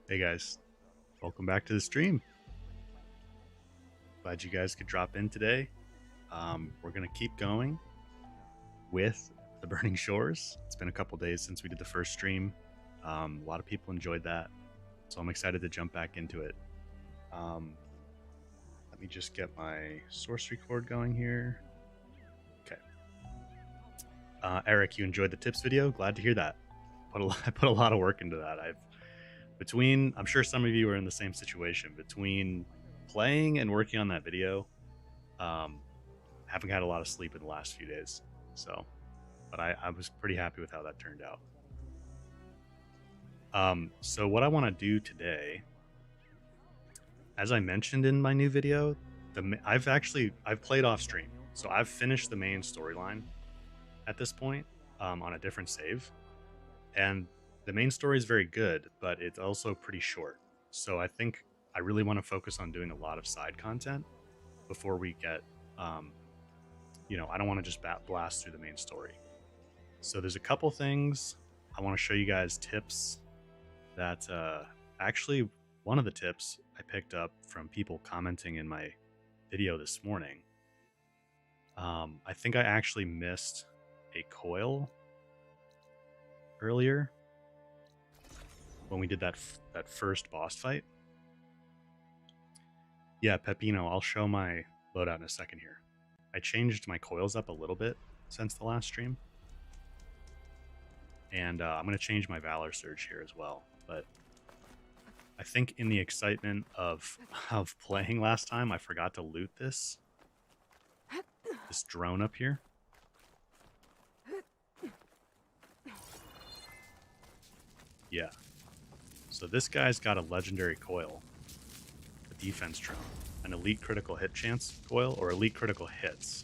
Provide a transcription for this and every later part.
Hey guys, welcome back to the stream. Glad you guys could drop in today. We're gonna keep going with the Burning Shores. It's been a couple days since we did the first stream. A lot of people enjoyed that, so I'm excited to jump back into it. Let me just get my source record going here. Okay. Eric, you enjoyed the tips video? Glad to hear that. I put a lot of work into that. I'm sure some of you are in the same situation. Between playing and working on that video, haven't had a lot of sleep in the last few days. But I was pretty happy with how that turned out. So what I want to do today, as I mentioned in my new video, I've played off stream, so I've finished the main storyline at this point on a different save, and the main story is very good, but it's also pretty short. So I think I really want to focus on doing a lot of side content before we get, I don't want to just blast through the main story. So there's a couple things I want to show you guys, tips that actually one of the tips I picked up from people commenting in my video this morning. I think I actually missed a coil earlier when we did that first boss fight. Yeah, Pepino, I'll show my loadout in a second here. I changed my coils up a little bit since the last stream. And I'm going to change my Valor Surge here as well. But I think in the excitement of playing last time, I forgot to loot this drone up here. Yeah. So this guy's got a legendary coil, a defense drone, an elite critical hit chance coil, or elite critical hits.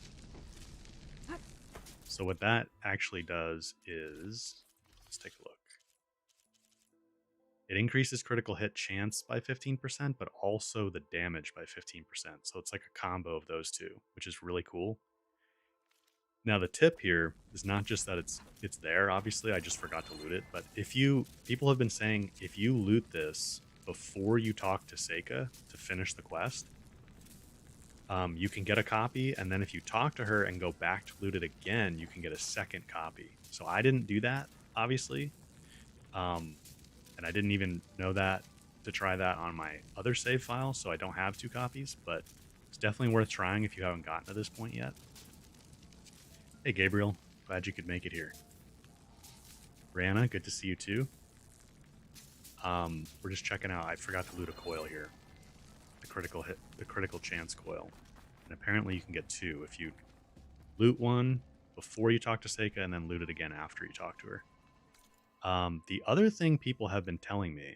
So what that actually does is, let's take a look. It increases critical hit chance by 15%, but also the damage by 15%. So it's like a combo of those two, which is really cool. Now the tip here is not just that it's there, obviously, I just forgot to loot it, but people have been saying if you loot this before you talk to Seika to finish the quest, you can get a copy, and then if you talk to her and go back to loot it again, you can get a second copy. So I didn't do that, obviously. And I didn't even know that to try that on my other save file, so I don't have 2 copies, but it's definitely worth trying if you haven't gotten to this point yet. Hey, Gabriel. Glad you could make it here. Brianna, good to see you too. We're just checking out. I forgot to loot a coil here. The critical chance coil. And apparently you can get 2 if you loot one before you talk to Seika and then loot it again after you talk to her. The other thing people have been telling me,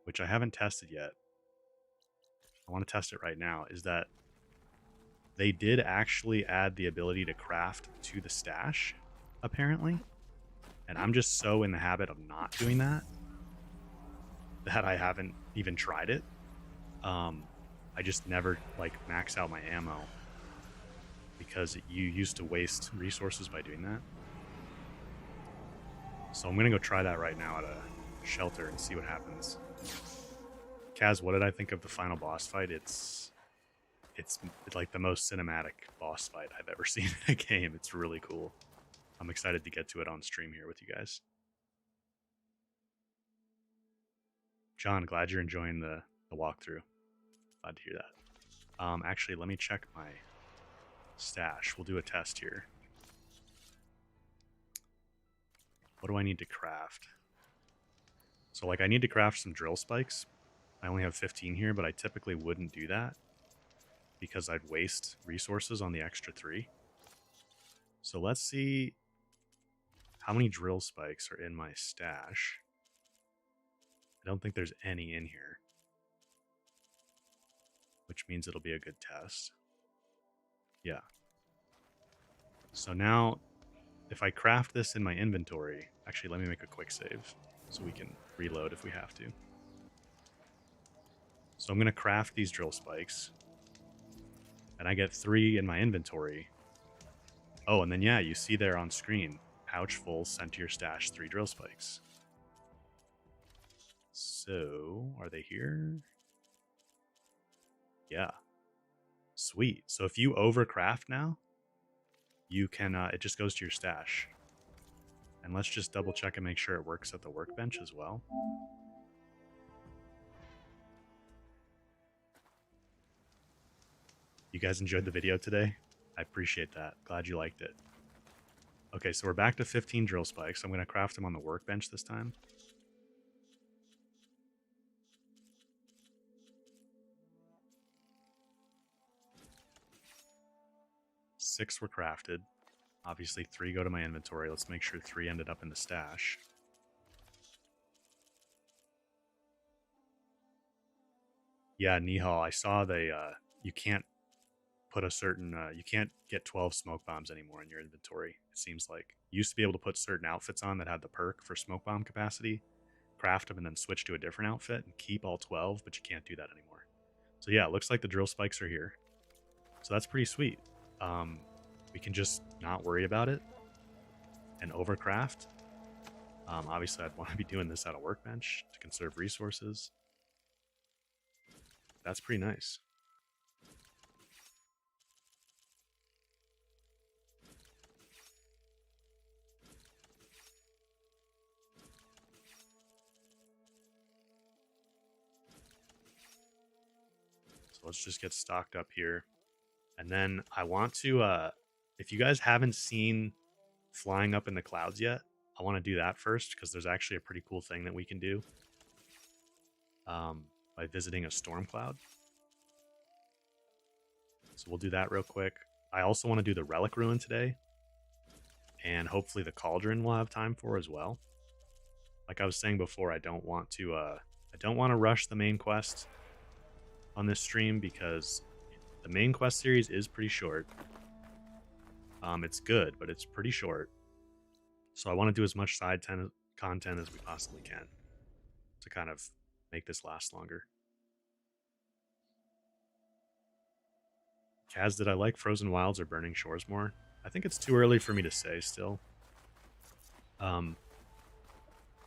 which I haven't tested yet, I want to test it right now, is that they did actually add the ability to craft to the stash, apparently. And I'm just so in the habit of not doing that I haven't even tried it. I just never max out my ammo because you used to waste resources by doing that. So I'm gonna go try that right now at a shelter and see what happens. Kaz, what did I think of the final boss fight? It's like the most cinematic boss fight I've ever seen in a game. It's really cool. I'm excited to get to it on stream here with you guys. John, glad you're enjoying the walkthrough. Glad to hear that. Actually, let me check my stash. We'll do a test here. What do I need to craft? So I need to craft some drill spikes. I only have 15 here, but I typically wouldn't do that because I'd waste resources on the extra 3. So let's see how many drill spikes are in my stash. I don't think there's any in here, which means it'll be a good test. Yeah. So now, if I craft this in my inventory, actually, let me make a quick save so we can reload if we have to. So I'm going to craft these drill spikes, and I get 3 in my inventory. Oh, and then yeah, you see there on screen, pouch full, sent to your stash, 3 drill spikes. So, are they here? Yeah. Sweet. So if you overcraft now, you can, it just goes to your stash. And let's just double check and make sure it works at the workbench as well. You guys enjoyed the video today? I appreciate that. Glad you liked it. Okay, so we're back to 15 drill spikes. I'm going to craft them on the workbench this time. Six were crafted. Obviously, 3 go to my inventory. Let's make sure 3 ended up in the stash. Yeah, Nihal, I saw they, you can't put a certain, you can't get 12 smoke bombs anymore in your inventory, it seems like. You used to be able to put certain outfits on that had the perk for smoke bomb capacity, craft them, and then switch to a different outfit and keep all 12, but you can't do that anymore. So yeah, it looks like the drill spikes are here. So that's pretty sweet. We can just not worry about it and overcraft. Obviously, I'd want to be doing this at a workbench to conserve resources. That's pretty nice. So let's just get stocked up here. And then I want to, if you guys haven't seen flying up in the clouds yet, I want to do that first because there's actually a pretty cool thing that we can do by visiting a storm cloud. So we'll do that real quick. I also want to do the relic ruin today, and hopefully the cauldron we'll have time for as well. Like I was saying before, I don't want to rush the main quest on this stream because the main quest series is pretty short. It's good, but it's pretty short. So I want to do as much side content as we possibly can to kind of make this last longer. Kaz, did I like Frozen Wilds or Burning Shores more? I think it's too early for me to say still. I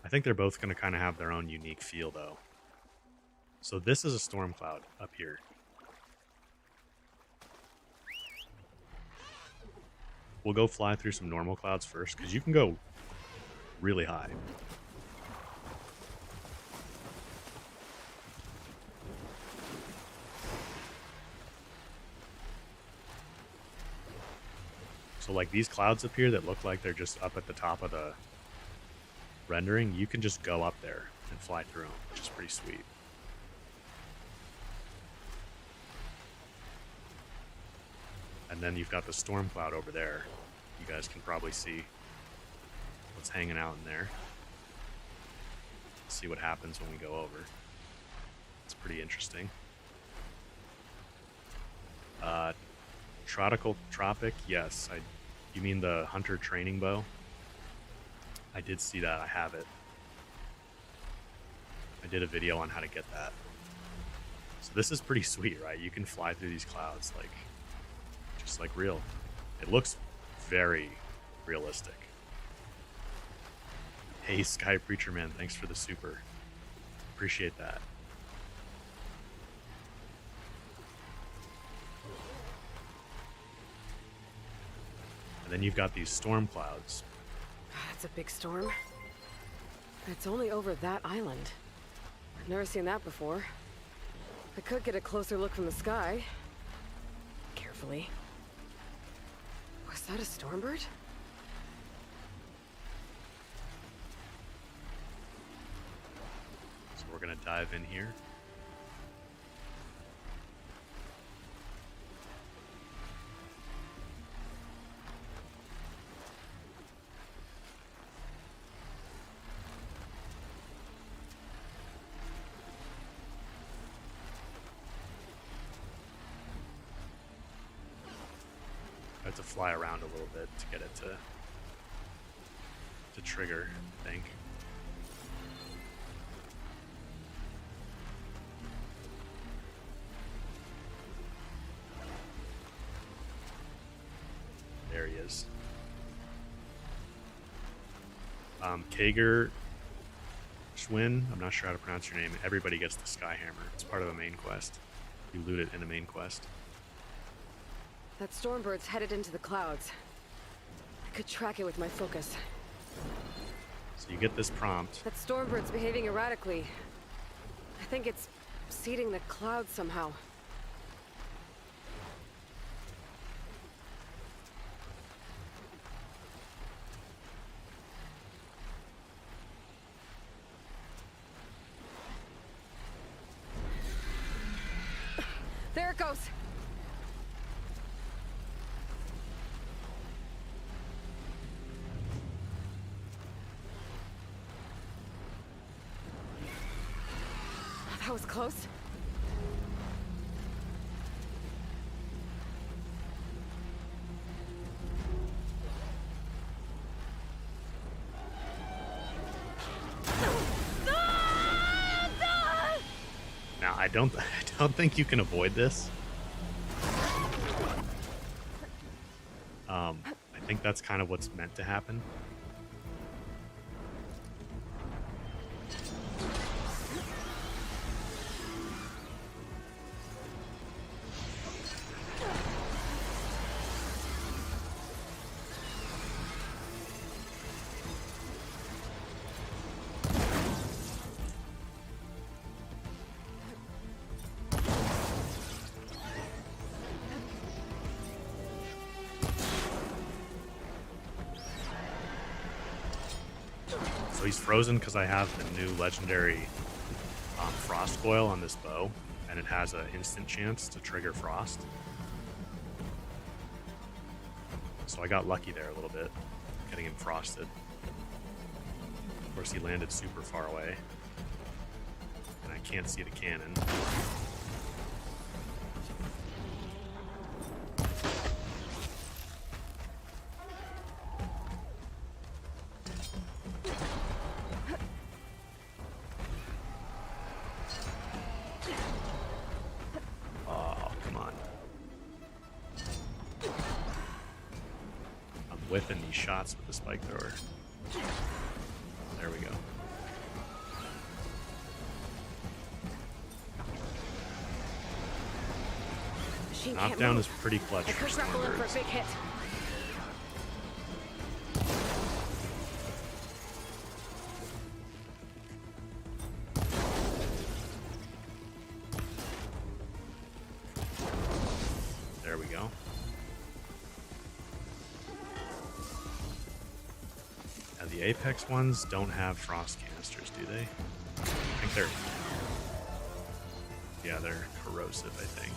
think they're both going to kind of have their own unique feel, though. So this is a storm cloud up here. We'll go fly through some normal clouds first, because you can go really high. So like these clouds up here that look like they're just up at the top of the rendering, you can just go up there and fly through them, which is pretty sweet. And then you've got the storm cloud over there. You guys can probably see what's hanging out in there. See what happens when we go over. It's pretty interesting. Tropic, yes. You mean the hunter training bow? I did see that. I have it. I did a video on how to get that. So this is pretty sweet, right? You can fly through these clouds like just like real. It looks very realistic. Hey, Sky Preacher Man, thanks for the super. Appreciate that. And then you've got these storm clouds. That's a big storm. It's only over that island. I've never seen that before. I could get a closer look from the sky. Carefully. Was that a stormbird? So we're gonna dive in here. I have to fly around a little bit to get it to trigger, I think. There he is. Schwinn, I'm not sure how to pronounce your name. Everybody gets the Skyhammer. It's part of a main quest. You loot it in a main quest. That Stormbird's headed into the clouds. I could track it with my focus. So you get this prompt. That Stormbird's behaving erratically. I think it's seeding the clouds somehow. There it goes! That was close. Now, I don't think you can avoid this. I think that's kind of what's meant to happen. So he's frozen because I have the new legendary Frost Coil on this bow, and it has an instant chance to trigger Frost. So I got lucky there a little bit, getting him frosted. Of course, he landed super far away, and I can't see the cannon. Whipping these shots with the spike thrower. There we go. Knockdown is pretty clutch for Stormbirds. There we go. The Apex ones don't have frost canisters, do they? I think they're... Yeah, they're corrosive, I think.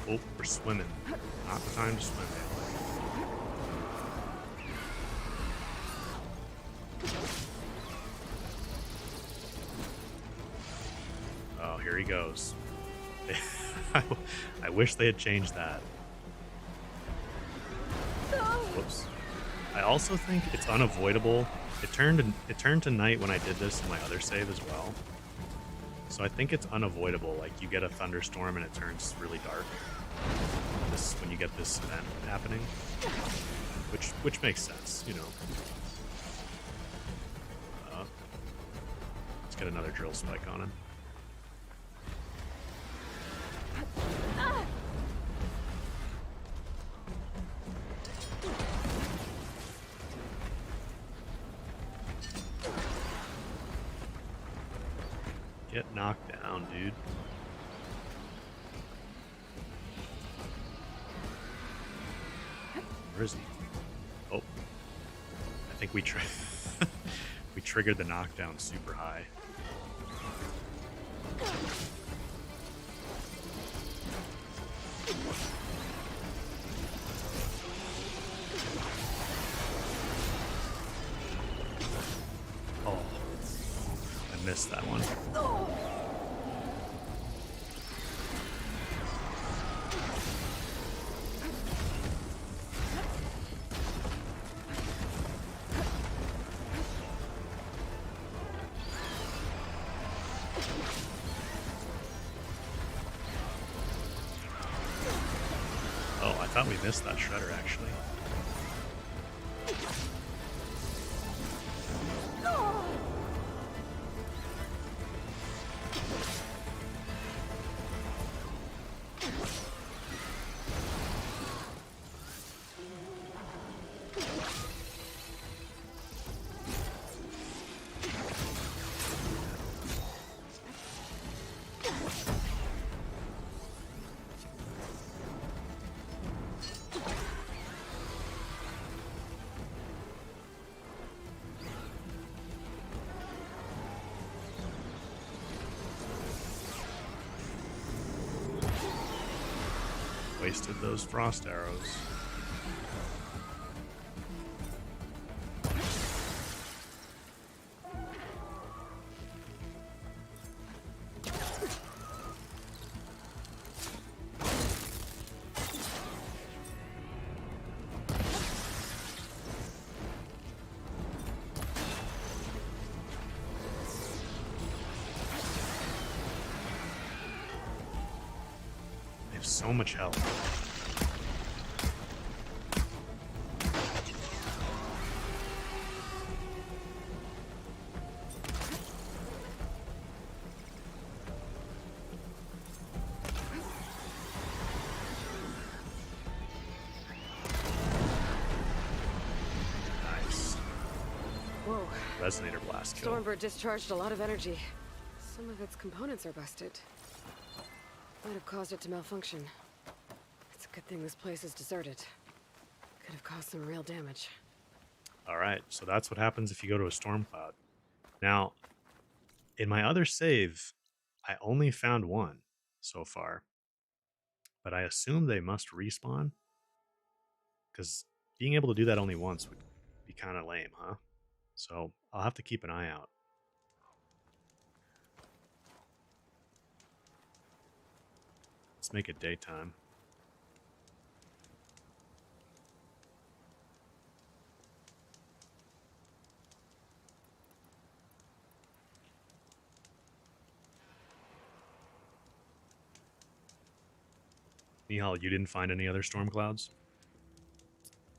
Oh, we're swimming. Not the time to swim. Oh, here he goes. I wish they had changed that. Whoops. I also think it's unavoidable. It turned to night when I did this in my other save as well. So I think it's unavoidable. Like, you get a thunderstorm and it turns really dark. When you get this event happening, which makes sense, you know. Let's get another drill spike on him. Get knocked down, dude. Where is he? Oh. I think we we triggered the knockdown super high. Oh. I missed that one. Oh, I thought we missed that shredder, actually. Wasted those frost arrows. They have so much health. Nice. Whoa. Resonator blast kill. Stormbird discharged a lot of energy. Some of its components are busted. Might have caused it to malfunction. It's a good thing this place is deserted. Could have caused some real damage. Alright, so that's what happens if you go to a storm cloud. Now, in my other save, I only found one so far. But I assume they must respawn. Because being able to do that only once would be kind of lame, huh? So I'll have to keep an eye out. Let's make it daytime. Nihal, you didn't find any other storm clouds?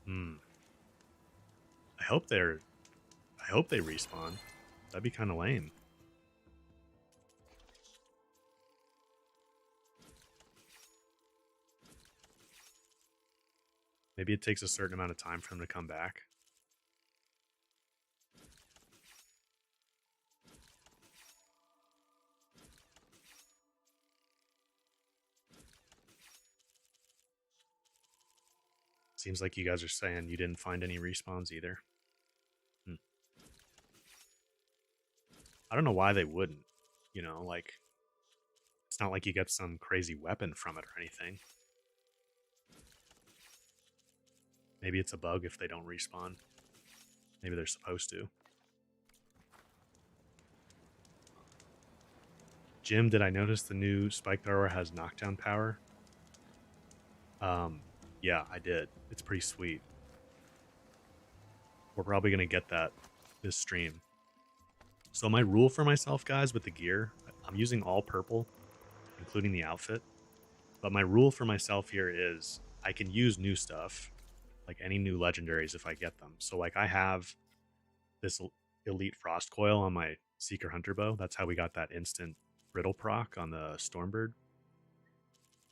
I hope they respawn. That'd be kind of lame. Maybe it takes a certain amount of time for them to come back. Seems like you guys are saying you didn't find any respawns either. I don't know why they wouldn't. You know, like, it's not like you get some crazy weapon from it or anything. Maybe it's a bug if they don't respawn. Maybe they're supposed to. Jim, did I notice the new spike thrower has knockdown power? Yeah, I did. It's pretty sweet. We're probably going to get that this stream. So my rule for myself, guys, with the gear, I'm using all purple, including the outfit. But my rule for myself here is I can use new stuff, like any new legendaries if I get them. So like I have this elite frost coil on my Seeker Hunter bow. That's how we got that instant brittle proc on the Stormbird.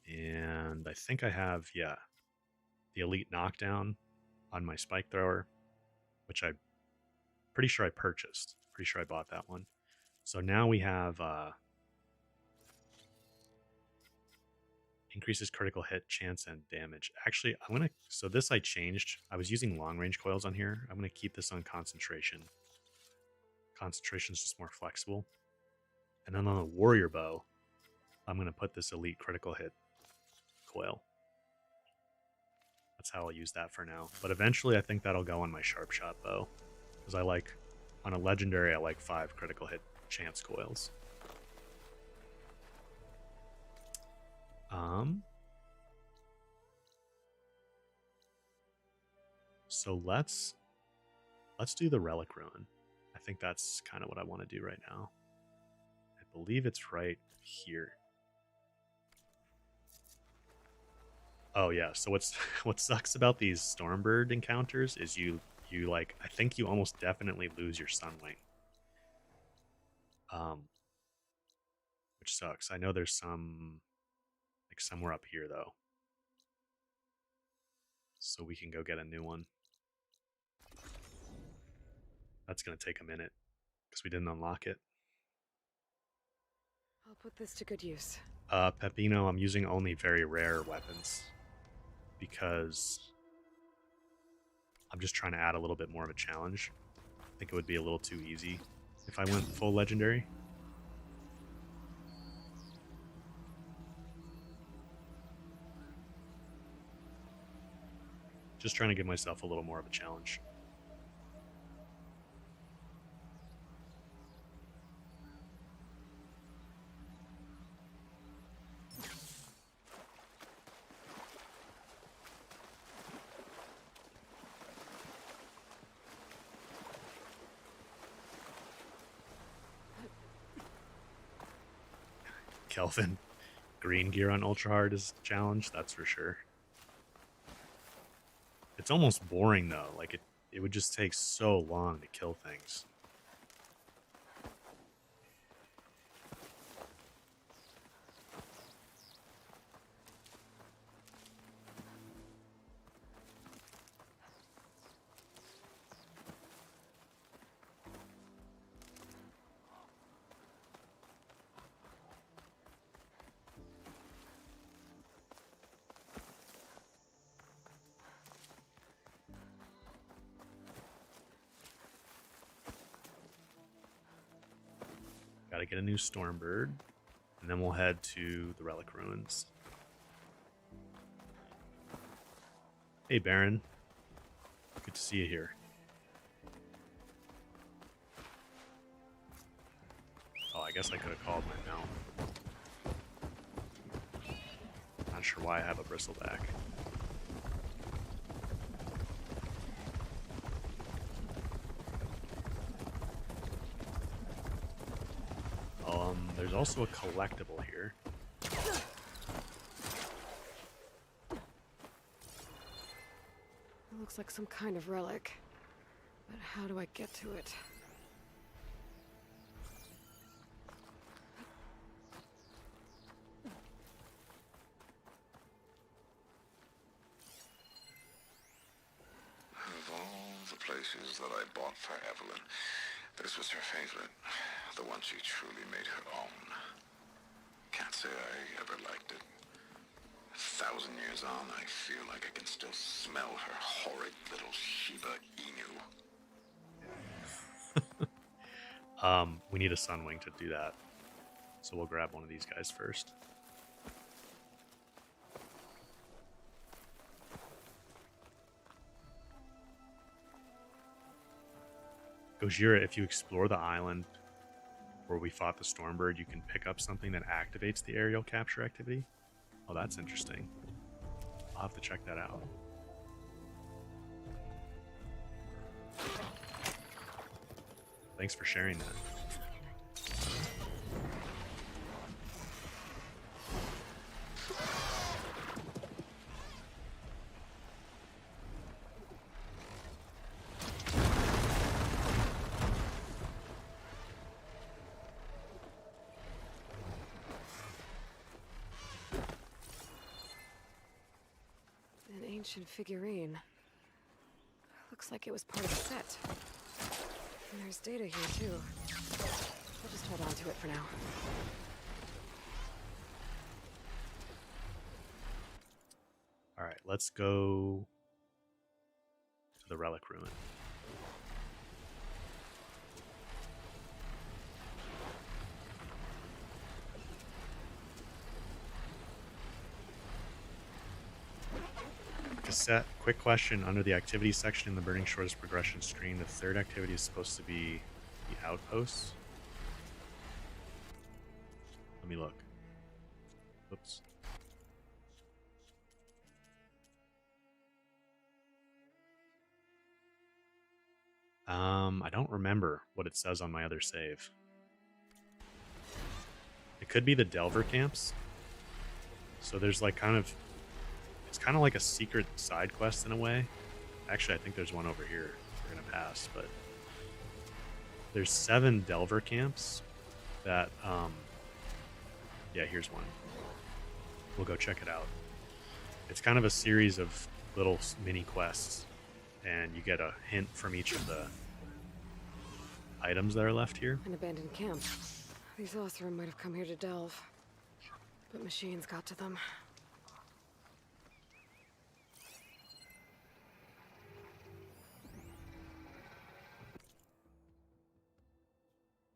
And I think I have, yeah, the elite knockdown on my spike thrower, which I'm pretty sure I purchased. Pretty sure I bought that one. So now we have Increases critical hit chance and damage. Actually, so this I changed. I was using long range coils on here. I'm gonna keep this on concentration. Concentration is just more flexible. And then on the warrior bow, I'm gonna put this elite critical hit coil. That's how I'll use that for now. But eventually I think that'll go on my sharp shot bow. Because I like, on a legendary, I like 5 critical hit chance coils. So let's do the Relic Ruin. I think that's kind of what I want to do right now. I believe it's right here. Oh yeah, so what sucks about these Stormbird encounters is you like, I think you almost definitely lose your Sunwing. Which sucks. I know there's some, like somewhere up here though. So we can go get a new one. That's going to take a minute because we didn't unlock it. I'll put this to good use. Pepino, I'm using only very rare weapons because I'm just trying to add a little bit more of a challenge. I think it would be a little too easy if I went full legendary. Just trying to give myself a little more of a challenge. Kelvin, green gear on Ultra Hard is a challenge, that's for sure. It's almost boring though, like it would just take so long to kill things. Gotta get a new Stormbird, and then we'll head to the Relic Ruins. Hey, Baron. Good to see you here. Oh, I guess I could have called my mount. Not sure why I have a bristleback. There's also a collectible here. It looks like some kind of relic. But how do I get to it? Of all the places that I bought for Evelyn, this was her favorite. The one she truly made her own. Can't say I ever liked it. 1,000 years on, I feel like I can still smell her horrid little Shiba Inu. We need a Sunwing to do that. So we'll grab one of these guys first. Gojira, if you explore the island where we fought the Stormbird, you can pick up something that activates the aerial capture activity. Oh, that's interesting. I'll have to check that out. Thanks for sharing that. Ancient figurine. Looks like it was part of the set. And there's data here too. I'll just hold on to it for now. let's go to the Relic Ruin. Cassette, quick question. Under the activities section in the Burning Shores progression screen, the third activity is supposed to be the outposts. Let me look. Oops. I don't remember what it says on my other save. It could be the Delver camps. So there's like it's kind of like a secret side quest in a way. Actually, I think there's one over here we're gonna pass, but there's 7 Delver camps that, yeah, here's one. We'll go check it out. It's kind of a series of little mini quests, and you get a hint from each of the items that are left here. An abandoned camp. These Oseram might have come here to delve, but machines got to them.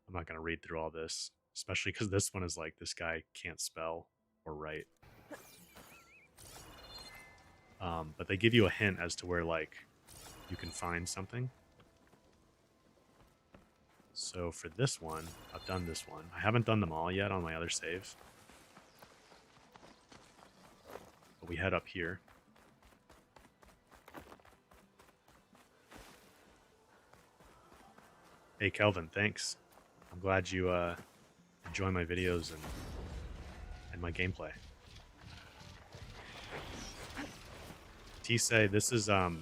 I'm not going to read through all this, especially because this one is like, this guy can't spell or write. But they give you a hint as to where, like, you can find something. So for this one, I've done this one. I haven't done them all yet on my other save. But we head up here. Hey, Kelvin, thanks. I'm glad you enjoy my videos and my gameplay. T-say, this is so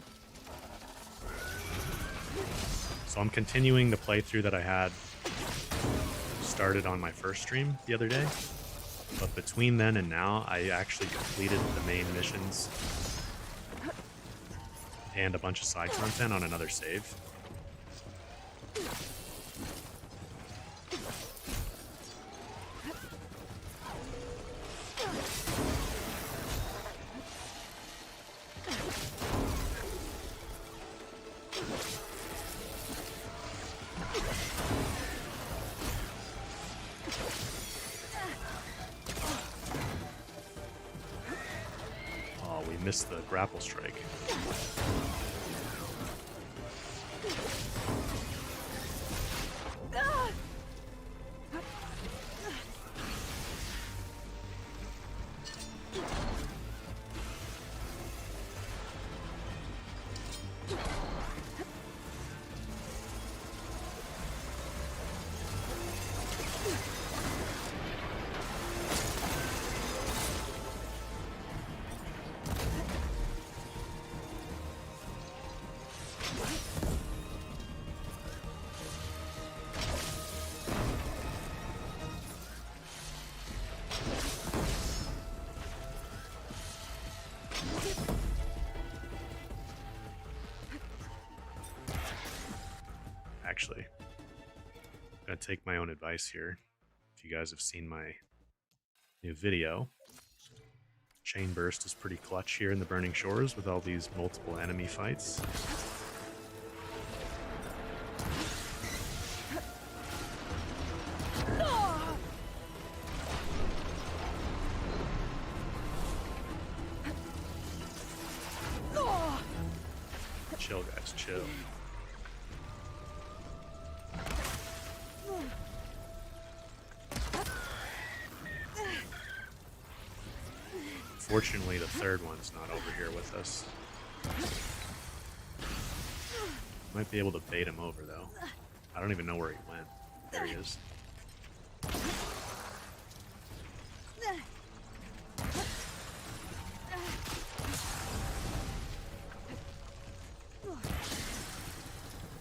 I'm continuing the playthrough that I had started on my first stream the other day. But between then and now, I actually completed the main missions and a bunch of side content on another save. Missed the grapple strike. Actually, I'm gonna take my own advice here. If you guys have seen my new video, Chain Burst is pretty clutch here in the Burning Shores with all these multiple enemy fights. Chill, guys, chill. Fortunately, the third one's not over here with us. Might be able to bait him over, though. I don't even know where he went. There he is.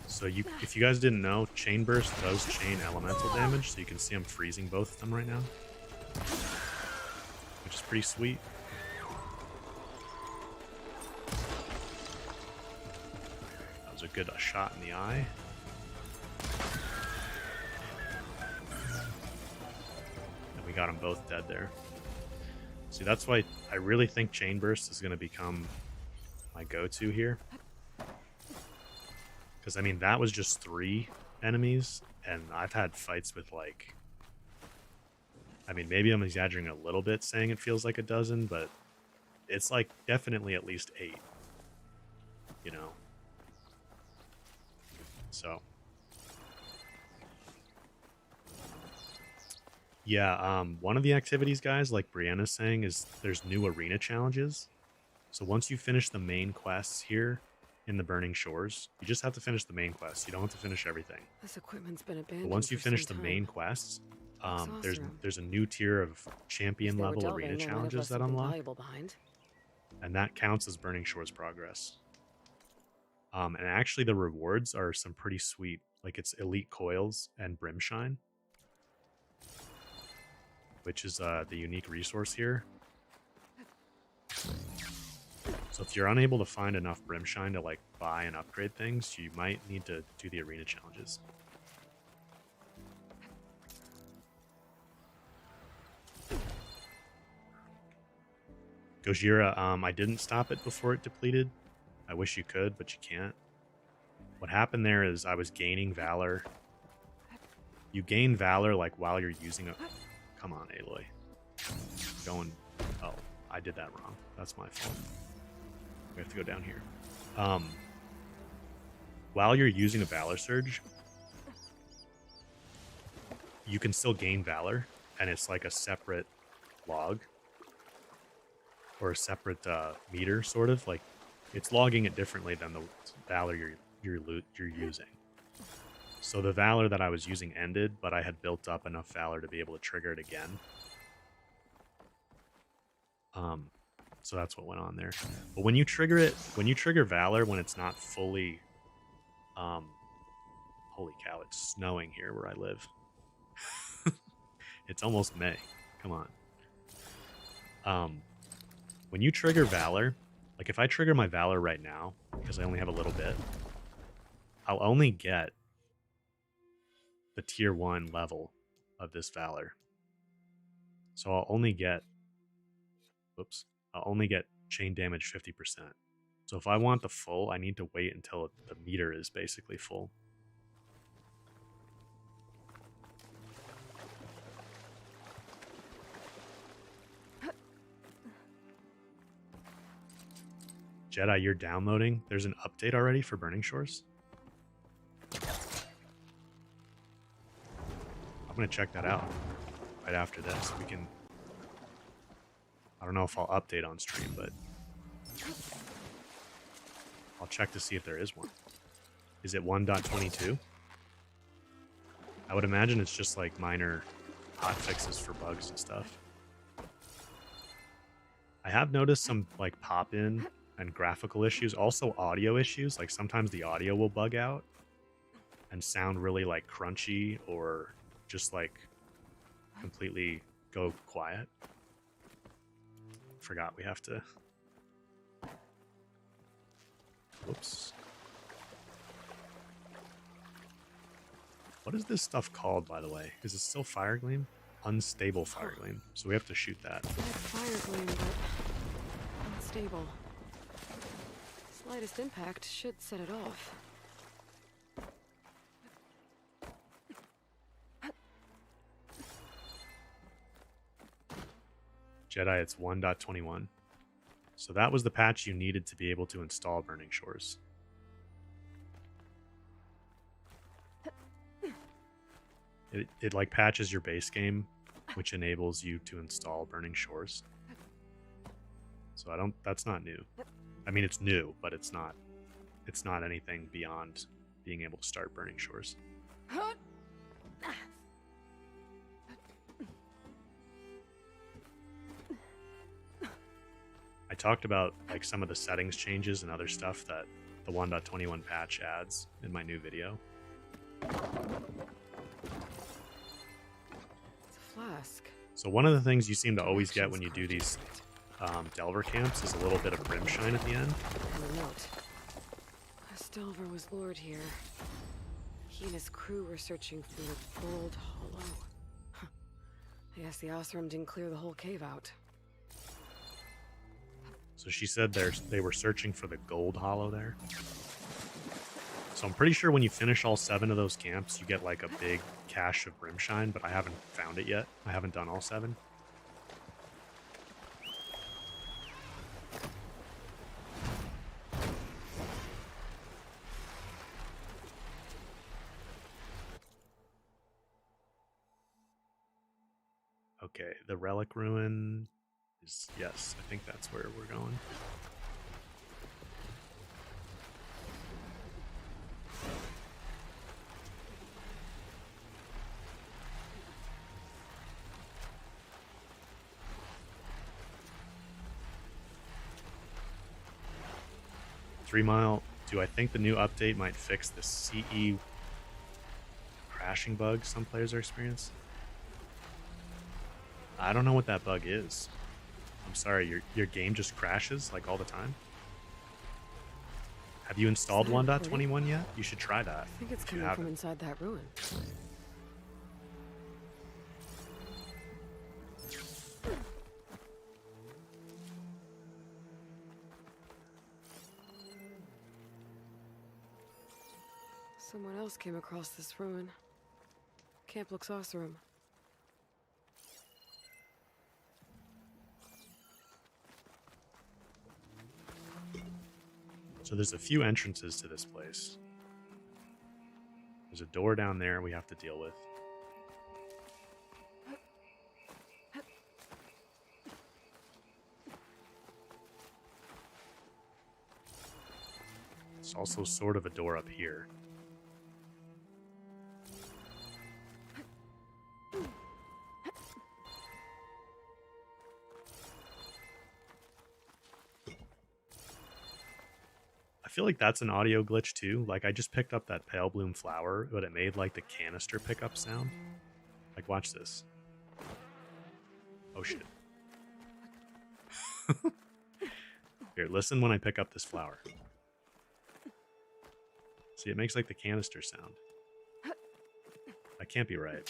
So if you guys didn't know, Chain Burst does chain elemental damage, so you can see I'm freezing both of them right now. Which is pretty sweet. That was a good shot in the eye. And we got them both dead there. See, that's why I really think Chain Burst is going to become my go-to here. Because, I mean, that was just 3 enemies, and I've had fights with, like... I mean, maybe I'm exaggerating a little bit saying it feels like a dozen, but it's, like, definitely at least 8. You know? So... Yeah, one of the activities, guys, like Brianna's saying, is there's new arena challenges. So once you finish the main quests here in the Burning Shores, you just have to finish the main quests. You don't have to finish everything. This equipment's been abandoned. But once you for finish some the time. main quests, Exhaust room. there's a new tier of champion If they were level delving, arena they might have challenges left that something unlock, valuable behind. and that counts as Burning Shores progress. And actually, the rewards are some pretty sweet. Like it's Elite Coils and Brimshine, which is the unique resource here. So if you're unable to find enough Brimshine to like buy and upgrade things, you might need to do the arena challenges. Gojira, I didn't stop it before it depleted. I wish you could, but you can't. What happened there is I was gaining Valor. You gain Valor like while you're using a... Come on, Aloy. Going... Oh, I did that wrong. That's my fault. We have to go down here. While you're using a Valor Surge, you can still gain Valor, and it's like a separate log. Or a separate meter, sort of. Like, it's logging it differently than the Valor you're using. So the Valor that I was using ended, but I had built up enough Valor to be able to trigger it again. So that's what went on there. But when you trigger it, when you trigger Valor, when it's not fully... holy cow, it's snowing here where I live. It's almost May. Come on. When you trigger Valor, like if I trigger my Valor right now, because I only have a little bit, I'll only get the tier 1 level of this Valor. So I'll only get, I'll only get chain damage 50%. So if I want the full, I need to wait until the meter is basically full. Jedi, you're downloading. There's an update already for Burning Shores. I'm going to check that out right after this. We can... I don't know if I'll update on stream, but... I'll check to see if there is one. Is it 1.22? I would imagine it's just like minor hotfixes for bugs and stuff. I have noticed some like pop-in and graphical issues, also audio issues. Like sometimes the audio will bug out and sound really like crunchy or just like completely go quiet. Forgot we have to... Whoops. What is this stuff called, by the way? Is it still Fire Gleam? Unstable Fire Gleam. So we have to shoot that. It's like fire gleam, but unstable. Slightest impact should set it off. Jedi, it's 1.21. So that was the patch you needed to be able to install Burning Shores. It like patches your base game, which enables you to install Burning Shores. So that's not new. I mean, it's new, but it's not anything beyond being able to start Burning Shores. I talked about like some of the settings changes and other stuff that the 1.21 patch adds in my new video. It's a flask. So one of the things you seem to always get when you do these Delver camps is a little bit of Brimshine at the end. And a note. This Delver was lured here. He and his crew were searching for the Gold Hollow. Huh. I guess the Osram didn't clear the whole cave out. So she said they were searching for the gold hollow there. So I'm pretty sure when you finish all 7 of those camps, you get like a big cache of Brimshine, but I haven't found it yet. I haven't done all 7. Okay, the Relic Ruin is, yes, I think that's where we're going. Mile. Do I think the new update might fix the CE crashing bug some players are experiencing? I don't know what that bug is. I'm sorry, your game just crashes like all the time? Have you installed 1.21 yet? You should try that. I think it's coming from inside that ruin. Someone else came across this ruin. Camp Luxosarum. So there's a few entrances to this place. There's a door down there we have to deal with. There's also sort of a door up here. I feel like that's an audio glitch too. Like I just picked up that pale bloom flower, but it made like the canister pickup sound. Like watch this. Oh shit. Here, listen when I pick up this flower. See, it makes like the canister sound. That can't be right.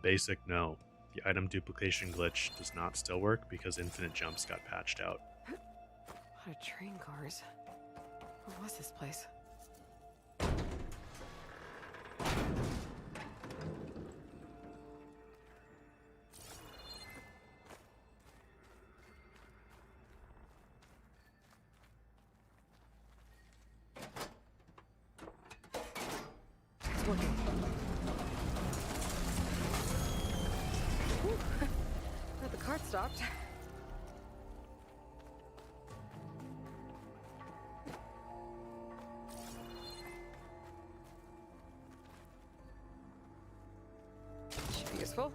Basic, no. The item duplication glitch does not still work because infinite jumps got patched out. A lot of train cars. What was this place? It's working. Glad the cart stopped. Should be useful.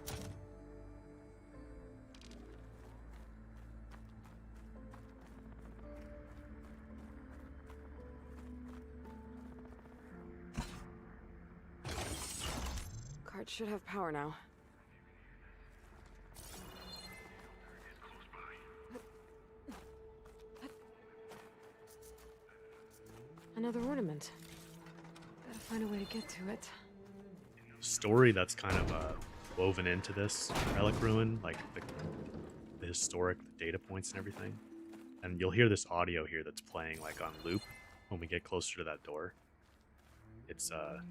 Cart should have power now. Another ornament. Gotta find a way to get to it. Story that's kind of woven into this relic ruin, like the historic data points and everything. And you'll hear this audio here that's playing like on loop when we get closer to that door. It's a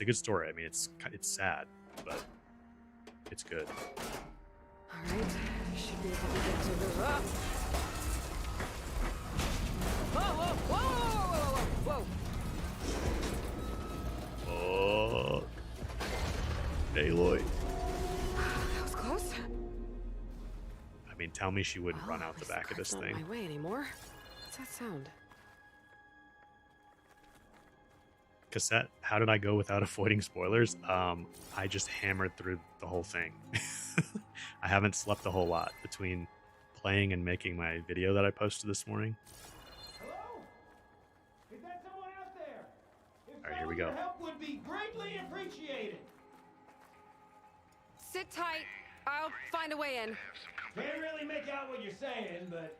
good story. I mean, it's sad, but it's good. All right, should be able to get to the. Ah! Whoa! Whoa! Whoa! Whoa! Whoa! Oh, Aloy. That was close. I mean, tell me she wouldn't run Well, out at the least back of cart's this not thing. in my way anymore. What's that sound? Cassette, how did I go without avoiding spoilers? I just hammered through the whole thing. I haven't slept a whole lot between playing and making my video that I posted this morning. Hello? Is that someone out there? If right, here we go. Your help would be greatly appreciated. Sit tight. I'll find a way in. Can't really make out what you're saying, but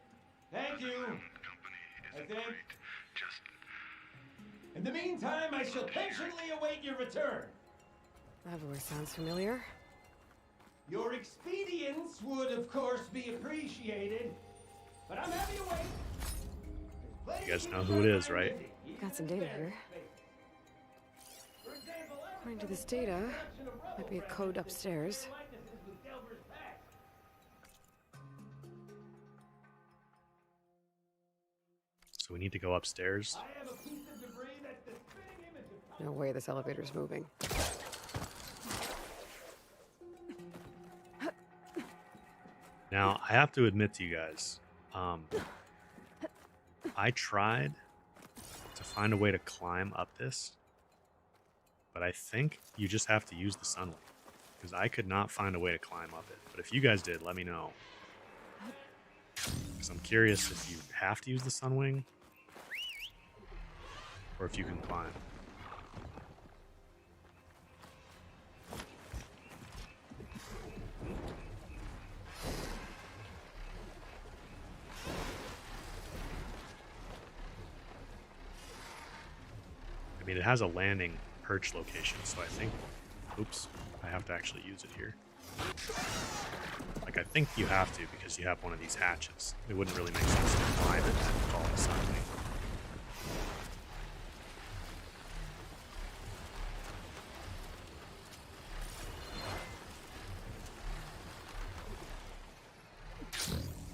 thank you. I think. In the meantime, I shall patiently await your return. That voice sounds familiar. Your expedience would, of course, be appreciated, but I'm happy to wait. You guys know who it is, right? Got some data here. According to this data, might be a code upstairs. So we need to go upstairs. No way this elevator's moving. Now, I have to admit to you guys, I tried to find a way to climb up this, but I think you just have to use the Sunwing, because I could not find a way to climb up it. But if you guys did, let me know. Because I'm curious if you have to use the Sunwing, or if you can climb. I mean, it has a landing perch location, so I think... Oops, I have to actually use it here. Like, I think you have to because you have one of these hatches. It wouldn't really make sense to climb it and call it a Sunwing.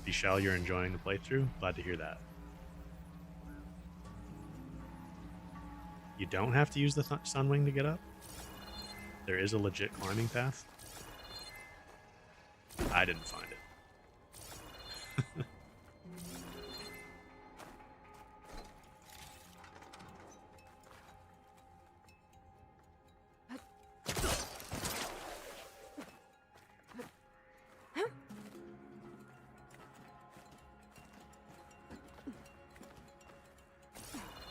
Vishal, you're enjoying the playthrough? Glad to hear that. You don't have to use the Sunwing to get up. There is a legit climbing path. I didn't find it.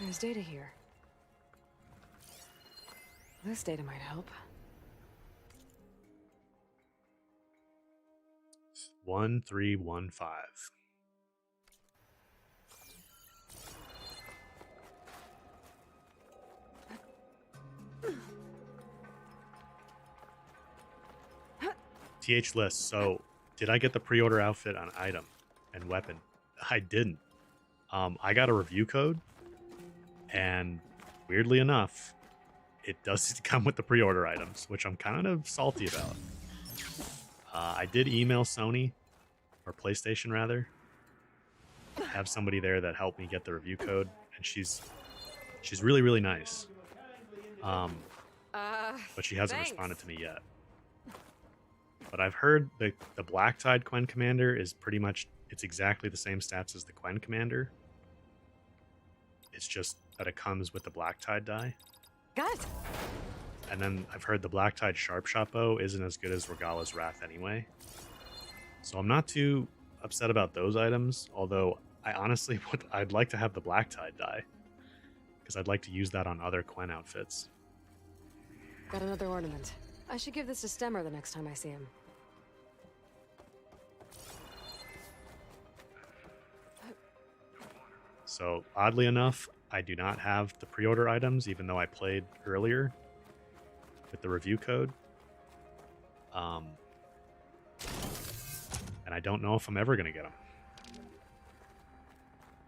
There's data here. This data might help. 1315. TH list. So, did I get the pre-order outfit on item and weapon? I didn't. I got a review code, and weirdly enough, it does come with the pre-order items, which I'm kind of salty about. I did email Sony, or PlayStation rather. I have somebody there that helped me get the review code, and she's really, really nice. But she hasn't responded to me yet. But I've heard the Blacktide Quen Commander is pretty much, it's exactly the same stats as the Quen Commander. It's just that it comes with the Blacktide die. Got it. And then I've heard the Blacktide Sharpshot Bow isn't as good as Regala's Wrath anyway. So I'm not too upset about those items, although I honestly I'd like to have the Blacktide die, because I'd like to use that on other Quen outfits. Got another ornament. I should give this to Stemmer the next time I see him. So oddly enough, I do not have the pre-order items, even though I played earlier with the review code. And I don't know if I'm ever going to get them.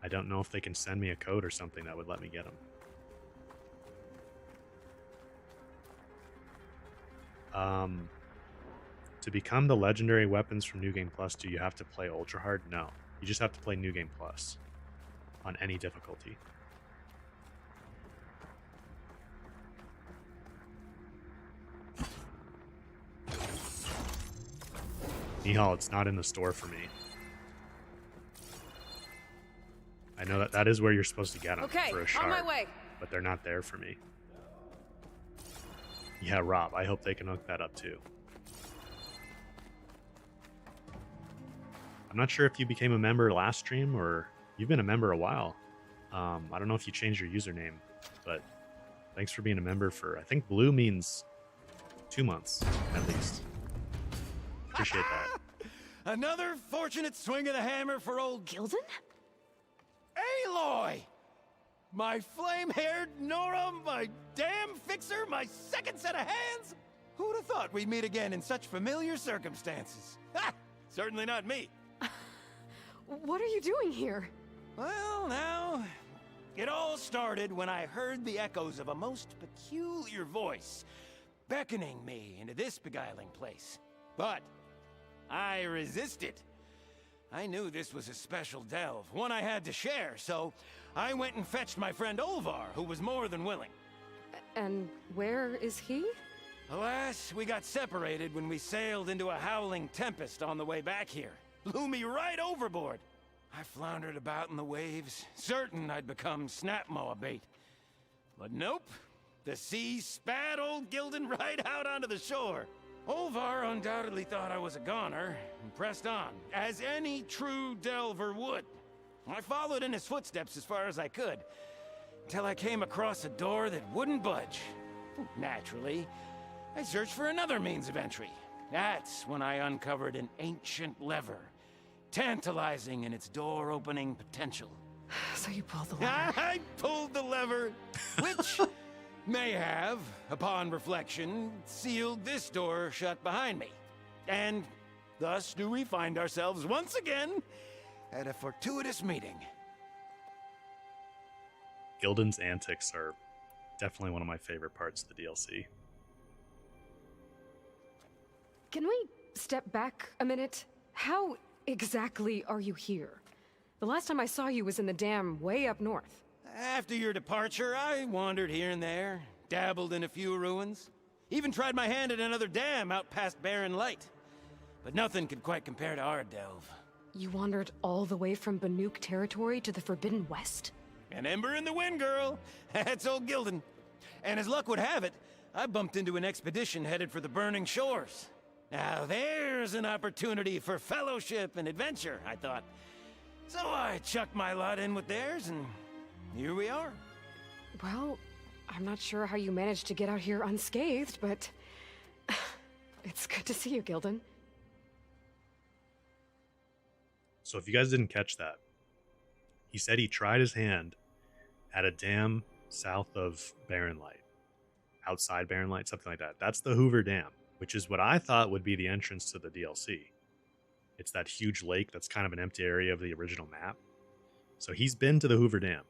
I don't know if they can send me a code or something that would let me get them. To become the legendary weapons from New Game Plus, do you have to play Ultra Hard? No. You just have to play New Game Plus on any difficulty. Nihal, it's not in the store for me. I know that is where you're supposed to get them for a shard, on my way. but they're not there for me. Yeah, Rob, I hope they can hook that up too. I'm not sure if you became a member last stream or you've been a member a while. I don't know if you changed your username, but Thanks for being a member for, I think blue means 2 months at least. Appreciate that. Another fortunate swing of the hammer for old Gildan? Aloy! My flame-haired Nora, my damn fixer, my second set of hands? Who'd have thought we'd meet again in such familiar circumstances? Ha! Certainly not me. What are you doing here? Well, now, it all started when I heard the echoes of a most peculiar voice beckoning me into this beguiling place. But I resisted. I knew this was a special delve, one I had to share, so I went and fetched my friend Olvar, who was more than willing. And where is he? Alas, we got separated when we sailed into a howling tempest on the way back here. Blew me right overboard. I floundered about in the waves, certain I'd become snapmaw bait. But nope, the sea spat old Gildan right out onto the shore. Olvar undoubtedly thought I was a goner, and pressed on, as any true delver would. I followed in his footsteps as far as I could, until I came across a door that wouldn't budge. Naturally, I searched for another means of entry. That's when I uncovered an ancient lever, tantalizing in its door-opening potential. So you pulled the lever. I pulled the lever, which may have, upon reflection, sealed this door shut behind me. And thus do we find ourselves once again at a fortuitous meeting. Gildan's antics are definitely one of my favorite parts of the DLC. Can we step back a minute? How exactly are you here? The last time I saw you was in the dam way up north. After your departure, I wandered here and there, dabbled in a few ruins, even tried my hand at another dam out past Barren Light. But nothing could quite compare to our delve. You wandered all the way from Banuk territory to the Forbidden West? An ember in the wind, girl. That's old Gildan. And as luck would have it, I bumped into an expedition headed for the Burning Shores. Now there's an opportunity for fellowship and adventure, I thought. So I chucked my lot in with theirs, and here we are. Well, I'm not sure how you managed to get out here unscathed, but it's good to see you, Gildan. So if you guys didn't catch that, he said he tried his hand at a dam south of Barren Light. Outside Barren Light, something like that. That's the Hoover Dam, which is what I thought would be the entrance to the DLC. It's that huge lake that's kind of an empty area of the original map. So he's been to the Hoover Dam.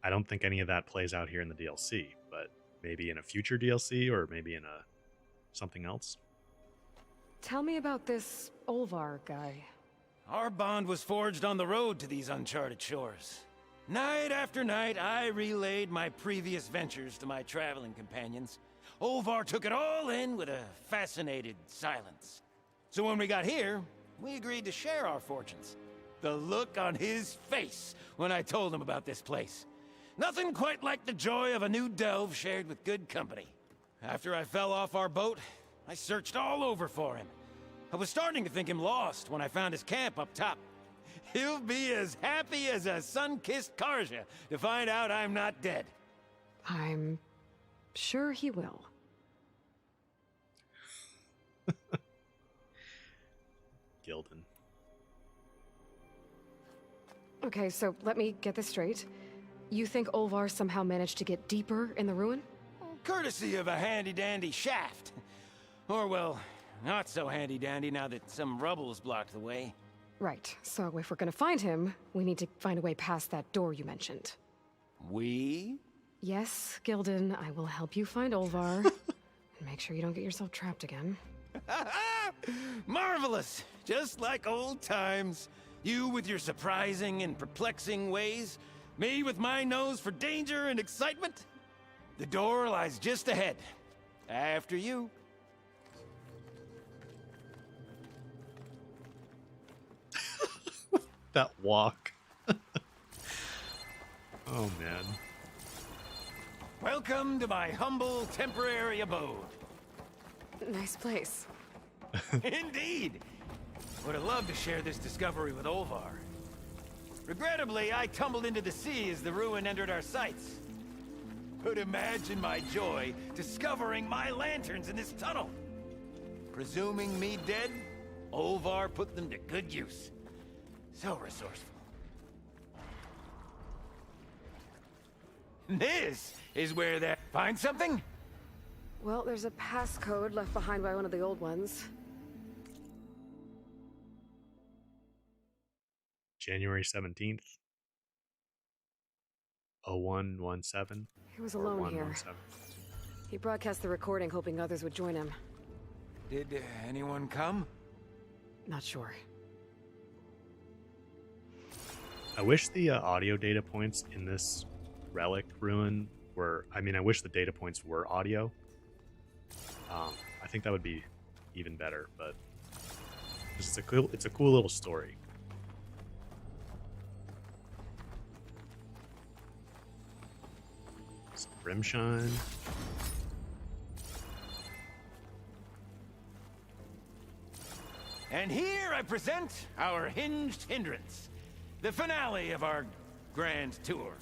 I don't think any of that plays out here in the DLC, but maybe in a future DLC or maybe in a something else. Tell me about this Olvar guy. Our bond was forged on the road to these uncharted shores. Night after night, I relayed my previous ventures to my traveling companions. Olvar took it all in with a fascinated silence. So when we got here, we agreed to share our fortunes. The look on his face when I told him about this place. Nothing quite like the joy of a new delve shared with good company. After I fell off our boat, I searched all over for him. I was starting to think him lost when I found his camp up top. He'll be as happy as a sun-kissed Karja to find out I'm not dead. I'm sure he will. Gildan. Okay, so let me get this straight. You think Olvar somehow managed to get deeper in the ruin? Courtesy of a handy-dandy shaft. Or, well, not so handy-dandy now that some rubble's blocked the way. Right, so if we're gonna find him, we need to find a way past that door you mentioned. We? Yes, Gildan, I will help you find Olvar. And make sure you don't get yourself trapped again. Marvelous! Just like old times. You with your surprising and perplexing ways. Me with my nose for danger and excitement. The door lies just ahead. After you. That walk. Oh, man. Welcome to my humble temporary abode. Nice place. Indeed. Would have loved to share this discovery with Olvar. Regrettably, I tumbled into the sea as the ruin entered our sights. But imagine my joy discovering my lanterns in this tunnel. Presuming me dead, Olvar put them to good use. So resourceful. This is where that... Find something? Well, there's a passcode left behind by one of the old ones. January 17th. 0117. He was or alone here. 117. He broadcast the recording hoping others would join him. Did anyone come? Not sure. I wish the audio data points in this relic ruin were... I mean, I wish the data points were audio. I think that would be even better, but... It's a cool little story. Some Brimshine. And here I present our Hinged Hindrance, the finale of our grand tour.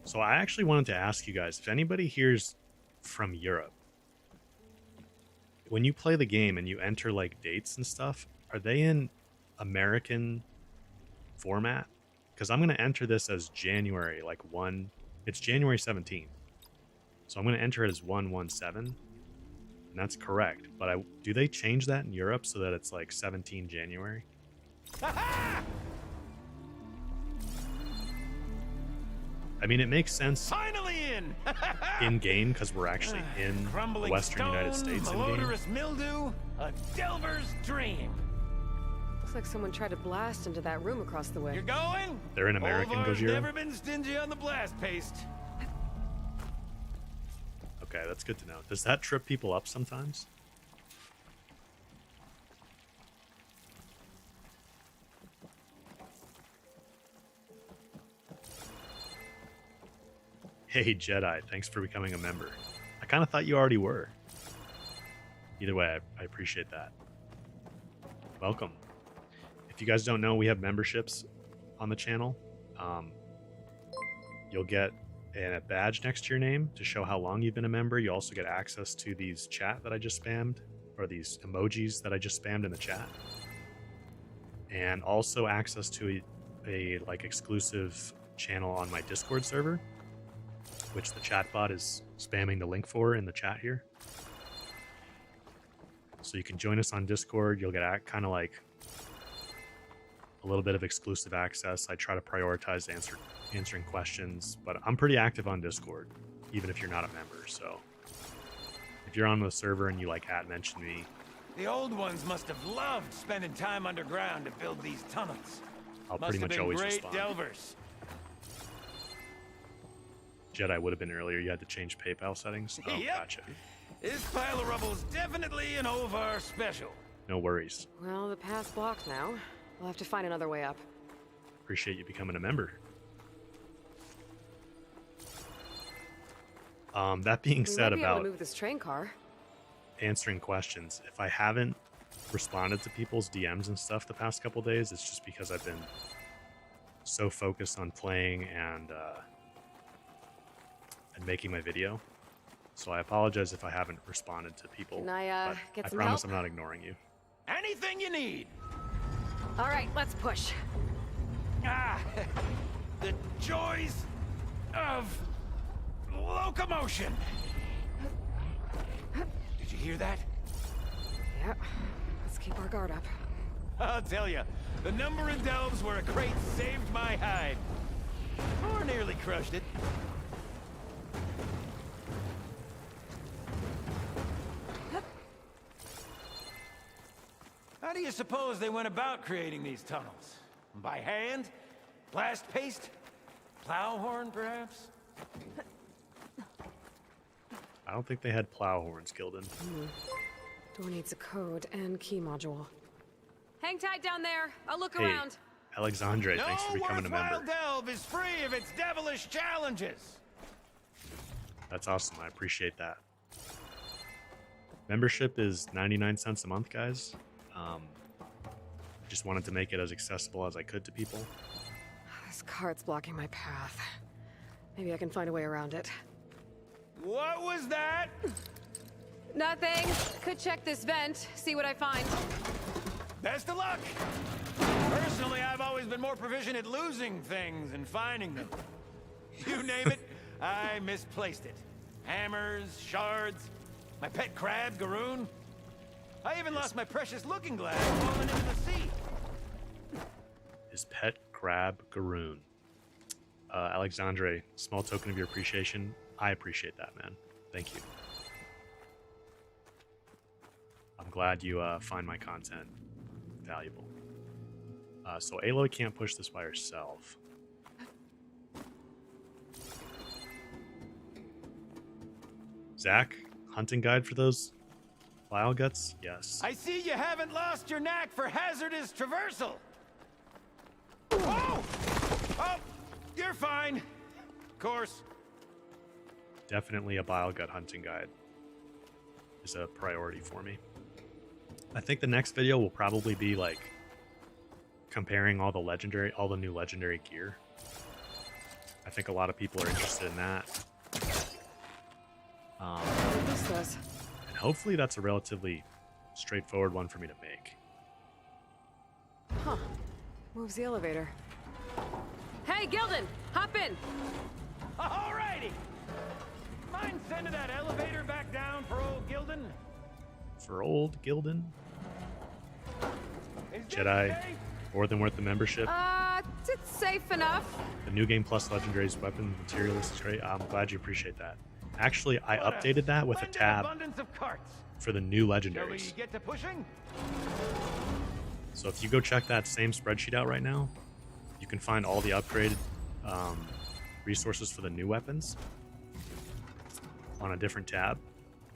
So I actually wanted to ask you guys, if anybody here's from Europe, when you play the game and you enter like dates and stuff, are they in American format? Because I'm going to enter this as January, like it's January 17th. So I'm going to enter it as 117. And that's correct. But do they change that in Europe so that it's like 17 January? I mean, it makes sense Finally in game because we're actually in the Crumbling Western United stone, States in game. malodorous mildew, a delver's dream. Looks like someone tried to blast into that room across the way. You're going? They're an American Olvar's Gojira? never been stingy on the blast paste. Okay, that's good to know. Does that trip people up sometimes? Hey, Jedi, thanks for becoming a member. I kind of thought you already were. Either way, I appreciate that. Welcome. If you guys don't know, we have memberships on the channel. You'll get a badge next to your name to show how long you've been a member. You also get access to these chat that I just spammed, or these emojis that I just spammed in the chat. And also access to a like exclusive channel on my Discord server, which the chatbot is spamming the link for in the chat here. So you can join us on Discord. You'll get kind of like a little bit of exclusive access. I try to prioritize answering questions, but I'm pretty active on Discord, even if you're not a member. So if you're on the server and you like mention me, The old ones must have loved spending time underground to build these tunnels. I'll Must pretty have much been always great respond. delvers. Jedi would have been earlier. You had to change PayPal settings. Oh, Yep. gotcha. This pile of rubble's definitely an Olvar special. No worries. Well, the path's blocked now. We'll have to find another way up. Appreciate you becoming a member. That being We said, might be able about to move this train car. answering questions, if I haven't responded to people's DMs and stuff the past couple days, it's just because I've been so focused on playing and making my video. So I apologize if I haven't responded to people. Can I, but get I some promise help? I'm not ignoring you. Anything you need. All right, let's push. Ah, the joys of locomotion. Did you hear that? Yep. Let's keep our guard up. I'll tell you, the number of delves where a crate saved my hide. Or nearly crushed it. How do you suppose they went about creating these tunnels? By hand? Blast paste? Plow horn, perhaps? I don't think they had plow horns, Gildan. Door needs a code and key module. Hang tight down there. I'll look Hey, around. Alexandre, thanks for becoming a worthwhile member. delve is free of its devilish challenges. That's awesome. I appreciate that. Membership is 99 cents a month, guys. Just wanted to make it as accessible as I could to people. This cart's blocking my path. Maybe I can find a way around it. What was that? Nothing. Could check this vent, see what I find. Best of luck! Personally, I've always been more proficient at losing things than finding them. You name it, I misplaced it. Hammers, shards, my pet crab, Garoon. I even lost my precious looking glass falling into the sea. His pet crab, Garoon. Alexandre, small token of your appreciation. I appreciate that, man. Thank you. I'm glad you find my content valuable. So Aloy can't push this by herself. Zach, hunting guide for those bile guts? Yes. I see you haven't lost your knack for hazardous traversal. Oh! Oh, you're fine. Of course. Definitely a bile gut hunting guide is a priority for me. I think the next video will probably be like comparing all the new legendary gear. I think a lot of people are interested in that. What this says. And hopefully that's a relatively straightforward one for me to make. Huh. Moves the elevator. Hey, Gildan! Hop in! Alrighty. Mind sending that elevator back down for old Gildan? For old Gildan? Is this Jedi, okay? more than worth the membership. It's safe enough. The new game plus legendaries weapon materialist is great. I'm glad you appreciate that. Actually, I What updated that with a splendid tab abundance of carts. for the new Shall we legendaries. get to pushing? So if you go check that same spreadsheet out right now, you can find all the upgraded resources for the new weapons on a different tab.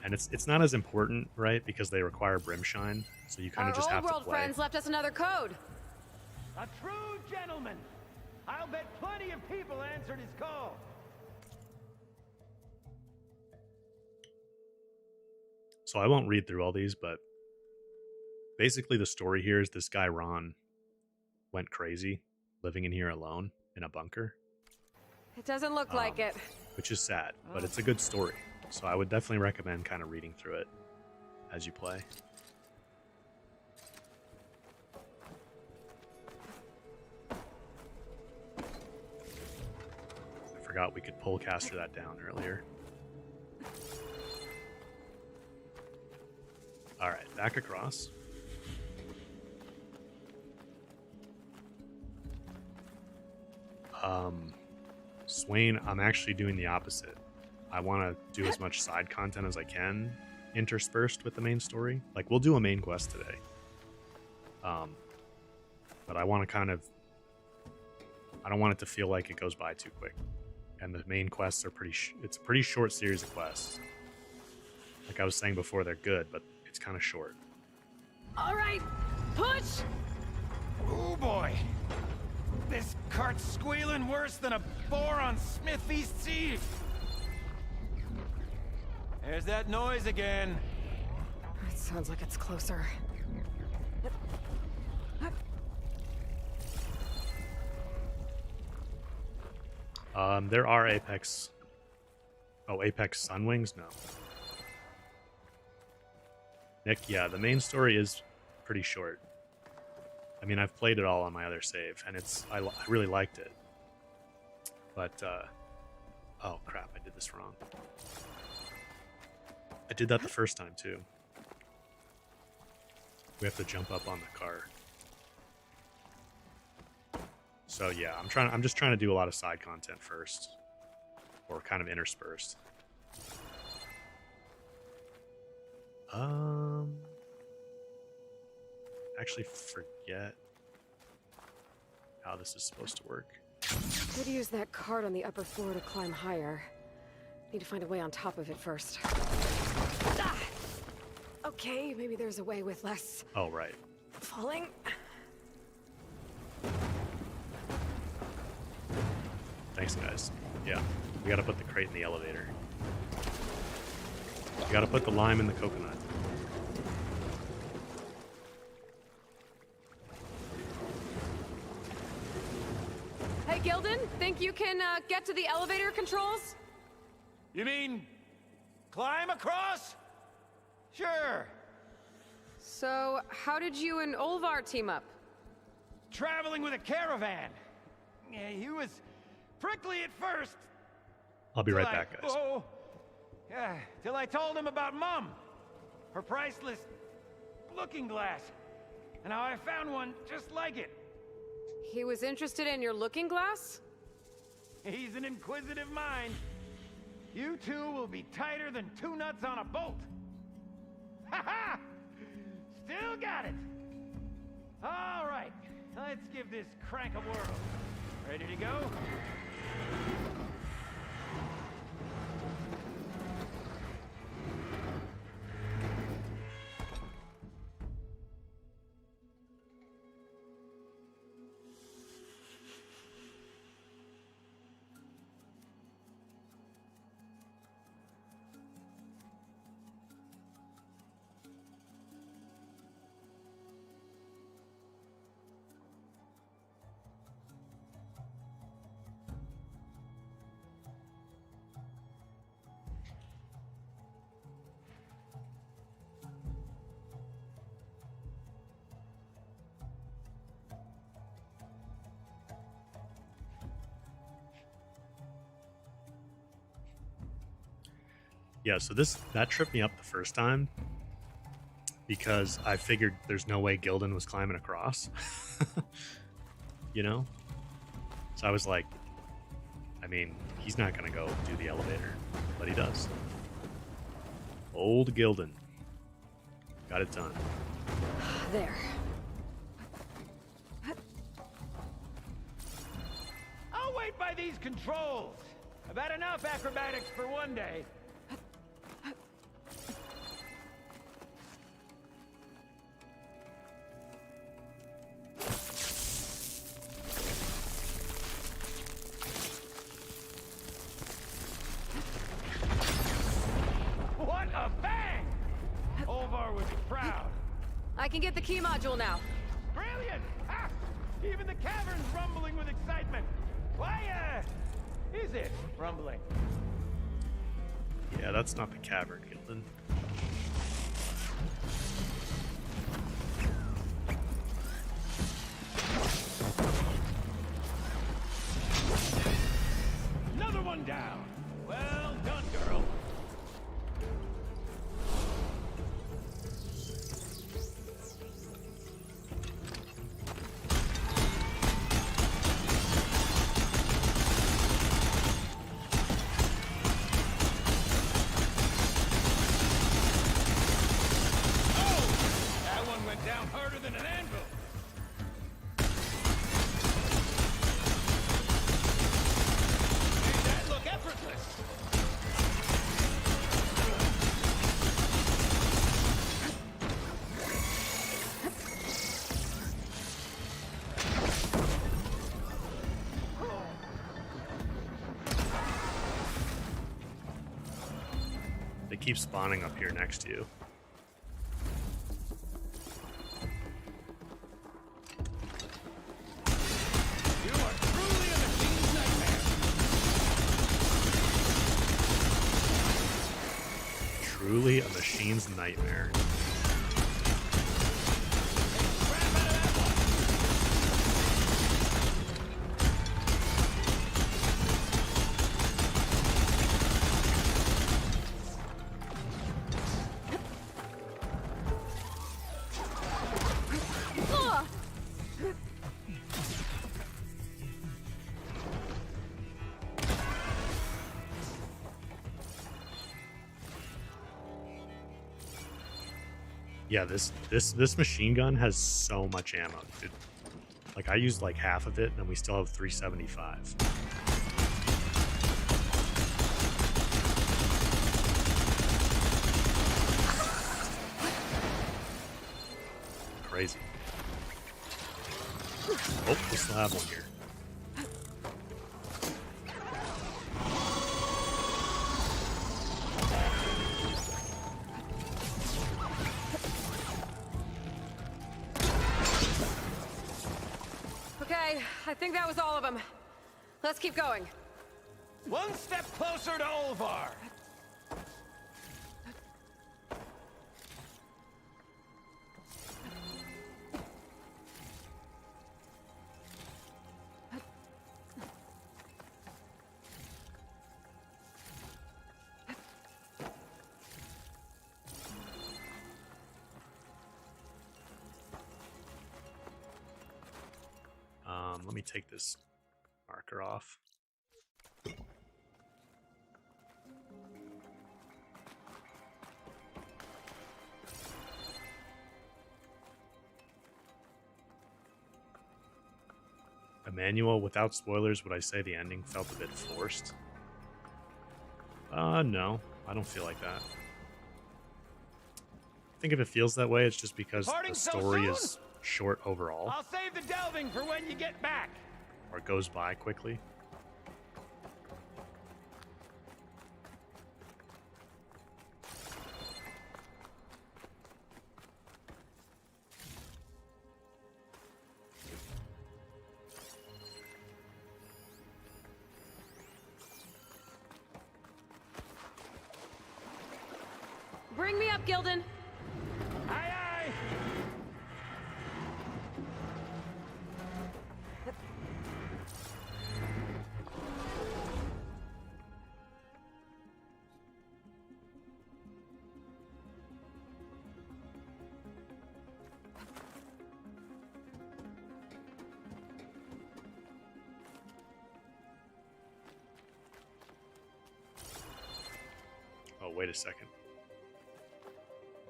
And it's not as important, right? Because they require Brimshine, so you kind Our of just old have to world play. friends left us another code. A true gentleman. I'll bet plenty of people answered his call. So I won't read through all these, but basically the story here is this guy Ron went crazy living in here alone in a bunker, It doesn't look like it. which is sad, but it's a good story. So I would definitely recommend kind of reading through it as you play. I forgot we could pull caster that down earlier. Alright, back across. Swain, I'm actually doing the opposite. I want to do as much side content as I can interspersed with the main story. Like, we'll do a main quest today. But I want to kind of... I don't want it to feel like it goes by too quick. And the main quests are it's a pretty short series of quests. Like I was saying before, they're good, but it's kind of short. All right, push! Oh boy. This cart's squealing worse than a boar on Smith East Eve. There's that noise again. It sounds like it's closer. There are Apex... Oh, Apex Sunwings? No. Nick, yeah, the main story is pretty short. I mean, I've played it all on my other save, and I really liked it. But, oh crap, I did this wrong. I did that the first time, too. We have to jump up on the car. So yeah, I'm just trying to do a lot of side content first. Or kind of interspersed. Actually forget how this is supposed to work. Could use that cart on the upper floor to climb higher. Need to find a way on top of it first. Ah! Okay, maybe there's a way with less Oh, right. falling. Thanks, guys. Yeah, we gotta put the crate in the elevator. We gotta put the lime in the coconut. Gildan, think you can get to the elevator controls? You mean climb across? Sure. So, how did you and Olvar team up? Traveling with a caravan. Yeah, he was prickly at first. I'll be right till back, guys. Oh, yeah, till I told him about Mom. Her priceless looking glass. And how I found one just like it. He was interested in your looking glass? He's an inquisitive mind. You two will be tighter than two nuts on a bolt. Ha ha! Still got it. All right, let's give this crank a whirl. Ready to go? Yeah, so that tripped me up the first time because I figured there's no way Gildan was climbing across. You know? So I was like, I mean, he's not going to go do the elevator, but he does. Old Gildan. Got it done. There. I'll wait by these controls. I've had enough acrobatics for one day. What a bang! Olvar would be proud. I can get the key module now. Brilliant! Ha! Even the cavern's rumbling with excitement. Why, is it rumbling? Yeah, that's not the cavern, Gildan. Another one down. Well done, girl. That one went down harder than an anvil. Made that look effortless. They keep spawning up here next to you. You are truly a machine's nightmare. Truly a machine's nightmare. Crap out of that one. Ugh! Yeah, this machine gun has so much ammo, dude. Like I used like half of it, and we still have 375. Crazy. Oh, we still have one here. Okay, I think that was all of them. Let's keep going. One step closer to Olvar. Let me take this marker off. Emmanuel, without spoilers, would I say the ending felt a bit forced? No, I don't feel like that. I think if it feels that way, it's just because Departing the so story soon? is short overall, I'll save the delving for when you get back. or goes by quickly. Bring me up, Gildan. Aye, aye. Oh, wait a second.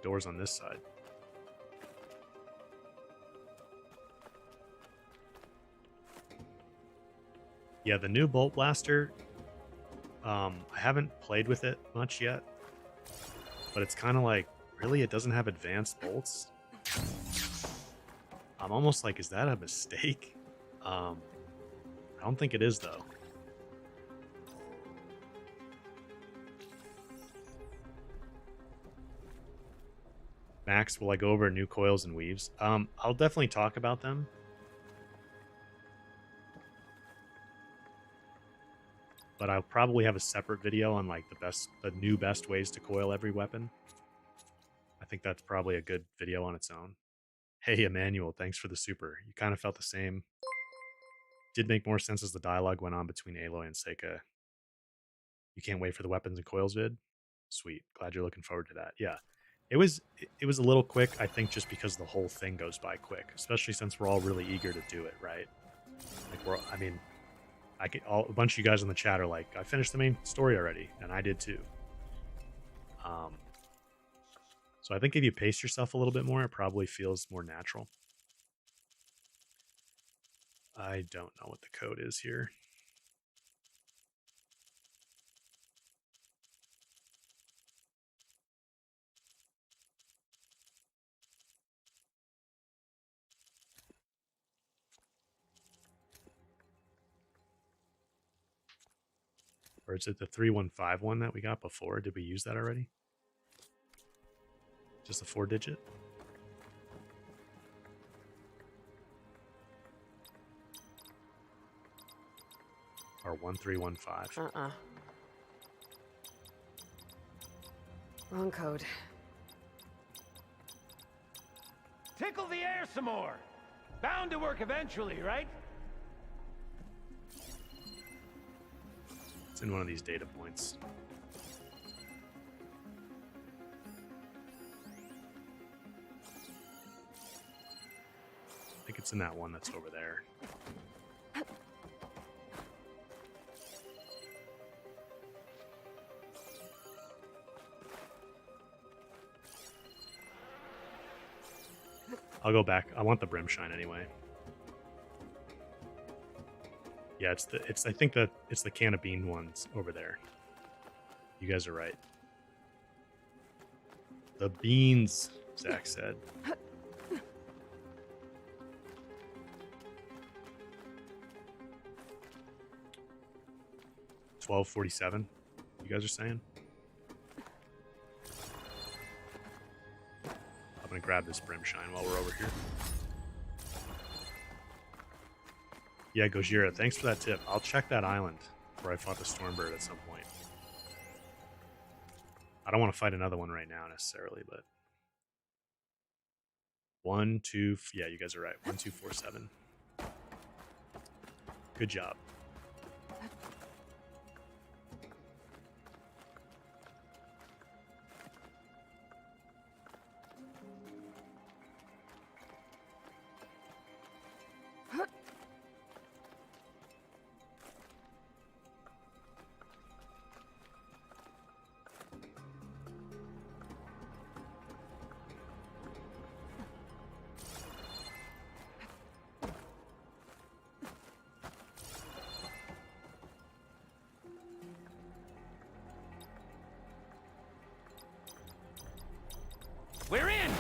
Doors on this side. Yeah, the new Bolt Blaster, I haven't played with it much yet, but it's kind of like, really, it doesn't have advanced bolts? I'm almost like, is that a mistake? I don't think it is, though. Max, will I go over new coils and weaves? I'll definitely talk about them. But I'll probably have a separate video on like the new best ways to coil every weapon. I think that's probably a good video on its own. Hey, Emmanuel, thanks for the super. You kind of felt the same. Did make more sense as the dialogue went on between Aloy and Seika. You can't wait for the weapons and coils vid? Sweet. Glad you're looking forward to that. Yeah. It was a little quick, I think, just because the whole thing goes by quick, especially since we're all really eager to do it, right? Like a bunch of you guys in the chat are like, I finished the main story already, and I did too. So I think if you pace yourself a little bit more, it probably feels more natural. I don't know what the code is here. Or is it the 315 one that we got before? Did we use that already? Just a 4-digit? Or 1315? Wrong code. Tickle the air some more. Bound to work eventually, right? It's in one of these data points. I think it's in that one that's over there. I'll go back. I want the Brimshine anyway. Yeah, I think that it's the can of bean ones over there. You guys are right. The beans, Zach said. 1247. You guys are saying? I'm gonna grab this Brimshine while we're over here. Yeah, Gojira, thanks for that tip. I'll check that island where I fought the Stormbird at some point. I don't want to fight another one right now necessarily, but 1, 2, yeah, you guys are right. 1, 2, 4, 7. Good job. We're in!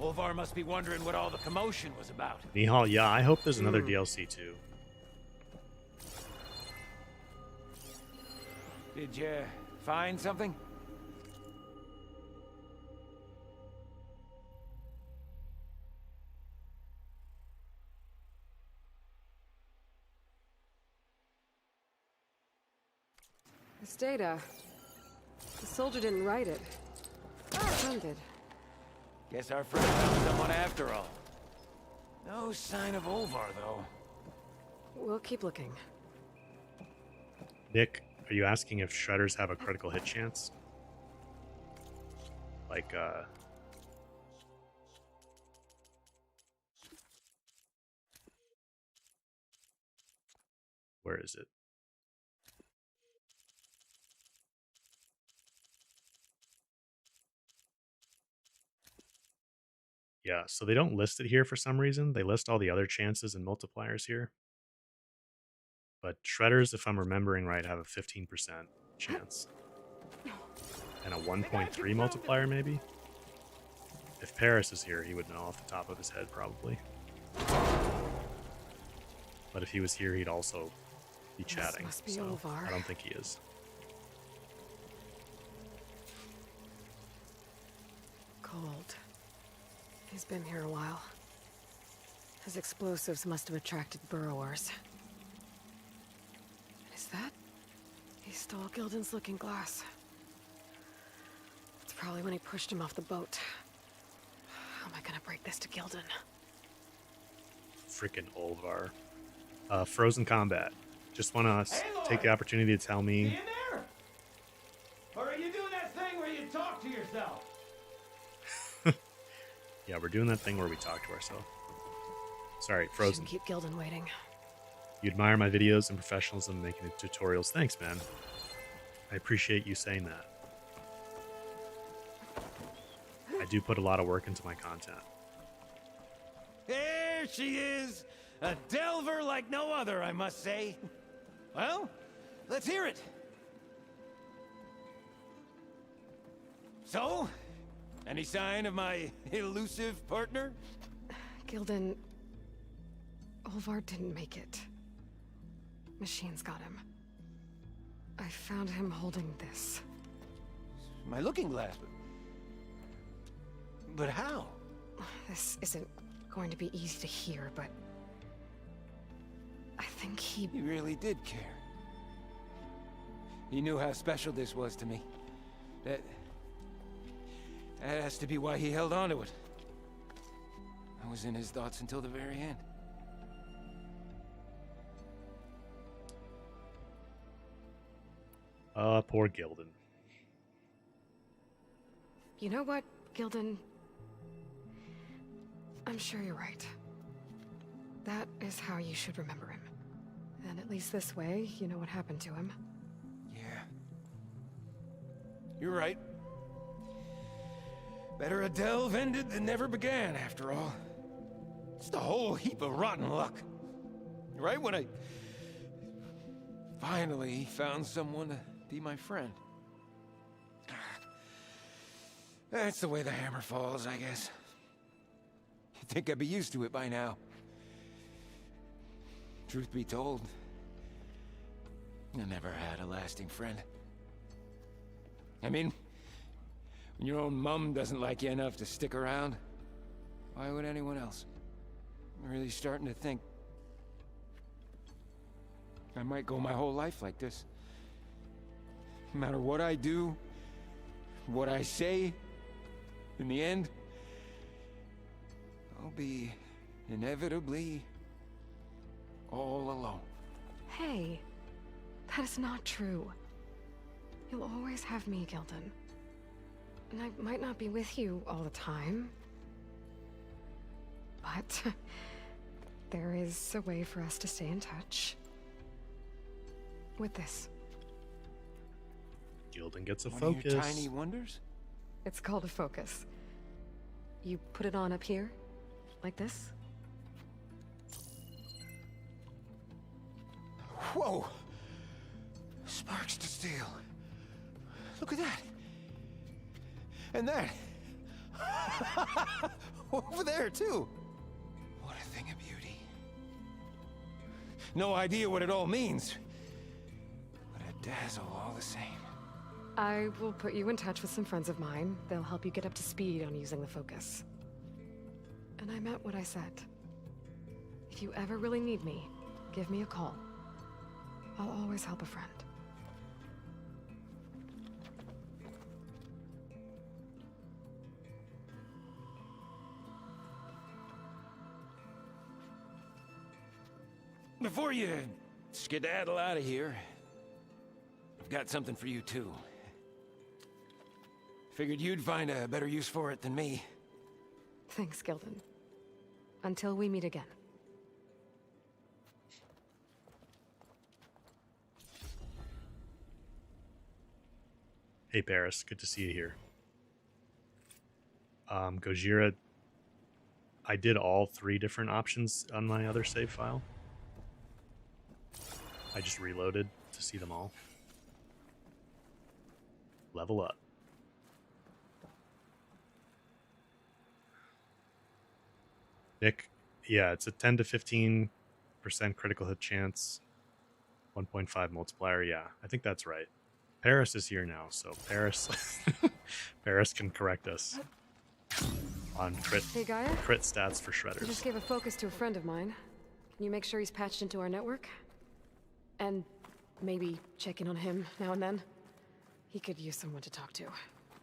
Olvar must be wondering what all the commotion was about. Nihal, yeah, I hope there's another DLC too. Did you find something? This data. The soldier didn't write it. Son did. Guess our friend found someone after all. No sign of Olvar, though. We'll keep looking. Nick, are you asking if shredders have a critical hit chance? Like, where is it? Yeah, so they don't list it here for some reason. They list all the other chances and multipliers here. But shredders, if I'm remembering right, have a 15% chance. And a 1.3 multiplier, maybe? If Paris is here, he would know off the top of his head, probably. But if he was here, he'd also be chatting. Must be so Olvar. I don't think he is. Cold. He's been here a while. His explosives must have attracted burrowers. Is that? He stole Gildan's looking glass. It's probably when he pushed him off the boat. How am I gonna break this to Gildan? Frickin' Olvar. Frozen Combat. Just want to Hey, Lloyd. take the opportunity to tell You me... in there? Or are you doing that thing where you talk to yourself? Yeah, we're doing that thing where we talk to ourselves. Sorry, Frozen. Shouldn't keep Gildan waiting. You admire my videos and professionalism making the tutorials. Thanks, man. I appreciate you saying that. I do put a lot of work into my content. There she is! A delver like no other, I must say. Well, let's hear it. So, any sign of my elusive partner? Gildan... Olvar didn't make it. Machines got him. I found him holding this. My looking glass. But how? This isn't going to be easy to hear, but... I think he... He really did care. He knew how special this was to me. That has to be why he held on to it. I was in his thoughts until the very end. Poor Gildan. You know what, Gildan? I'm sure you're right. That is how you should remember him. And at least this way, you know what happened to him. Yeah. You're right. Better a delve ended than never began, after all. Just a whole heap of rotten luck. Right when I finally found someone to be my friend. That's the way the hammer falls, I guess. You'd think I'd be used to it by now. Truth be told, I never had a lasting friend. I mean, when your own mum doesn't like you enough to stick around, why would anyone else? I'm really starting to think I might go my whole life like this. No matter what I do, what I say, in the end, I'll be inevitably all alone. Hey, that is not true. You'll always have me, Gildan. And I might not be with you all the time. But there is a way for us to stay in touch. With this. Gildan gets a One of focus. your tiny wonders? It's called a focus. You put it on up here, like this. Whoa! Sparks to steel. Look at that. And that. Over there, too. What a thing of beauty. No idea what it all means. But a dazzle all the same. I will put you in touch with some friends of mine. They'll help you get up to speed on using the focus. And I meant what I said. If you ever really need me, give me a call. I'll always help a friend. Before you skedaddle out of here, I've got something for you, too. Figured you'd find a better use for it than me. Thanks, Gildan. Until we meet again. Hey Paris, good to see you here. Gojira, I did all 3 different options on my other save file. I just reloaded to see them all. Level up. Nick, yeah, it's a 10 to 15% critical hit chance, 1.5 multiplier. Yeah, I think that's right. Paris is here now, so Paris Paris can correct us on crit Hey, Gaia? crit stats for I just shredders. gave a focus to a friend of mine. Can you make sure he's patched into our network? And maybe check in on him now and then? He could use someone to talk to.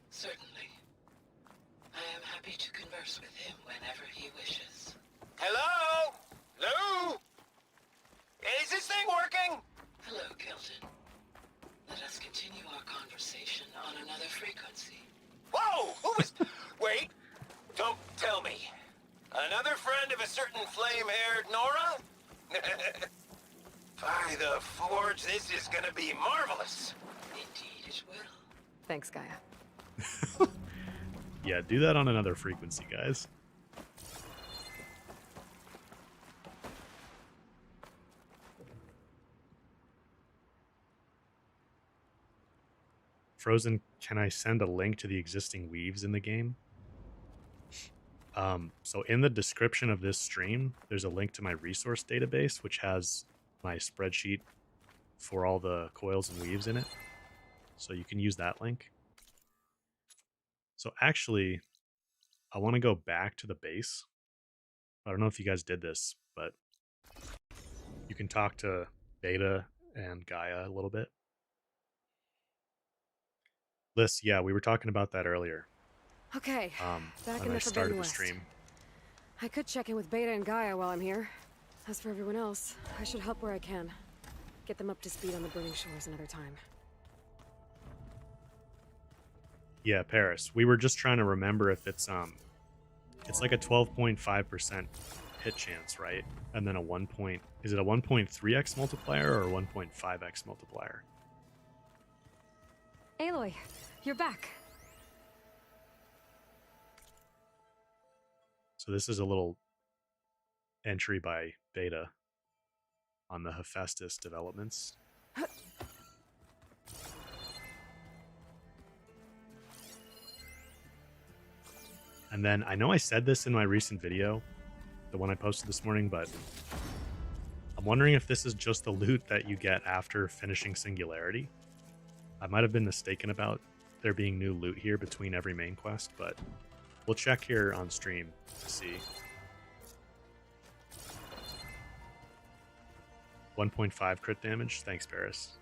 Certainly. I am happy to converse with him whenever he wishes. Hello? Lou? Is this thing working? Hello, Gildan. Let us continue our conversation on another frequency. Whoa! Who was... Wait. Don't tell me. Another friend of a certain flame-haired Nora? By the Forge, this is gonna be marvelous. Indeed it will. Thanks, Gaia. Yeah, do that on another frequency, guys. Frozen, can I send a link to the existing weaves in the game? So in the description of this stream, there's a link to my resource database, which has my spreadsheet for all the coils and weaves in it. So you can use that link. So actually, I want to go back to the base. I don't know if you guys did this, but you can talk to Beta and Gaia a little bit. Liz, yeah, we were talking about that earlier. Okay, back When in I the started Forbidden the West. stream. I could check in with Beta and Gaia while I'm here. As for everyone else, I should help where I can. Get them up to speed on the Burning Shores another time. Yeah, Paris. We were just trying to remember if it's like a 12.5% hit chance, right? And then a 1 point, is it a 1.3x multiplier or a 1.5x multiplier? Aloy, you're back. So this is a little entry by Beta on the Hephaestus developments. And then I know I said this in my recent video, the one I posted this morning, but I'm wondering if this is just the loot that you get after finishing Singularity. I might have been mistaken about there being new loot here between every main quest, but we'll check here on stream to see. 1.5 crit damage. Thanks, Paris.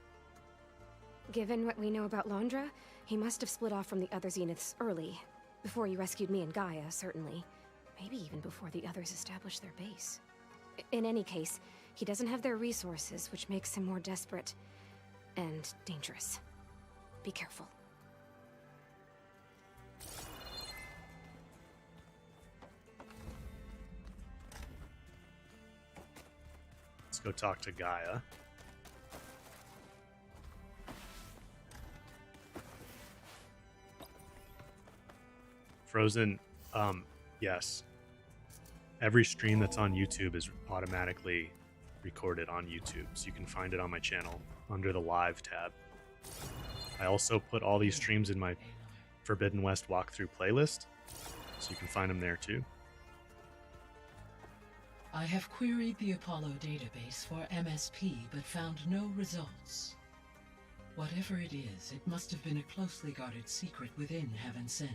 Given what we know about Londra, he must have split off from the other Zeniths early. Before you rescued me and Gaia, certainly. Maybe even before the others established their base. In any case, he doesn't have their resources, which makes him more desperate and dangerous. Be careful. Let's go talk to Gaia. Frozen, yes. Every stream that's on YouTube is automatically recorded on YouTube, so you can find it on my channel under the live tab. I also put all these streams in my Forbidden West walkthrough playlist, so you can find them there too. I have queried the Apollo database for MSP, but found no results. Whatever it is, it must have been a closely guarded secret within Heaven Sent.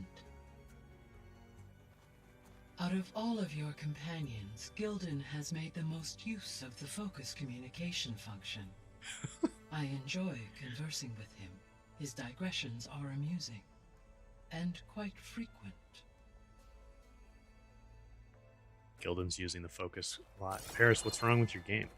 Out of all of your companions, Gildan has made the most use of the focus communication function. I enjoy conversing with him. His digressions are amusing, and quite frequent. Gildan's using the focus a lot. Paris, what's wrong with your game?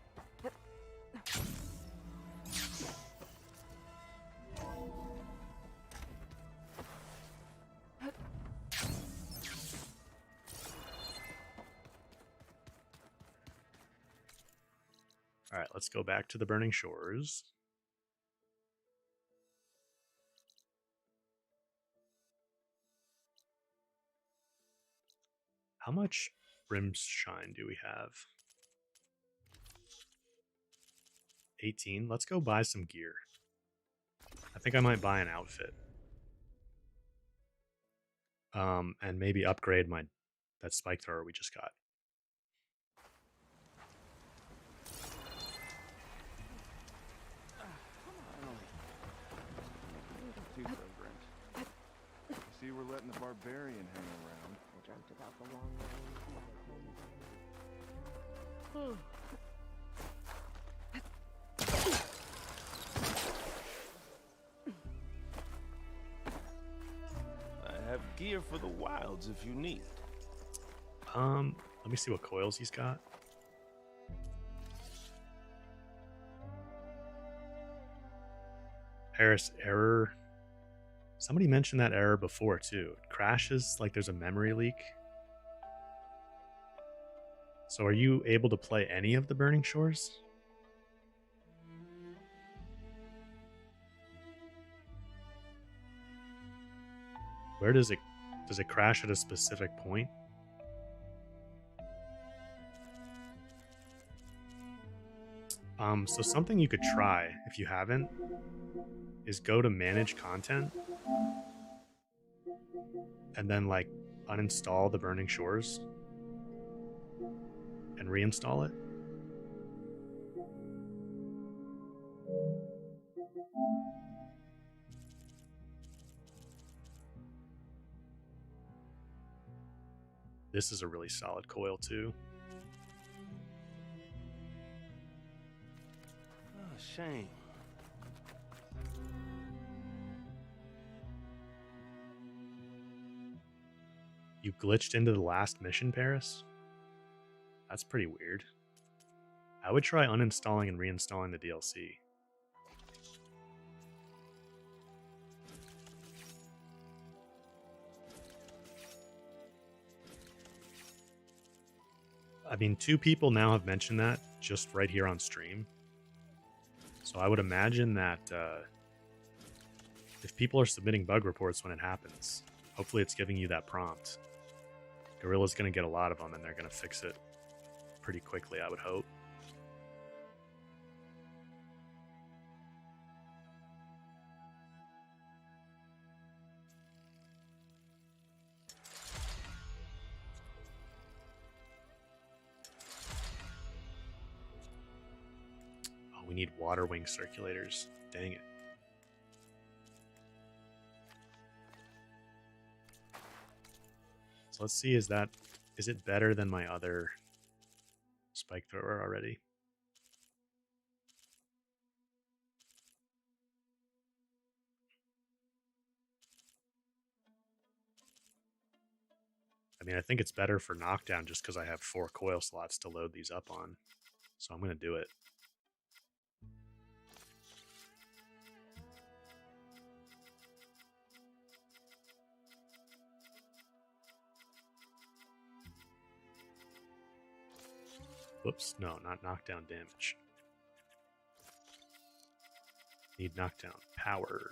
All right, let's go back to the Burning Shores. How much Brimshine do we have? 18. Let's go buy some gear. I think I might buy an outfit. And maybe upgrade that spike thrower we just got. See, we're letting the barbarian hang around. I dreamt about the long rain. I have gear for the wilds if you need. Let me see what coils he's got. Paris error. Somebody mentioned that error before too. It crashes like there's a memory leak. So are you able to play any of the Burning Shores? Where does it crash at a specific point? So something you could try if you haven't is go to manage content and then like uninstall the Burning Shores and reinstall it. This is a really solid coil too. Oh, shame. You glitched into the last mission, Paris? That's pretty weird. I would try uninstalling and reinstalling the DLC. I mean, 2 people now have mentioned that just right here on stream. So I would imagine that if people are submitting bug reports when it happens, hopefully it's giving you that prompt. Gorilla's going to get a lot of them, and they're going to fix it pretty quickly, I would hope. Oh, we need water wing circulators. Dang it. So let's see, is it better than my other spike thrower already? I mean, I think it's better for knockdown just because I have 4 coil slots to load these up on. So I'm going to do it. Whoops, no, not knockdown damage. Need knockdown power.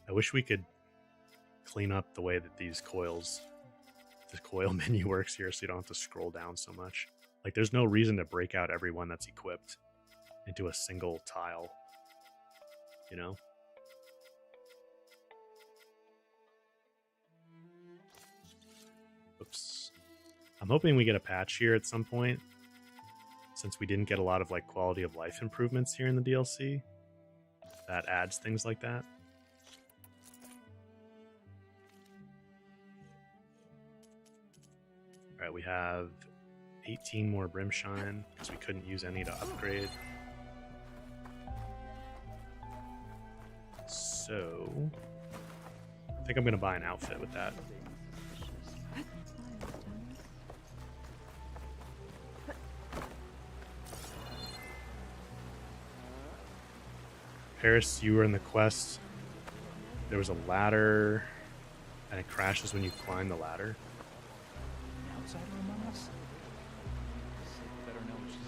I wish we could clean up the way that the coil menu works here, so you don't have to scroll down so much. Like, there's no reason to break out every one that's equipped into a single tile, you know? Oops. I'm hoping we get a patch here at some point, since we didn't get a lot of like quality of life improvements here in the DLC. That adds things like that. Alright, we have 18 more Brimshine, because we couldn't use any to upgrade. So, I think I'm going to buy an outfit with that. Paris, you were in the quest. There was a ladder, and it crashes when you climb the ladder. Outsider among us? Better know what she's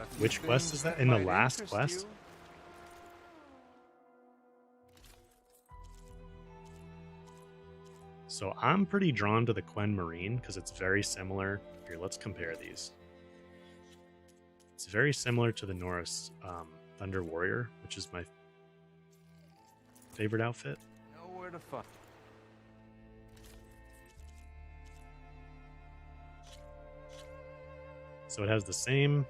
doing. Which quest is that? In the last quest? So I'm pretty drawn to the Quen Marine because it's very similar. Here, let's compare these. It's very similar to the Norris Thunder Warrior, which is my favorite outfit. Nowhere to find. So it has the same,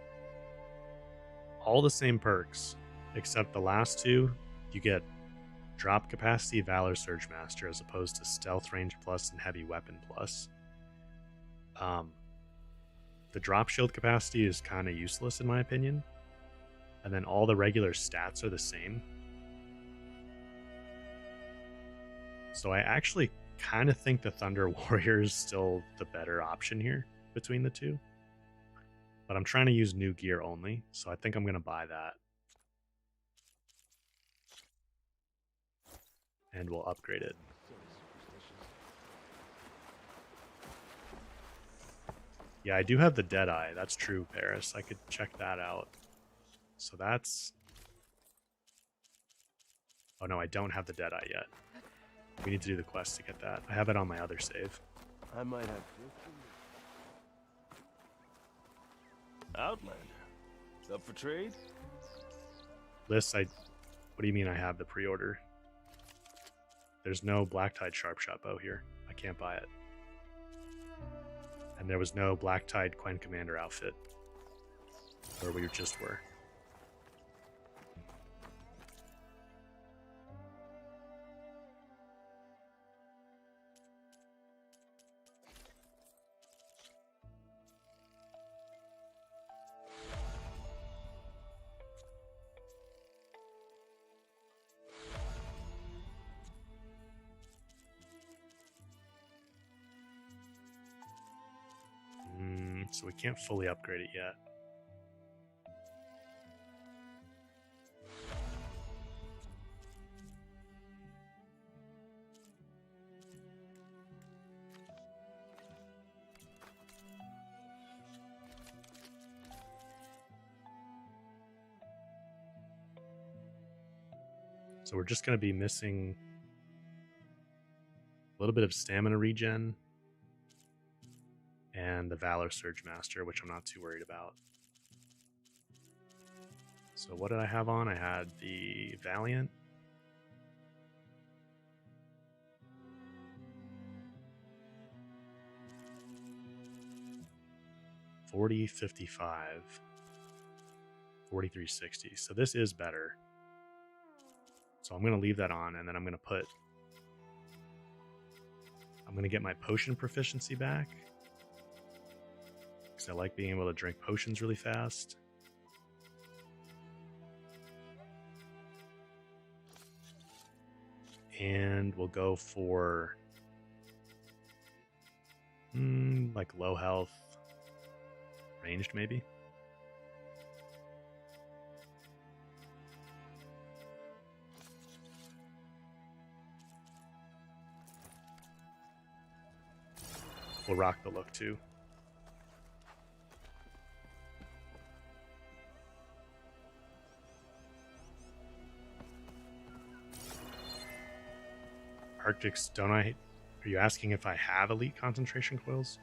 all the same perks, except the last two, you get drop capacity Valor Surge Master as opposed to stealth range plus and heavy weapon plus. The drop shield capacity is kind of useless in my opinion. And then all the regular stats are the same. So I actually kind of think the Thunder Warrior is still the better option here between the two. But I'm trying to use new gear only, so I think I'm going to buy that. And we'll upgrade it. Yeah, I do have the Deadeye. That's true, Paris. I could check that out. So that's... Oh no, I don't have the Deadeye yet. We need to do the quest to get that. I have it on my other save. I might have. Outlander. Up for trade? Liz, what do you mean I have the pre-order? There's no Blacktide Sharpshot bow here. I can't buy it. And there was no Blacktide Quen Commander outfit. Where we just were. So we can't fully upgrade it yet. So we're just going to be missing a little bit of stamina regen. And the Valor Surge Master, which I'm not too worried about. So what did I have on? I had the Valiant. $40.55. $43.60. So this is better. So I'm going to leave that on, and then I'm going to get my potion proficiency back. because I like being able to drink potions really fast. And we'll go for like low health, ranged maybe. We'll rock the look too. Arctics, don't I? Are you asking if I have elite concentration coils?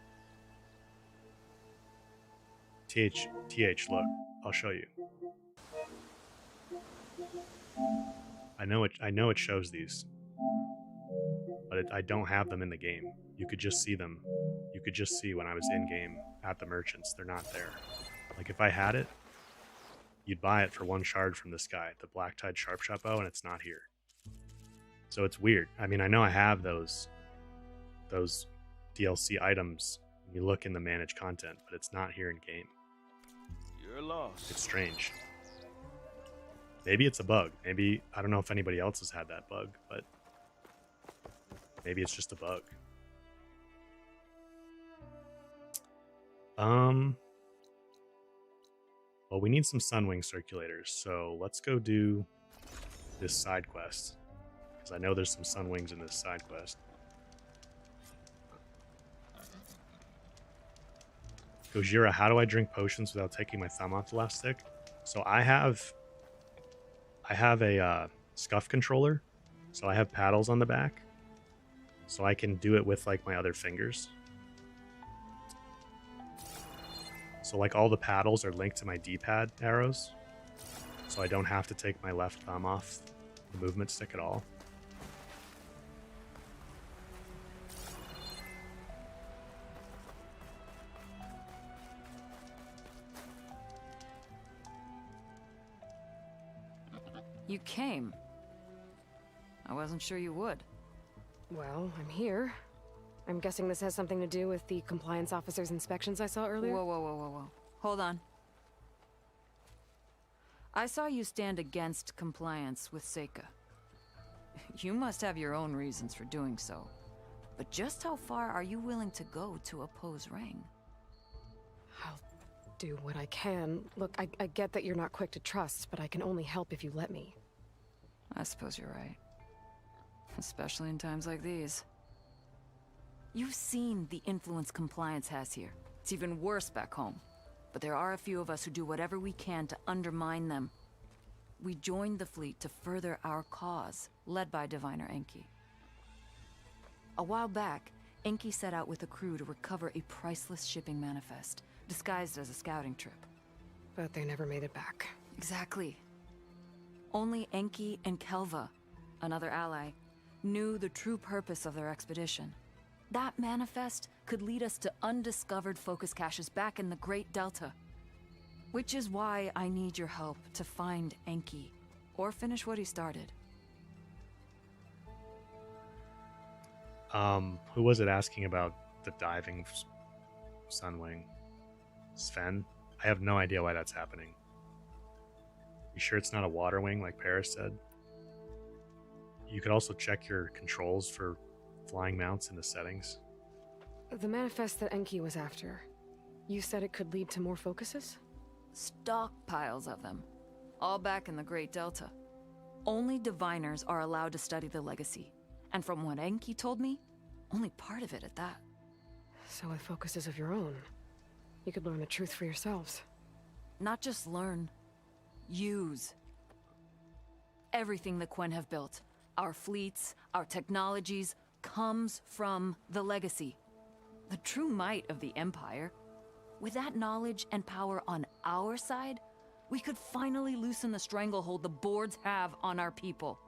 TH, look, I'll show you. I know it shows these, but I don't have them in the game. You could just see them. You could just see when I was in game at the merchants. They're not there. Like if I had it, you'd buy it for 1 shard from this guy, the Blacktide Sharpshot Bow, and it's not here. So it's weird. I mean, I know I have those DLC items when you look in the managed content, but it's not here in game. You're lost. It's strange. Maybe it's a bug. Maybe, I don't know if anybody else has had that bug, but maybe it's just a bug. Well, we need some Sunwing circulators, so let's go do this side quest. Because I know there's some Sunwings in this side quest. Gojira, how do I drink potions without taking my thumb off the last stick? So I have a scuff controller, so I have paddles on the back, so I can do it with like my other fingers. So like all the paddles are linked to my D-pad arrows, so I don't have to take my left thumb off the movement stick at all. You came. I wasn't sure you would. Well, I'm here. I'm guessing this has something to do with the compliance officer's inspections I saw earlier? Whoa. Hold on. I saw you stand against compliance with Seika. You must have your own reasons for doing so. But just how far are you willing to go to oppose Rang? I'll do what I can. Look, I get that you're not quick to trust, but I can only help if you let me. I suppose you're right. Especially in times like these. You've seen the influence compliance has here. It's even worse back home. But there are a few of us who do whatever we can to undermine them. We joined the fleet to further our cause, led by Diviner Enki. A while back, Enki set out with a crew to recover a priceless shipping manifest, disguised as a scouting trip. But they never made it back. Exactly. Only Enki and Kelva, another ally, knew the true purpose of their expedition. That manifest could lead us to undiscovered focus caches back in the Great Delta. Which is why I need your help to find Enki, or finish what he started. Who was it asking about the diving Sunwing? Sven? I have no idea why that's happening. You sure it's not a water wing like Paris said? You could also check your controls for flying mounts in the settings. The manifest that Enki was after. You said it could lead to more focuses? Stockpiles of them. All back in the Great Delta. Only diviners are allowed to study the legacy. And from what Enki told me, only part of it at that. So with focuses of your own, you could learn the truth for yourselves. Not just learn. Use. Everything the Quen have built, our fleets, our technologies, comes from the legacy. The true might of the Empire. With that knowledge and power on our side, we could finally loosen the stranglehold the boards have on our people.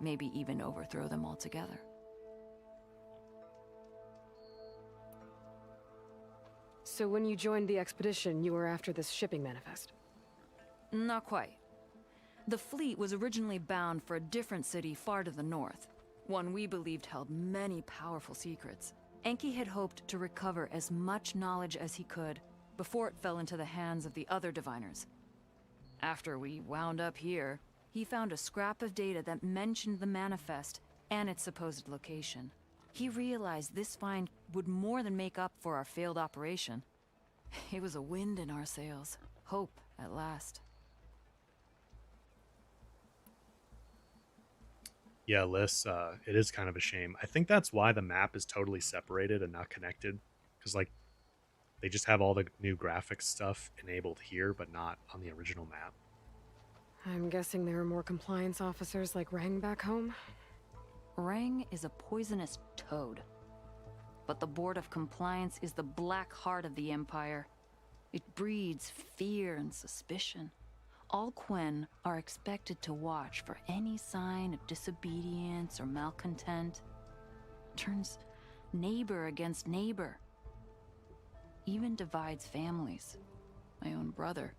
Maybe even overthrow them altogether. So when you joined the expedition, you were after this shipping manifest? Not quite. The fleet was originally bound for a different city far to the north. One we believed held many powerful secrets. Enki had hoped to recover as much knowledge as he could before it fell into the hands of the other diviners. After we wound up here, he found a scrap of data that mentioned the manifest and its supposed location. He realized this find would more than make up for our failed operation. It was a wind in our sails. Hope, at last. Yeah, Liz, it is kind of a shame. I think that's why the map is totally separated and not connected. Because, like, they just have all the new graphics stuff enabled here, but not on the original map. I'm guessing there are more compliance officers like Rang back home? Rang is a poisonous toad. But the Board of Compliance is the black heart of the Empire. It breeds fear and suspicion. All Quen are expected to watch for any sign of disobedience or malcontent. Turns neighbor against neighbor. Even divides families. My own brother,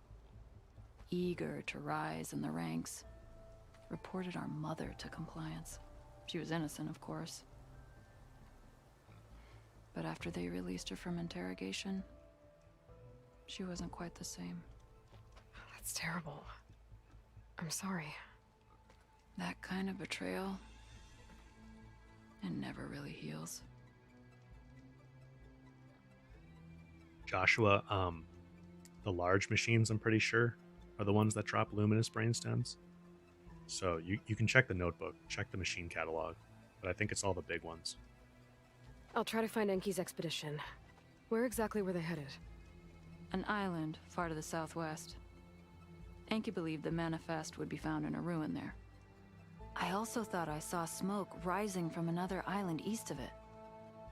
eager to rise in the ranks, reported our mother to Compliance. She was innocent, of course. But after they released her from interrogation, she wasn't quite the same. That's terrible. I'm sorry. That kind of betrayal, it never really heals. Joshua, the large machines, I'm pretty sure, are the ones that drop luminous brainstems. So you can check the notebook, check the machine catalog, but I think it's all the big ones. I'll try to find Enki's expedition. Where exactly were they headed? An island far to the southwest. Enki believed the manifest would be found in a ruin there. I also thought I saw smoke rising from another island east of it.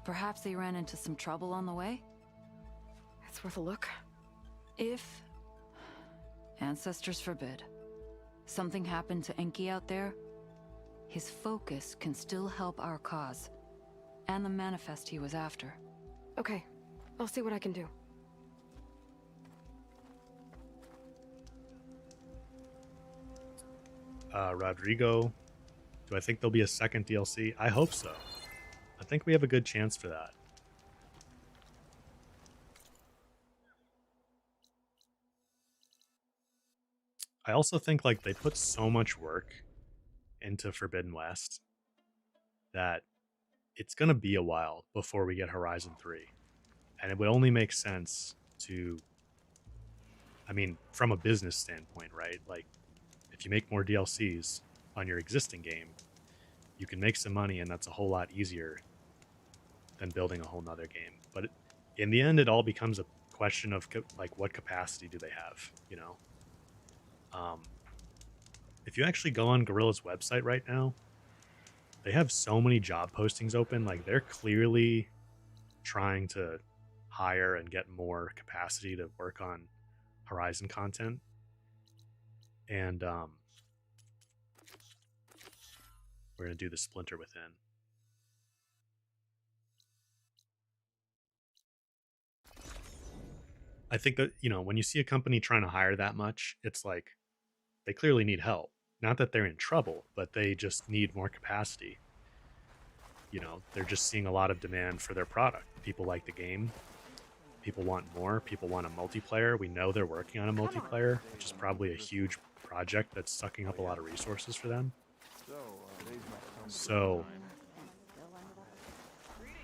Perhaps they ran into some trouble on the way? It's worth a look. If, ancestors forbid, something happened to Enki out there, his focus can still help our cause, and the manifest he was after. Okay, I'll see what I can do. Rodrigo, do I think there'll be a second DLC? I hope so. I think we have a good chance for that. I also think, like, they put so much work into Forbidden West that it's going to be a while before we get Horizon 3. And it would only make sense to, I mean, from a business standpoint, right? Like, if you make more DLCs on your existing game, you can make some money, and that's a whole lot easier than building a whole nother game. But in the end, it all becomes a question of, like, what capacity do they have, you know? If you actually go on Guerrilla's website right now, they have so many job postings open. Like, they're clearly trying to hire and get more capacity to work on Horizon content. And we're going to do the Splinter Within. I think that, you know, when you see a company trying to hire that much, it's like they clearly need help. Not that they're in trouble, but they just need more capacity. You know, they're just seeing a lot of demand for their product. People like the game. People want more. People want a multiplayer. We know they're working on a multiplayer, which is probably a huge project that's sucking up a lot of resources for them. So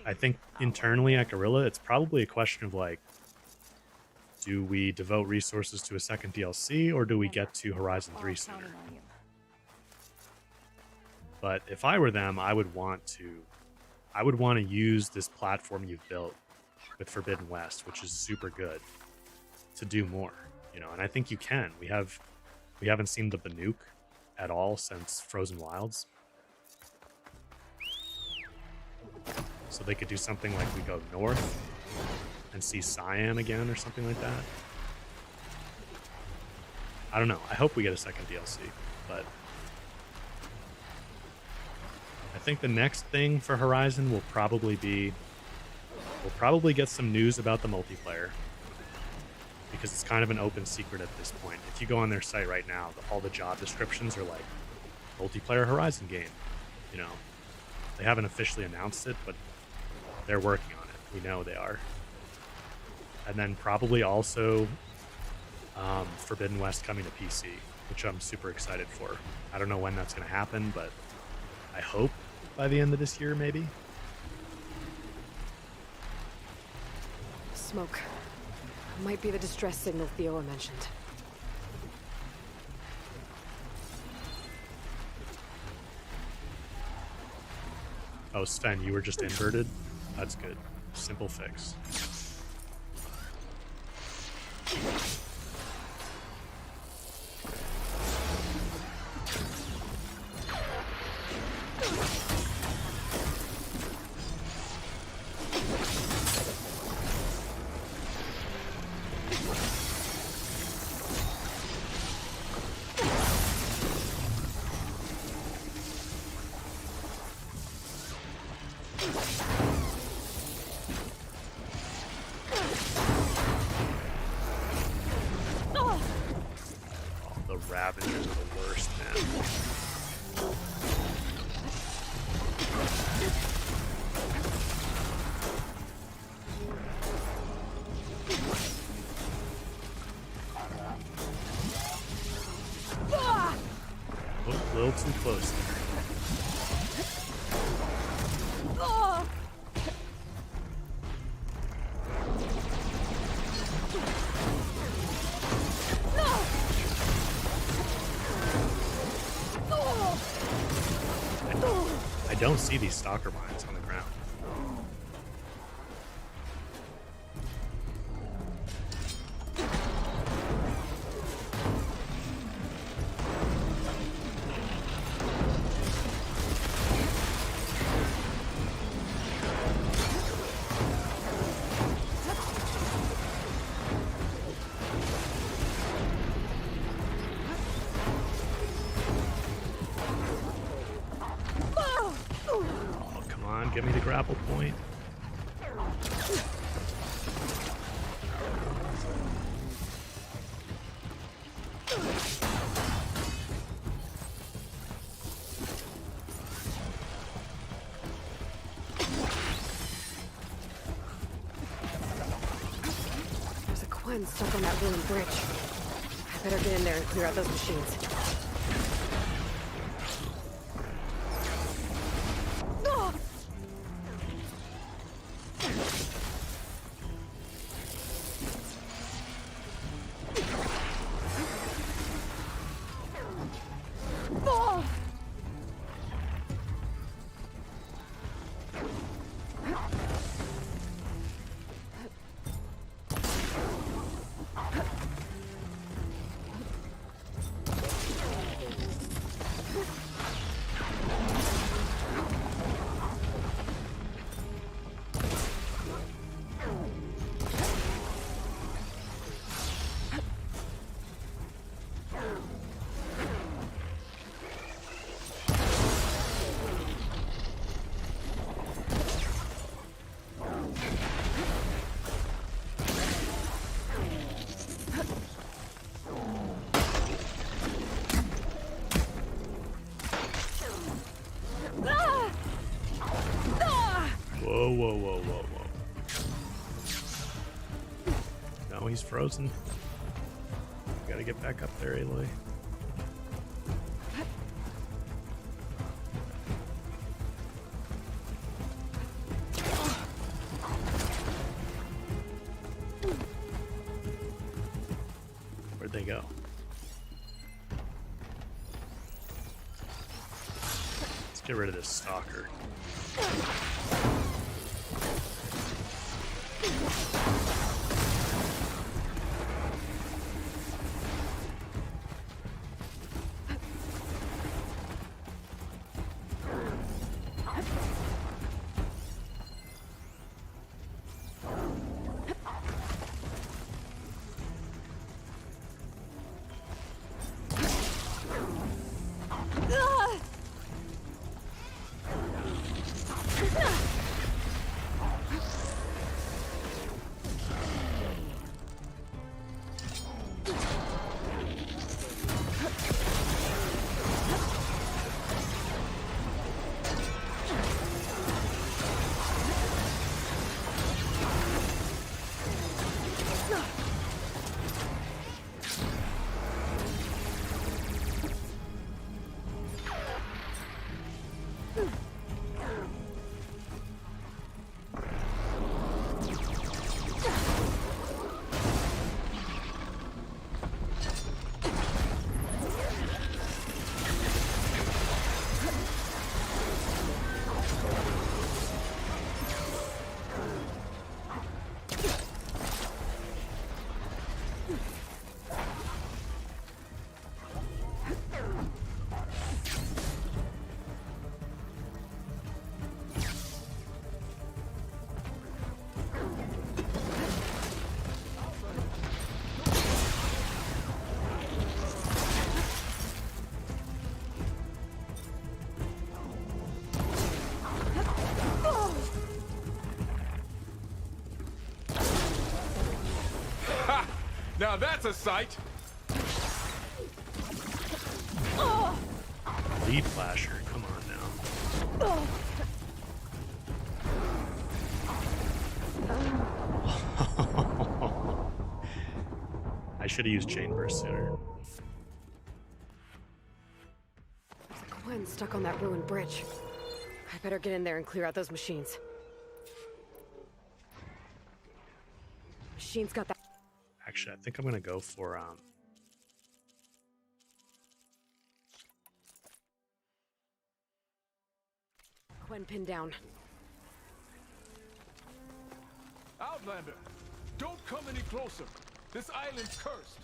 I think internally at Guerrilla, it's probably a question of, like, do we devote resources to a second DLC, or do we get to Horizon 3 sooner? But if I were them, I would want to use this platform you've built with Forbidden West, which is super good, to do more, you know. And I think you can. We haven't seen the Banuk at all since Frozen Wilds, so they could do something like we go north and see Cyan again or something like that. I don't know. I hope we get a second DLC, but I think the next thing for Horizon will probably be, we'll probably get some news about the multiplayer, because it's kind of an open secret at this point. If you go on their site right now, all the job descriptions are like multiplayer Horizon game. You know, they haven't officially announced it, but they're working on it. We know they are. And then probably also Forbidden West coming to PC, which I'm super excited for. I don't know when that's going to happen, but I hope by the end of this year, maybe. Smoke. Might be the distress signal Theoa mentioned. Oh, Sven, you were just inverted? That's good. Simple fix. The Ravagers are the worst, man. Oh, a little too close there. I don't see these stalker mines on the ground. Oh, come on, give me the grapple point. There's a Quen stuck on that ruined bridge. I better get in there and clear out those machines. Whoa, whoa, whoa, whoa, whoa. No, he's frozen. Gotta get back up there, Aloy. Where'd they go? Let's get rid of this stalker. Now that's a sight. Lead flasher, come on now. I should have used chain burst sooner. Gwen stuck on that ruined bridge. I better get in there and clear out those machines. Machine's got that. Actually, I think I'm gonna go for Gwen pinned down. Outlander, don't come any closer. This island's cursed.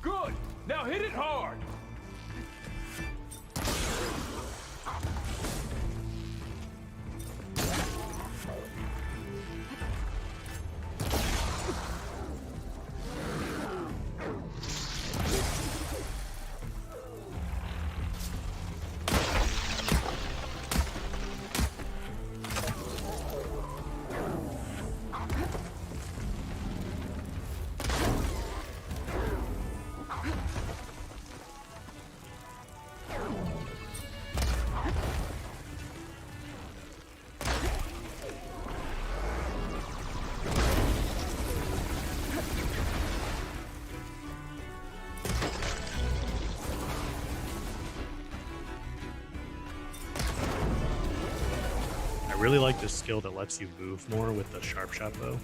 Good! Now hit it hard! I really like this skill that lets you move more with the sharp shot bow.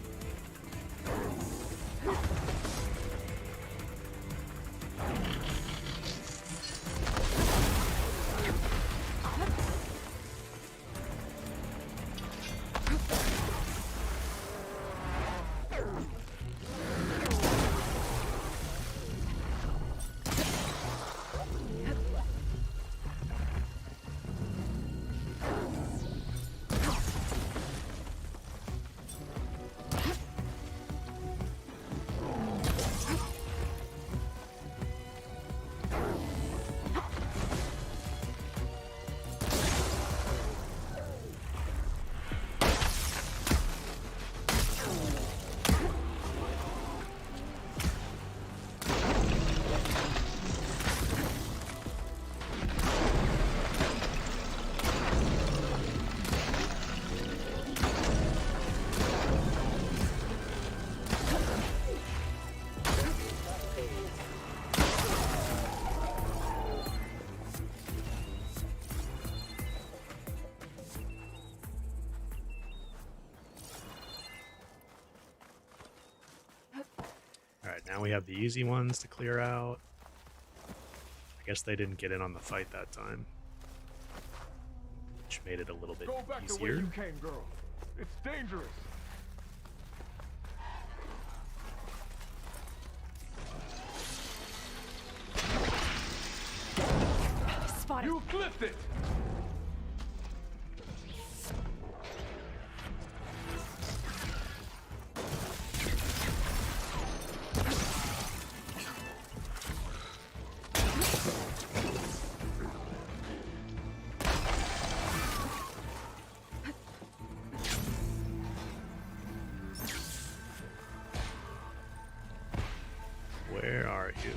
Alright, now we have the easy ones to clear out. I guess they didn't get in on the fight that time, which made it a little bit Go back the way easier. you came, girl. It's dangerous. Spotted. You clipped it. Where are you?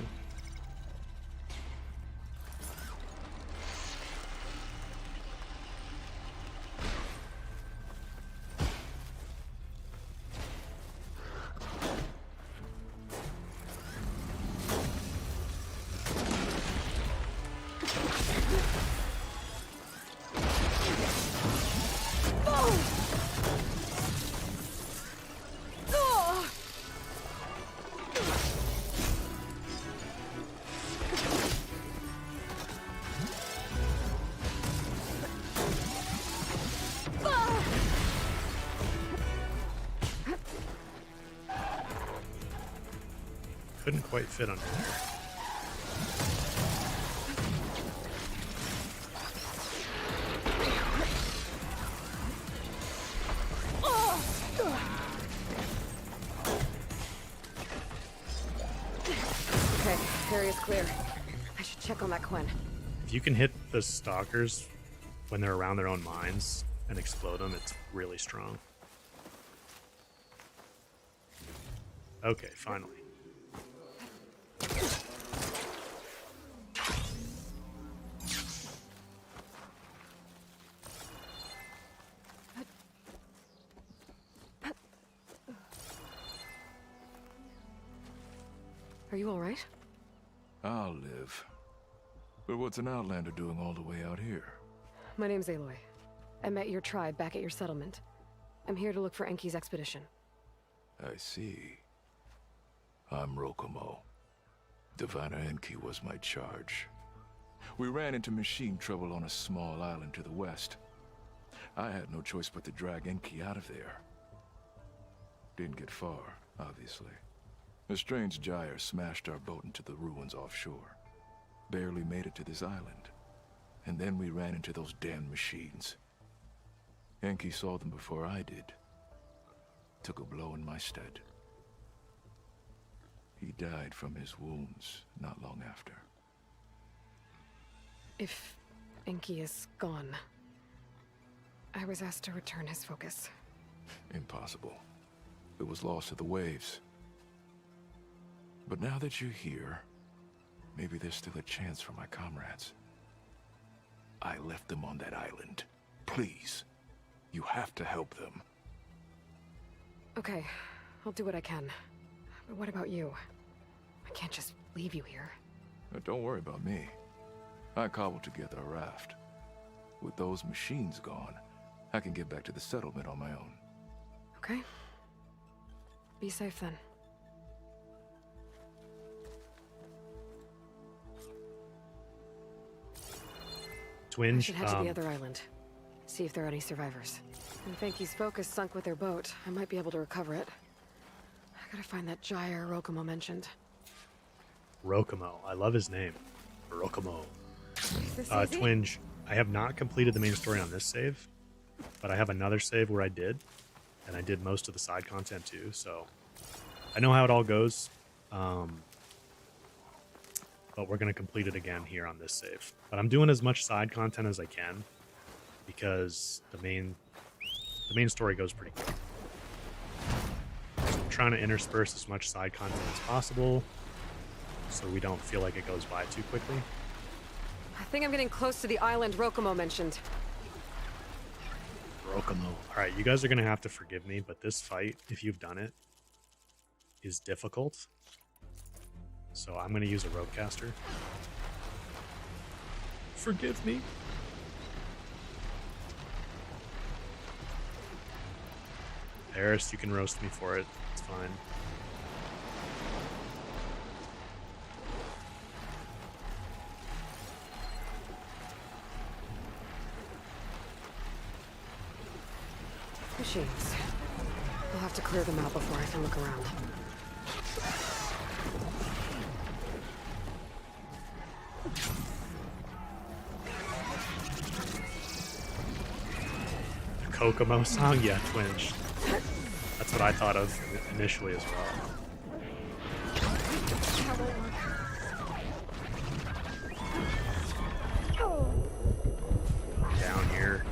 Couldn't quite fit under there. Okay, Area's clear. I should check on that Quen. If you can hit the stalkers when they're around their own mines and explode them, it's really strong. Okay, finally. Are you all right? I'll live. But what's an outlander doing all the way out here? My name's Aloy. I met your tribe back at your settlement. I'm here to look for Enki's expedition. I see. I'm Rokomo. Diviner Enki was my charge. We ran into machine trouble on a small island to the west. I had no choice but to drag Enki out of there. Didn't get far, obviously. A strange gyre smashed our boat into the ruins offshore. Barely made it to this island. And then we ran into those damn machines. Enki saw them before I did. Took a blow in my stead. He died from his wounds not long after. If Enki is gone, I was asked to return his focus. Impossible. It was lost to the waves. But now that you're here, maybe there's still a chance for my comrades. I left them on that island. Please, you have to help them. Okay, I'll do what I can. But what about you? I can't just leave you here. Don't worry about me. I cobbled together a raft. With those machines gone, I can get back to the settlement on my own. Okay. Be safe then. Twinge. I should head to the other island. See if there are any survivors. If Enki's focus sunk with their boat, I might be able to recover it. I gotta find that gyre Rokomo mentioned. Rokomo. I love his name. Rokomo. Is this easy? Twinge. I have not completed the main story on this save, but I have another save where I did, and I did most of the side content too, so I know how it all goes. But we're going to complete it again here on this save. But I'm doing as much side content as I can because the main story goes pretty quick. So I'm trying to intersperse as much side content as possible so we don't feel like it goes by too quickly. I think I'm getting close to the island Rokomo mentioned. Rokomo. Alright, you guys are going to have to forgive me, but this fight, if you've done it, is difficult. So I'm going to use a ropecaster. Forgive me. Eris, you can roast me for it. It's fine. Machines. I'll have to clear them out before I can look around. The Kokomo song? Yeah, Twinge. That's what I thought of initially as well. Down here.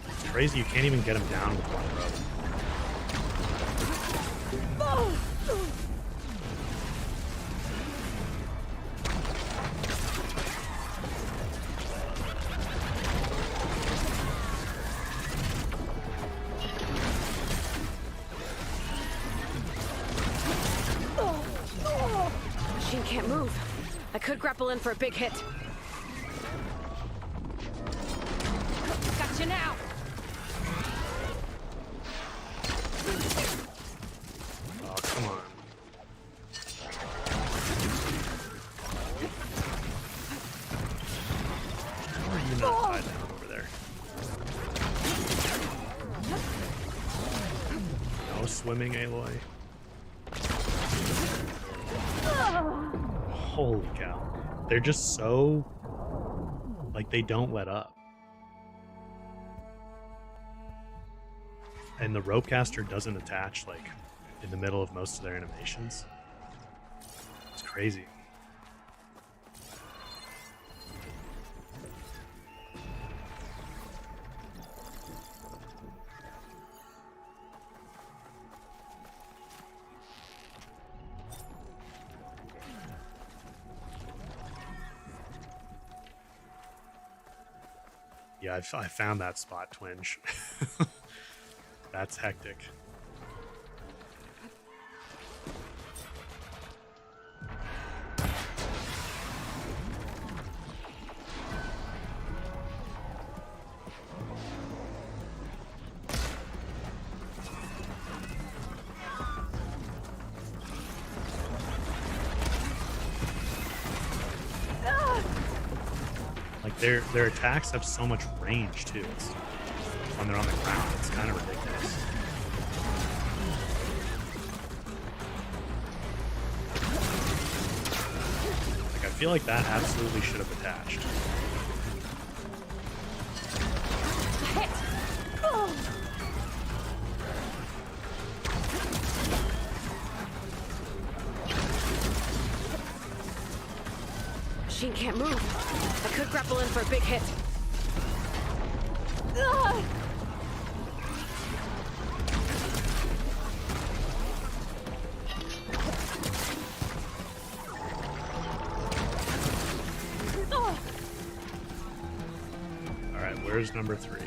It's crazy, you can't even get him down with one rope. Machine can't move. I could grapple in for a big hit. Gotcha now! Oh, come on. Why are you not tied down over there? No swimming, Aloy. Holy cow. They're just so, like, they don't let up. And the rope caster doesn't attach, like, in the middle of most of their animations. It's crazy. Yeah, I found that spot, Twinge. That's hectic. Like their attacks have so much range too. It's, when they're on the ground, it's kind of ridiculous. Like I feel like that absolutely should have attached. Hit! Oh. Machine can't move. I could grapple in for a big hit. Ugh. All right, where's number 3?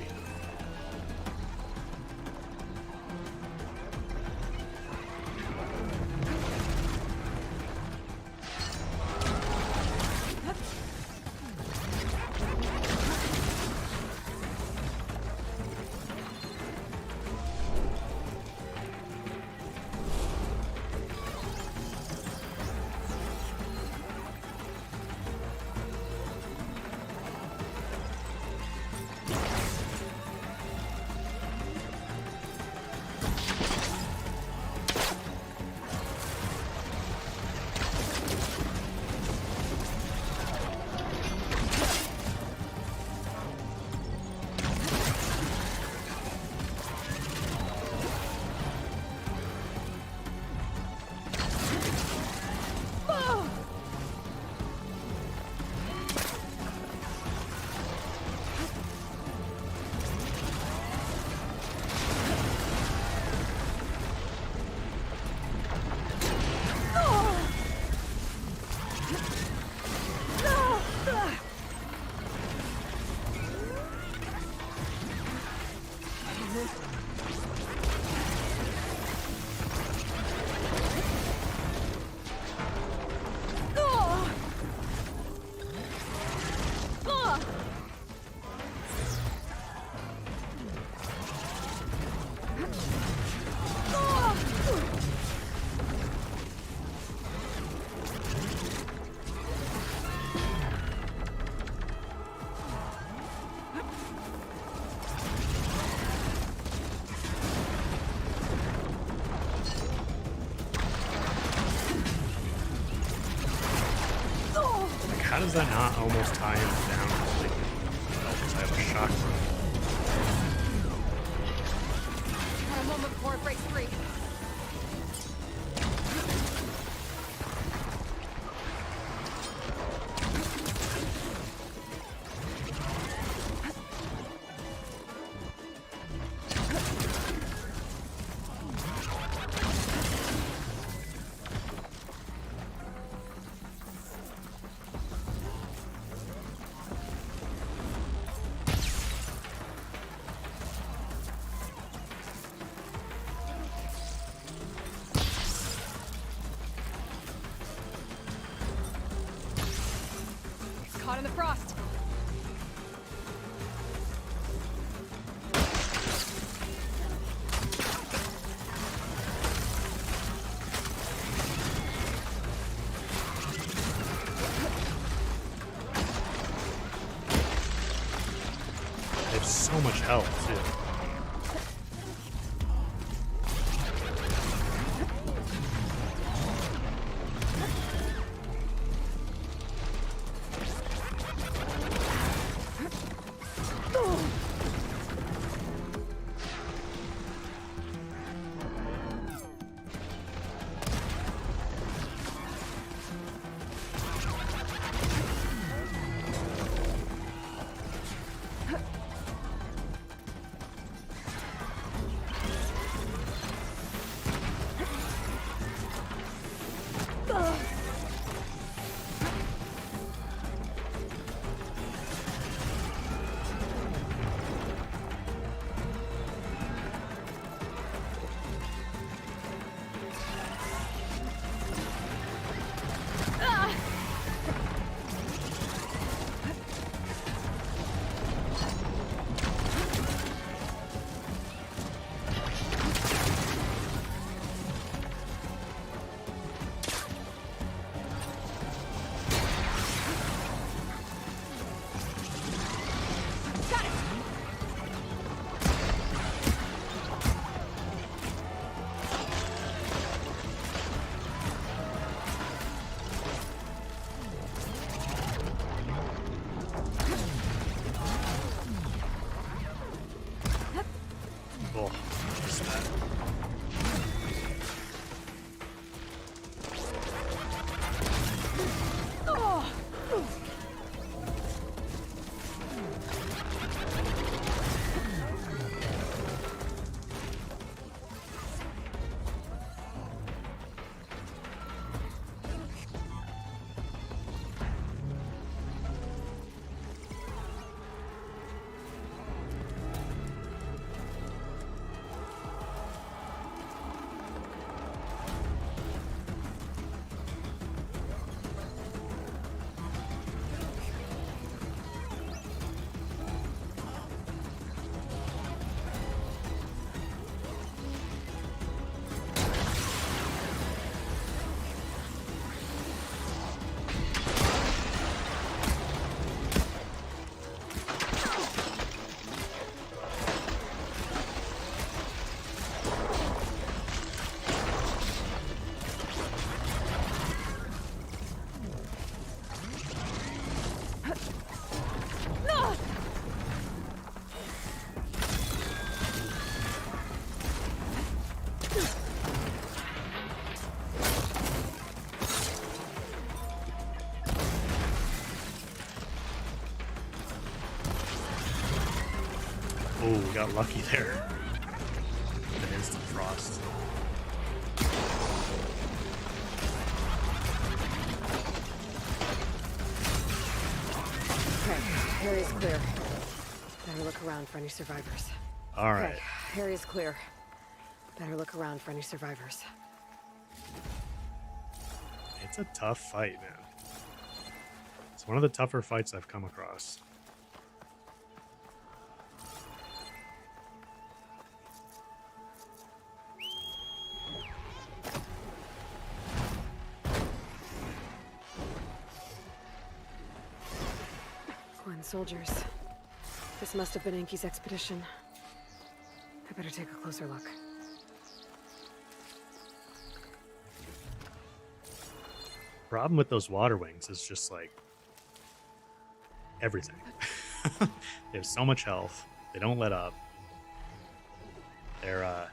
How does that not almost tie him down completely? Because I have a shock throw. Got a moment before it breaks free. Caught in the frost. They have so much health too. Oh, just that. Oh, we got lucky there. An instant frost. Okay, area is clear. Better look around for any survivors. All right. Okay, area is clear. Better look around for any survivors. It's a tough fight, man. It's one of the tougher fights I've come across. Gwen soldiers. This must have been Enki's expedition. I better take a closer look. Problem with those water wings is just like everything. They have so much health. They don't let up. Their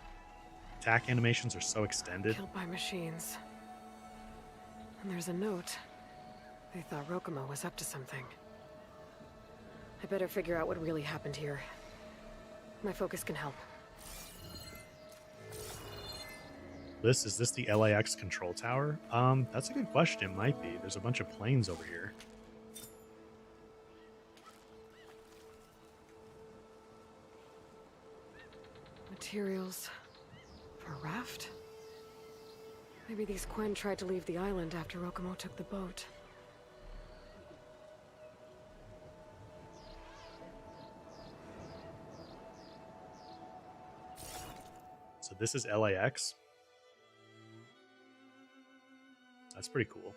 attack animations are so extended. Killed by machines. And there's a note. They thought Rokumo was up to something. I better figure out what really happened here. My focus can help. Is this the LAX control tower? That's a good question. It might be. There's a bunch of planes over here. Materials for a raft? Maybe these Quen tried to leave the island after Rokumo took the boat. So this is LAX. That's pretty cool.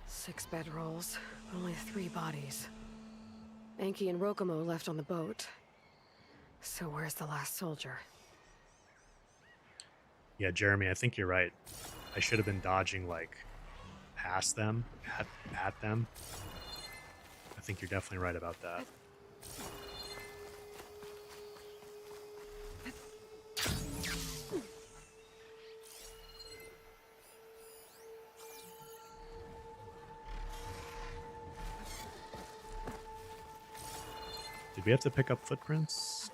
Six bedrolls, but only 3 bodies. Enki and Rokumo left on the boat. So where's the last soldier? Yeah, Jeremy, I think you're right. I should have been dodging, like, past them, at them. I think you're definitely right about that. Did we have to pick up footprints?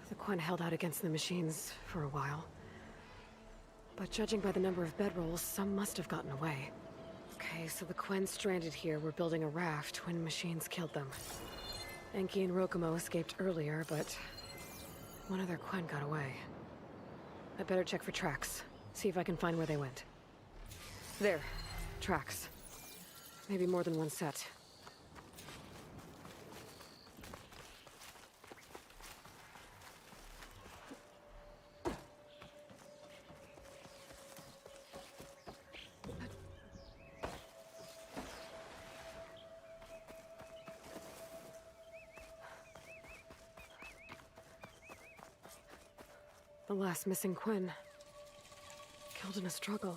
The Quen held out against the machines for a while. But judging by the number of bedrolls, some must have gotten away. Okay, so the Quen stranded here were building a raft when machines killed them. Enki and Rokumo escaped earlier, but one of their Quen got away. I better check for tracks, see if I can find where they went. There. Tracks. Maybe more than one set. The The last missing Quinn. Killed in a struggle.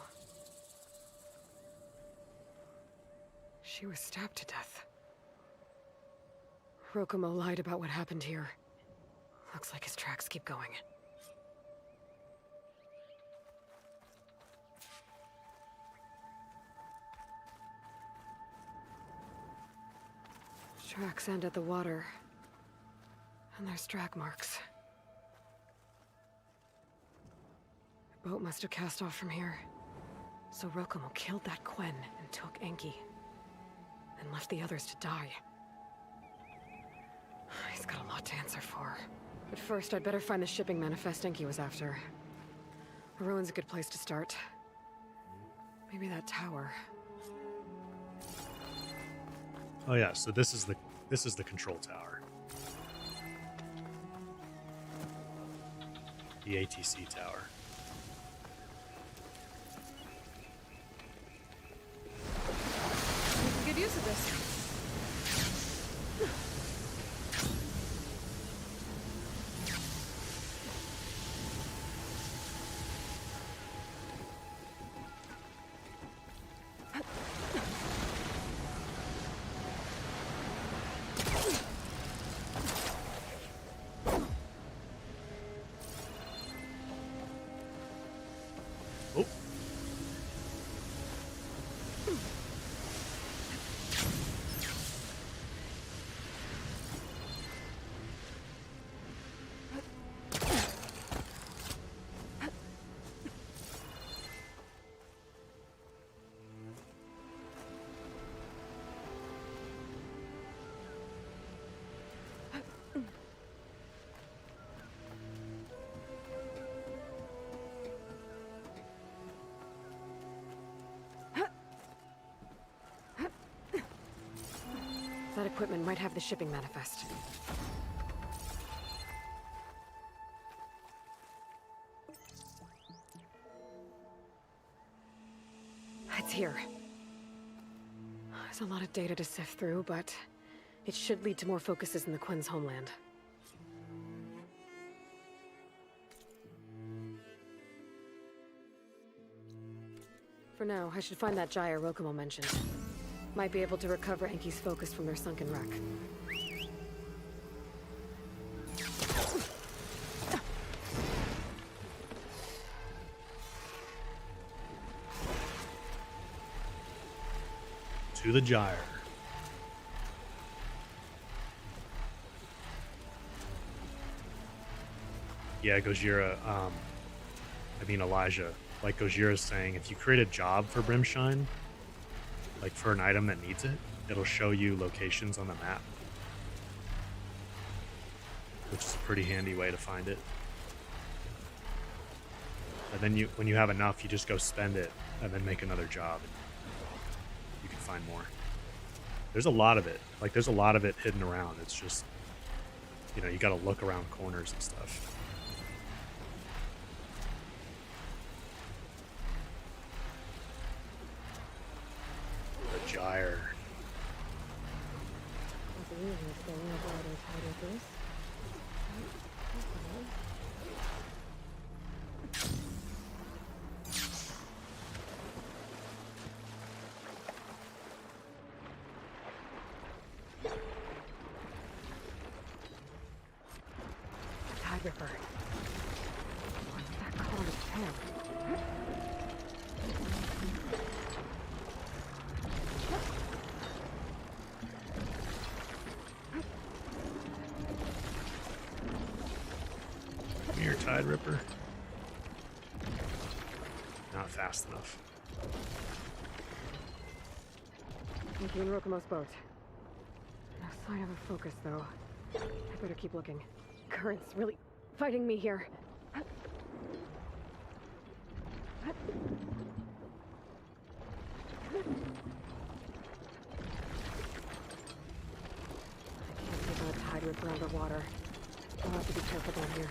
She was stabbed to death. Rokumo lied about what happened here. Looks like his tracks keep going. Tracks end at the water. And there's drag marks. The boat must have cast off from here. So Rokumo killed that Quinn and took Enki. And left the others to die. He's got a lot to answer for. But first, I'd better find the shipping manifest Enki was after. A ruin's a good place to start. Maybe that tower. Oh yeah, so this is the control tower. The ATC tower. Making good use of this. That equipment might have the shipping manifest. It's here. There's a lot of data to sift through, but it should lead to more focuses in the Quinn's homeland. For now, I should find that gyre Rokumo mentioned. Might be able to recover Enki's focus from their sunken wreck. To the gyre. Yeah, Gojira, Elijah, like Gojira's saying, if you create a job for Brimshine, like for an item that needs it, it'll show you locations on the map. Which is a pretty handy way to find it. And then when you have enough, you just go spend it and then make another job. You can find more. There's a lot of it. Like, there's a lot of it hidden around. It's just, you know, you gotta look around corners and stuff. The gyre. Tide Ripper. What's that called? Come here, Tide Ripper. Not fast enough. Enki and Rokumo's boat. No sign of a focus, though. I better keep looking. Current's really fighting me here. I can't take on a Tide Ripper underwater. I'll have to be careful down here.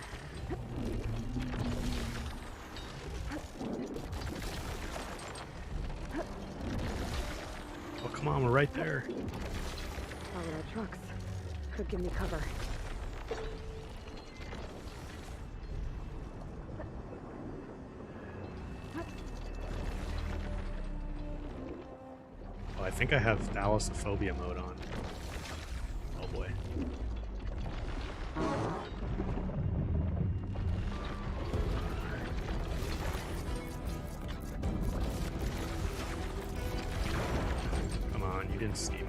Oh, come on, we're right there. Follow our trucks. Could give me cover. think I have Thalassophobia mode on. Oh boy. Come on, you didn't see me.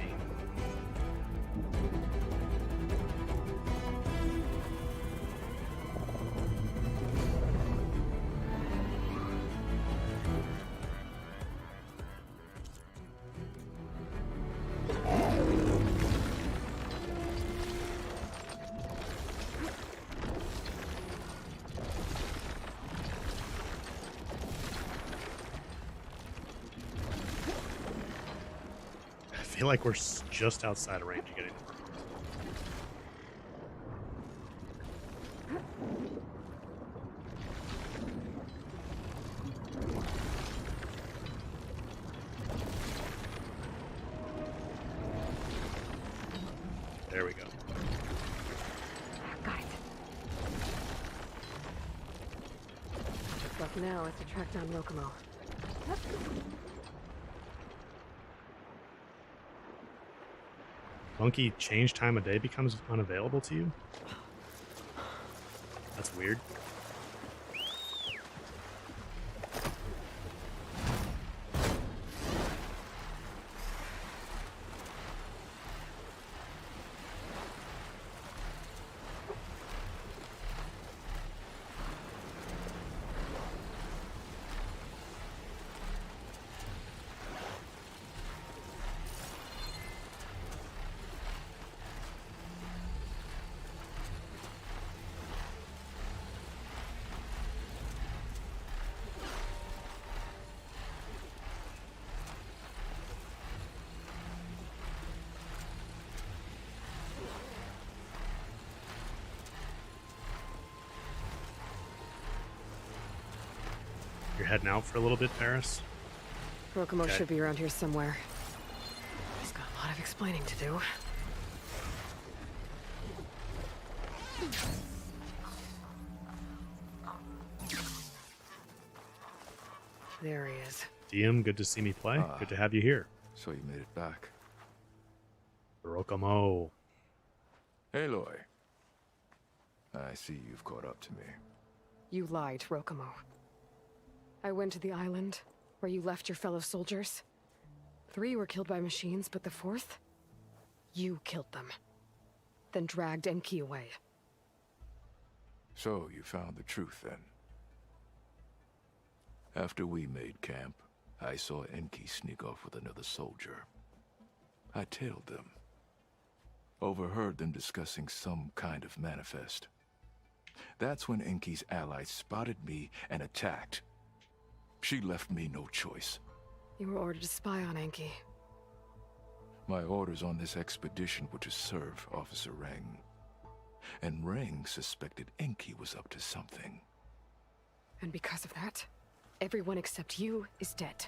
I feel like we're just outside of range of getting them. There we go. Got it. What's left now is to track down Rokomo. Monkey change time of day becomes unavailable to you? That's weird. You're heading out for a little bit, Paris? Rokomo Okay. should be around here somewhere. He's got a lot of explaining to do. There he is. DM, good to see me play. Good to have you here. So you made it back. Rokomo. Aloy. I see you've caught up to me. You lied, Rokomo. I went to the island where you left your fellow soldiers. 3 were killed by machines, but the 4th? You killed them. Then dragged Enki away. So you found the truth then. After we made camp, I saw Enki sneak off with another soldier. I tailed them. Overheard them discussing some kind of manifest. That's when Enki's allies spotted me and attacked. She left me no choice. You were ordered to spy on Enki. My orders on this expedition were to serve Officer Reng. And Reng suspected Enki was up to something. And because of that, everyone except you is dead.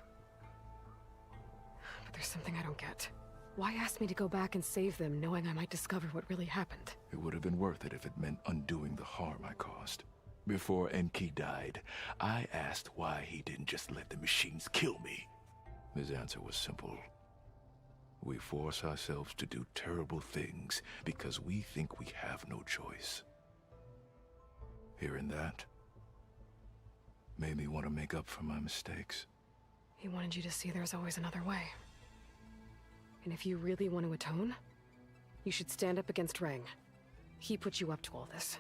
But there's something I don't get. Why ask me to go back and save them, knowing I might discover what really happened? It would have been worth it if it meant undoing the harm I caused. Before Enki died, I asked why he didn't just let the machines kill me. His answer was simple. We force ourselves to do terrible things because we think we have no choice. Hearing that made me want to make up for my mistakes. He wanted you to see there's always another way. And if you really want to atone, you should stand up against Reng. He put you up to all this.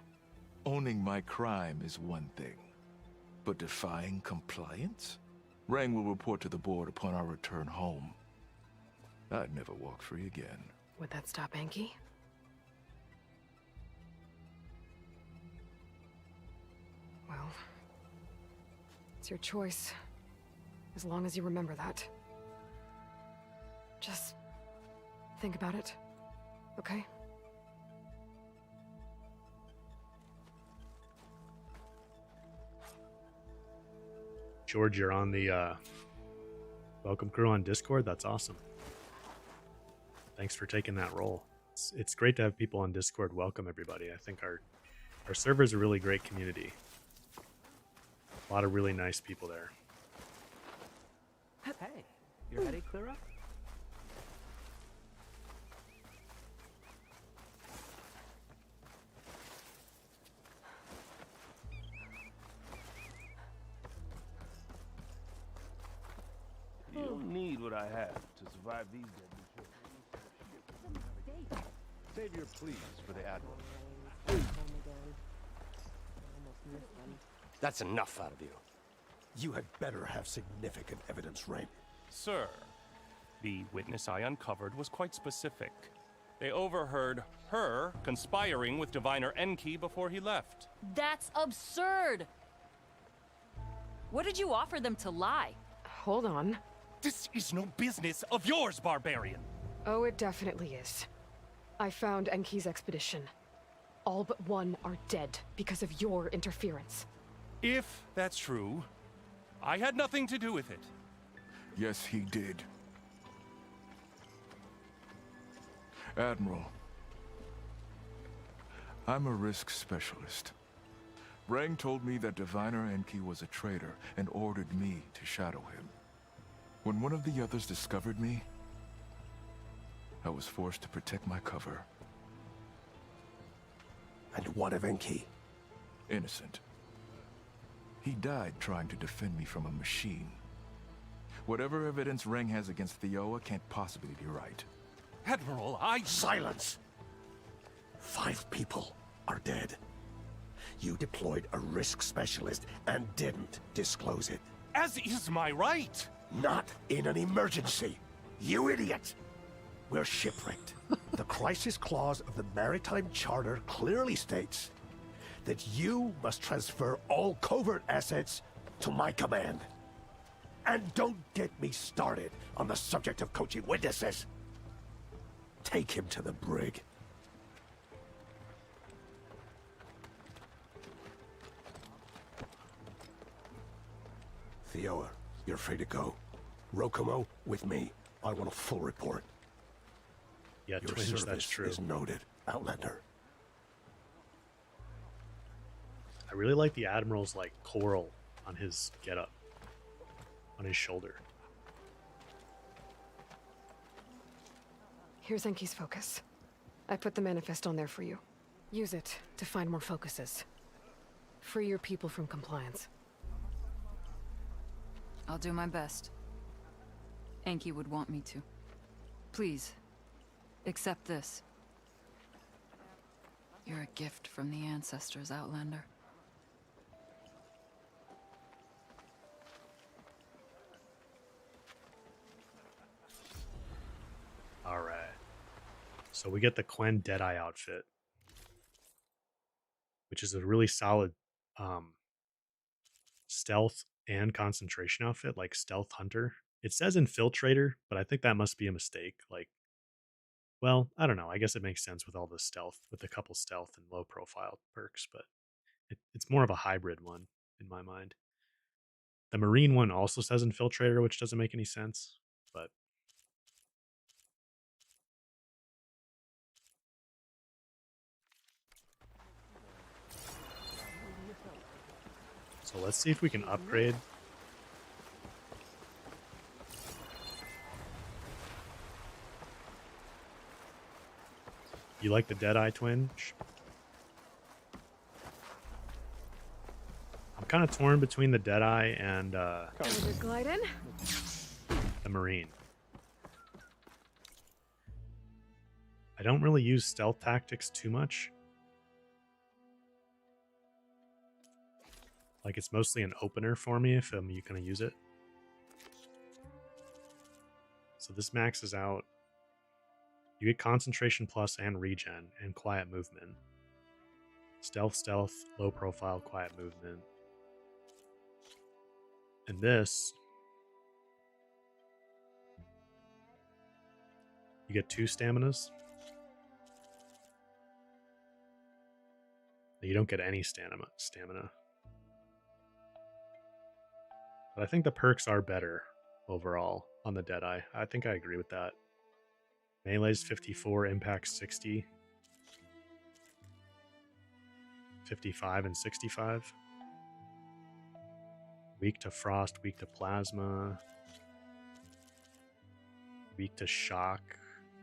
Owning my crime is one thing, but defying compliance? Reng will report to the board upon our return home. I'd never walk free again. Would that stop Enki? Well, it's your choice. As long as you remember that. Just think about it, okay? George, you're on the welcome crew on Discord. That's awesome. Thanks for taking that role. It's great to have people on Discord welcome everybody. I think our server is a really great community. A lot of really nice people there. Hey, your headache clear up? need what I have to survive these deadly trips. Save your pleas for the Admiral. That's enough out of you. You had better have significant evidence, Rain. Sir, the witness I uncovered was quite specific. They overheard her conspiring with Diviner Enki before he left. That's absurd! What did you offer them to lie? Hold on. This is no business of yours, barbarian! Oh, it definitely is. I found Enki's expedition. All but one are dead because of your interference. If that's true, I had nothing to do with it. Yes, he did. Admiral, I'm a risk specialist. Rang told me that Diviner Enki was a traitor and ordered me to shadow him. When one of the others discovered me, I was forced to protect my cover. And what of Enki? Innocent. He died trying to defend me from a machine. Whatever evidence Rang has against Thioa can't possibly be right. Admiral, Silence! 5 people are dead. You deployed a risk specialist and didn't disclose it. As is my right! Not in an emergency, you idiot! We're shipwrecked. The crisis clause of the Maritime Charter clearly states that you must transfer all covert assets to my command. And don't get me started on the subject of coaching witnesses. Take him to the brig. Thioa, you're free to go. Rokomo, with me. I want a full report. Yeah, Your Twinge, that's service true. is noted, Outlander. I really like the Admiral's, like, coral on his getup. On his shoulder. Here's Enki's focus. I put the manifest on there for you. Use it to find more focuses. Free your people from compliance. I'll do my best. Enki would want me to. Please, accept this. You're a gift from the ancestors, Outlander. Alright. So we get the Quen Deadeye outfit. Which is a really solid stealth and concentration outfit, like Stealth Hunter. It says Infiltrator, but I think that must be a mistake. Like, well, I don't know. I guess it makes sense with all the stealth, with a couple stealth and low profile perks, but it's more of a hybrid one in my mind. The Marine one also says Infiltrator, which doesn't make any sense, but so let's see if we can upgrade. You like the Deadeye Twinge? I'm kind of torn between the Deadeye and Glide in? the Marine. I don't really use stealth tactics too much. Like, it's mostly an opener for me if I'm going to use it. So this maxes out. You get concentration plus and regen and quiet movement. Stealth, low profile, quiet movement. And this, you get 2 staminas. You don't get any stamina. But I think the perks are better overall on the Deadeye. I think I agree with that. Melee's 54, impact 60. 55 and 65. Weak to frost, weak to plasma. Weak to shock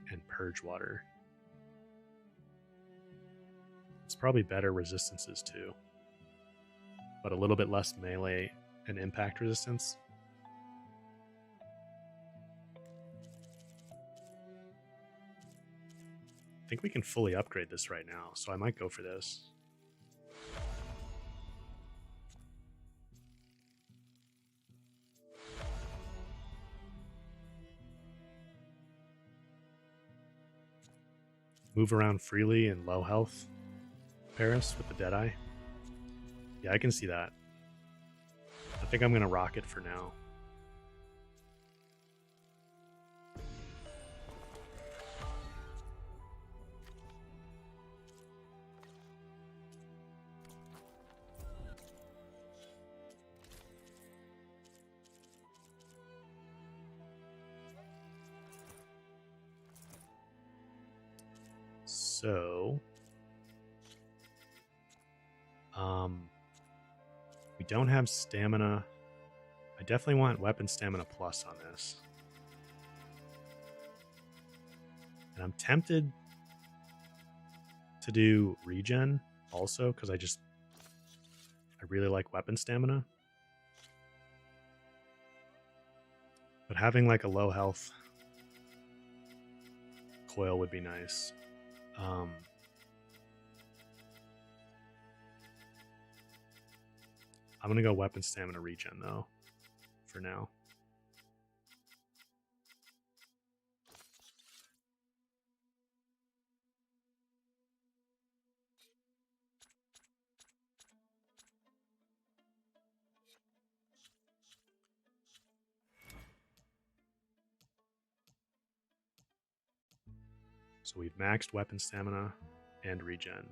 and purge water. It's probably better resistances too. But a little bit less melee and impact resistance. I think we can fully upgrade this right now, so I might go for this. Move around freely in low health Paris with the Deadeye. Yeah, I can see that. I think I'm going to rock it for now. So, we don't have stamina. I definitely want weapon stamina plus on this. And I'm tempted to do regen also, because I really like weapon stamina. But having like a low health coil would be nice. I'm going to go weapon stamina regen, though, for now. So we've maxed weapon stamina and regen.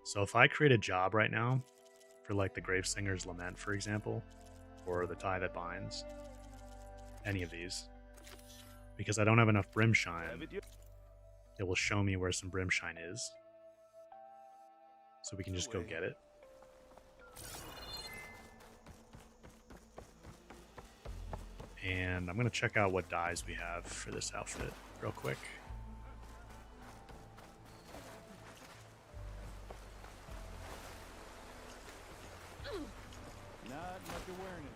So if I create a job right now for like the Gravesinger's Lament, for example, or the Tie That Binds, any of these, because I don't have enough Brimshine, it will show me where some Brimshine is. So we can just go get it. And I'm going to check out what dyes we have for this outfit real quick. Not much awareness.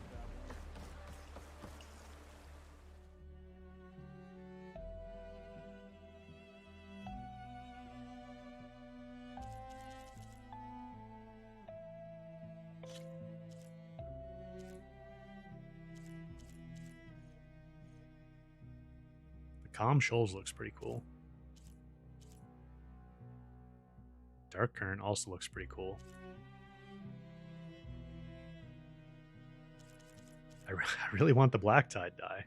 Calm Shoals looks pretty cool. Dark Current also looks pretty cool. I really want the Black Tide dye.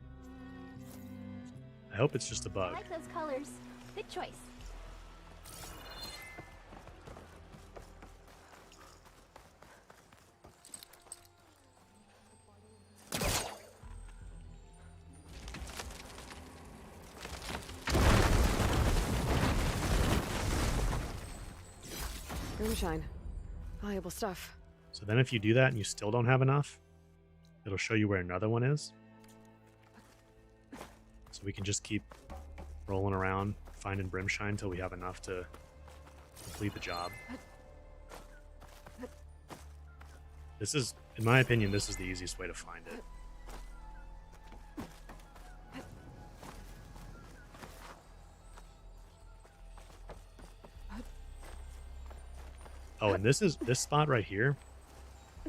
I hope it's just a bug. I like those colors. Good choice. Brimshine. Valuable stuff. So then if you do that and you still don't have enough, it'll show you where another one is. So we can just keep rolling around, finding Brimshine until we have enough to complete the job. This is, in my opinion, this is the easiest way to find it. Oh, and this spot right here.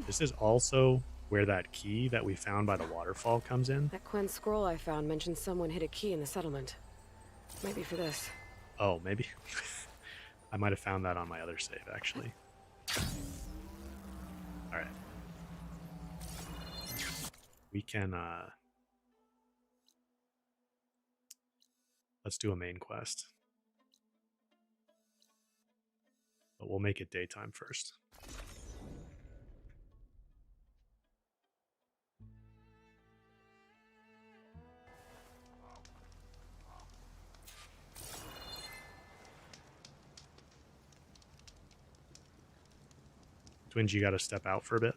This is also where that key that we found by the waterfall comes in. That Quen scroll I found mentioned someone hid a key in the settlement. Maybe for this. Oh, maybe. I might have found that on my other save, actually. Alright. We can, let's do a main quest. But we'll make it daytime first. Twinge, you got to step out for a bit.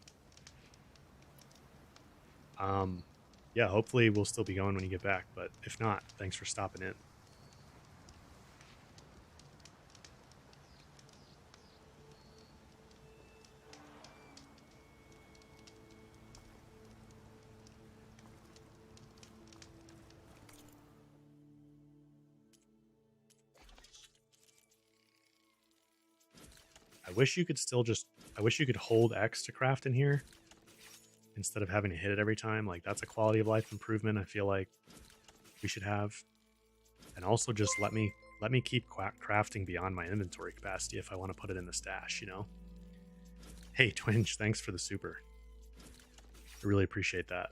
yeah, hopefully we'll still be going when you get back. But if not, thanks for stopping in. I wish you could still just, I wish you could hold X to craft in here instead of having to hit it every time. Like, that's a quality of life improvement I feel like we should have. And also just let me keep crafting beyond my inventory capacity if I want to put it in the stash, you know? Hey, Twinge, thanks for the super. I really appreciate that.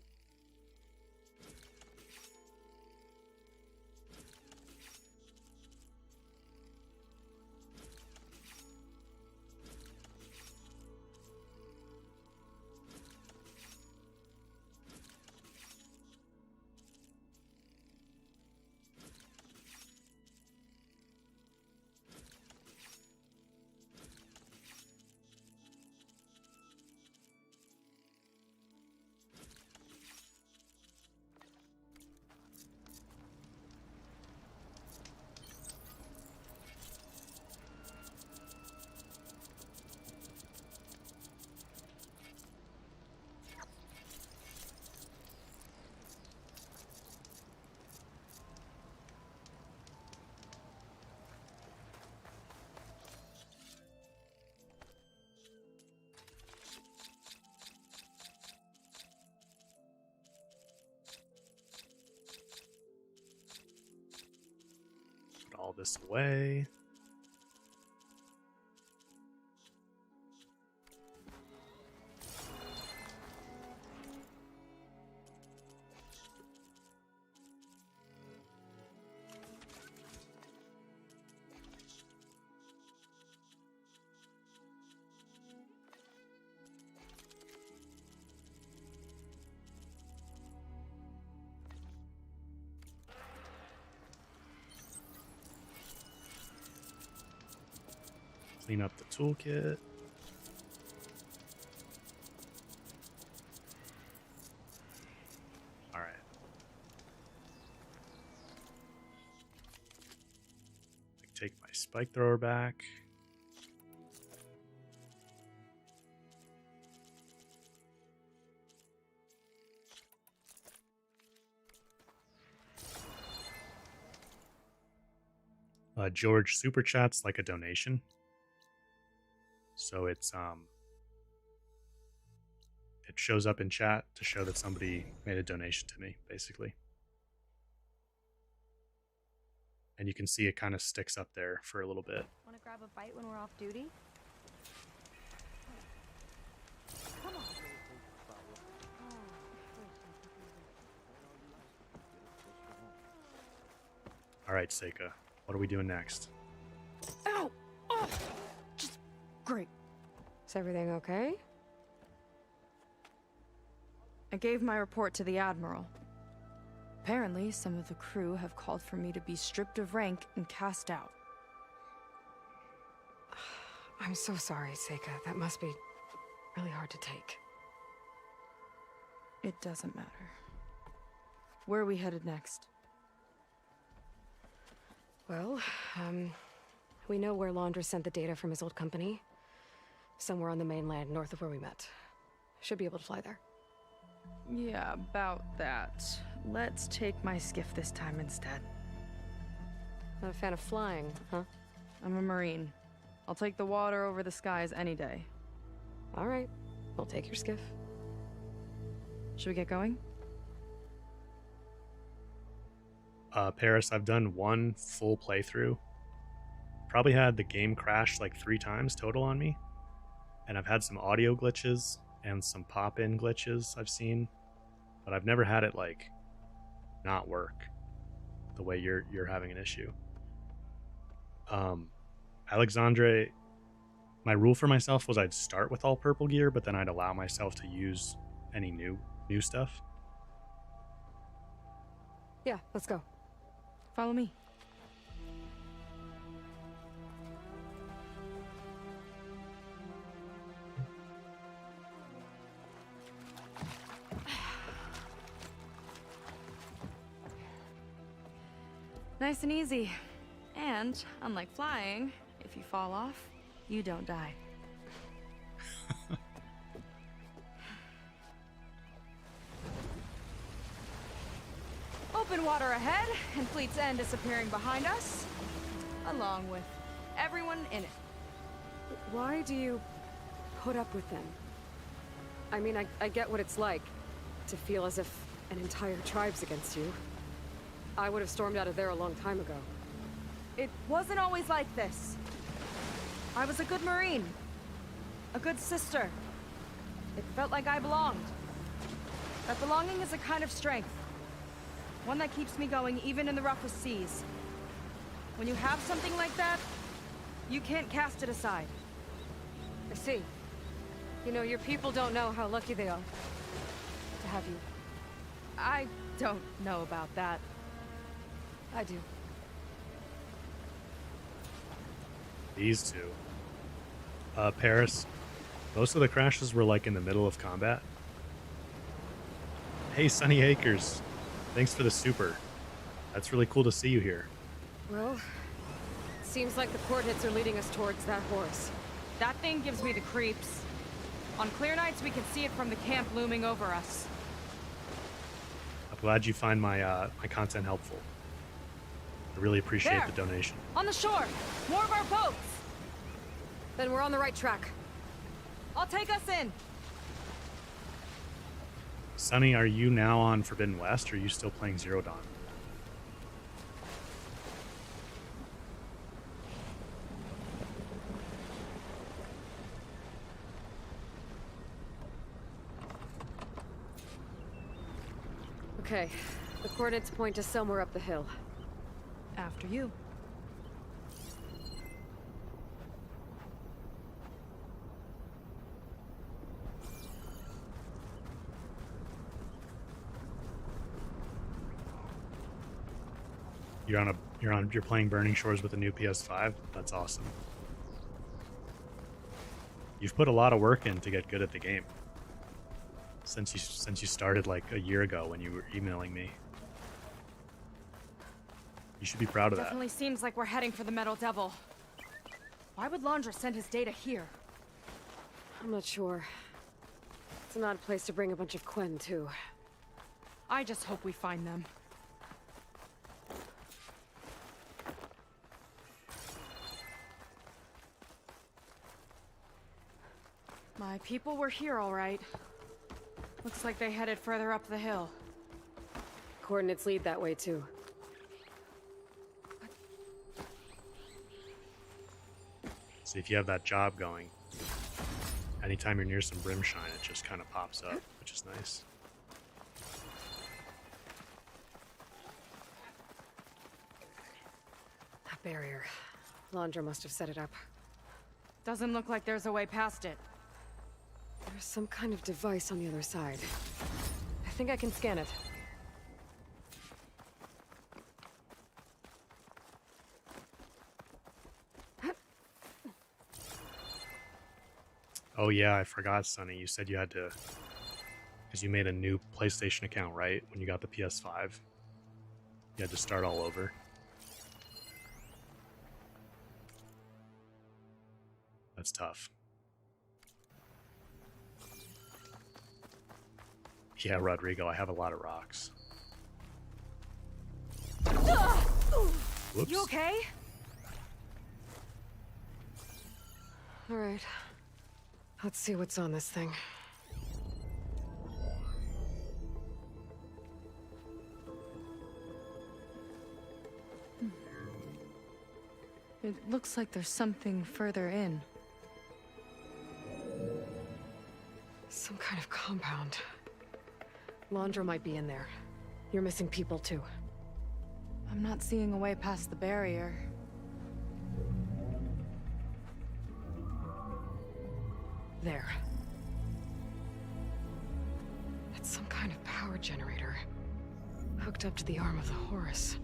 All this away. Clean up the toolkit. All right. Take my spike thrower back. George super chats like a donation. So it's it shows up in chat to show that somebody made a donation to me, basically. And you can see it kind of sticks up there for a little bit. Want to grab a bite when we're off duty? Come on. All right, Seika, what are we doing next? Ow! Oh! Just great. Is everything okay? I gave my report to the Admiral. Apparently, some of the crew have called for me to be stripped of rank and cast out. I'm so sorry, Seika. That must be really hard to take. It doesn't matter. Where are we headed next? Well, we know where Laundra sent the data from his old company. Somewhere on the mainland, north of where we met. Should be able to fly there. Yeah, about that. Let's take my skiff this time instead. Not a fan of flying, huh? I'm a Marine. I'll take the water over the skies any day. All right. We'll take your skiff. Should we get going? Paris, I've done one full playthrough. Probably had the game crash like 3 times total on me. And I've had some audio glitches and some pop-in glitches I've seen. But I've never had it like not work the way you're having an issue. Alexandre, my rule for myself was I'd start with all purple gear, but then I'd allow myself to use any new stuff. Yeah, let's go. Follow me. Nice and easy. And, unlike flying, if you fall off, you don't die. Open water ahead, and Fleet's End disappearing behind us, along with everyone in it. Why do you put up with them? I mean, I get what it's like to feel as if an entire tribe's against you. I would have stormed out of there a long time ago. It wasn't always like this. I was a good Marine. A good sister. It felt like I belonged. That belonging is a kind of strength. One that keeps me going even in the roughest seas. When you have something like that, you can't cast it aside. I see. You know, your people don't know how lucky they are to have you. I don't know about that. I do. These two. Paris, most of the crashes were like in the middle of combat. Hey, Sunny Acres. Thanks for the super. That's really cool to see you here. Well, seems like the coordinates are leading us towards that horse. That thing gives me the creeps. On clear nights, we can see it from the camp looming over us. I'm glad you find my my content helpful. I really appreciate the donation. On the shore! More of our boats! Then we're on the right track. I'll take us in! Sunny, are you now on Forbidden West, or are you still playing Zero Dawn? Okay, the coordinates point to somewhere up the hill. After you. You're playing Burning Shores with the new PS5? That's awesome. You've put a lot of work in to get good at the game. Since you started like a year ago when you were emailing me. You should be proud of that. Definitely seems like we're heading for the Metal Devil. Why would Londra send his data here? I'm not sure. It's an odd place to bring a bunch of Quen, too. I just hope we find them. My people were here, all right. Looks like they headed further up the hill. Coordinates lead that way, too. See, if you have that job going, anytime you're near some Brimshine, it just kind of pops up, which is nice. That barrier. Londra must have set it up. Doesn't look like there's a way past it. There's some kind of device on the other side. I think I can scan it. Oh yeah, I forgot, Sonny. You said you had to... Because you made a new PlayStation account, right? When you got the PS5. You had to start all over. That's tough. Yeah, Rodrigo, I have a lot of rocks. Whoops. You okay? All right. Let's see what's on this thing. It looks like there's something further in. Some kind of compound. Londra might be in there. You're missing people, too. I'm not seeing a way past the barrier. There. That's some kind of power generator. Hooked up to the arm of the Horus.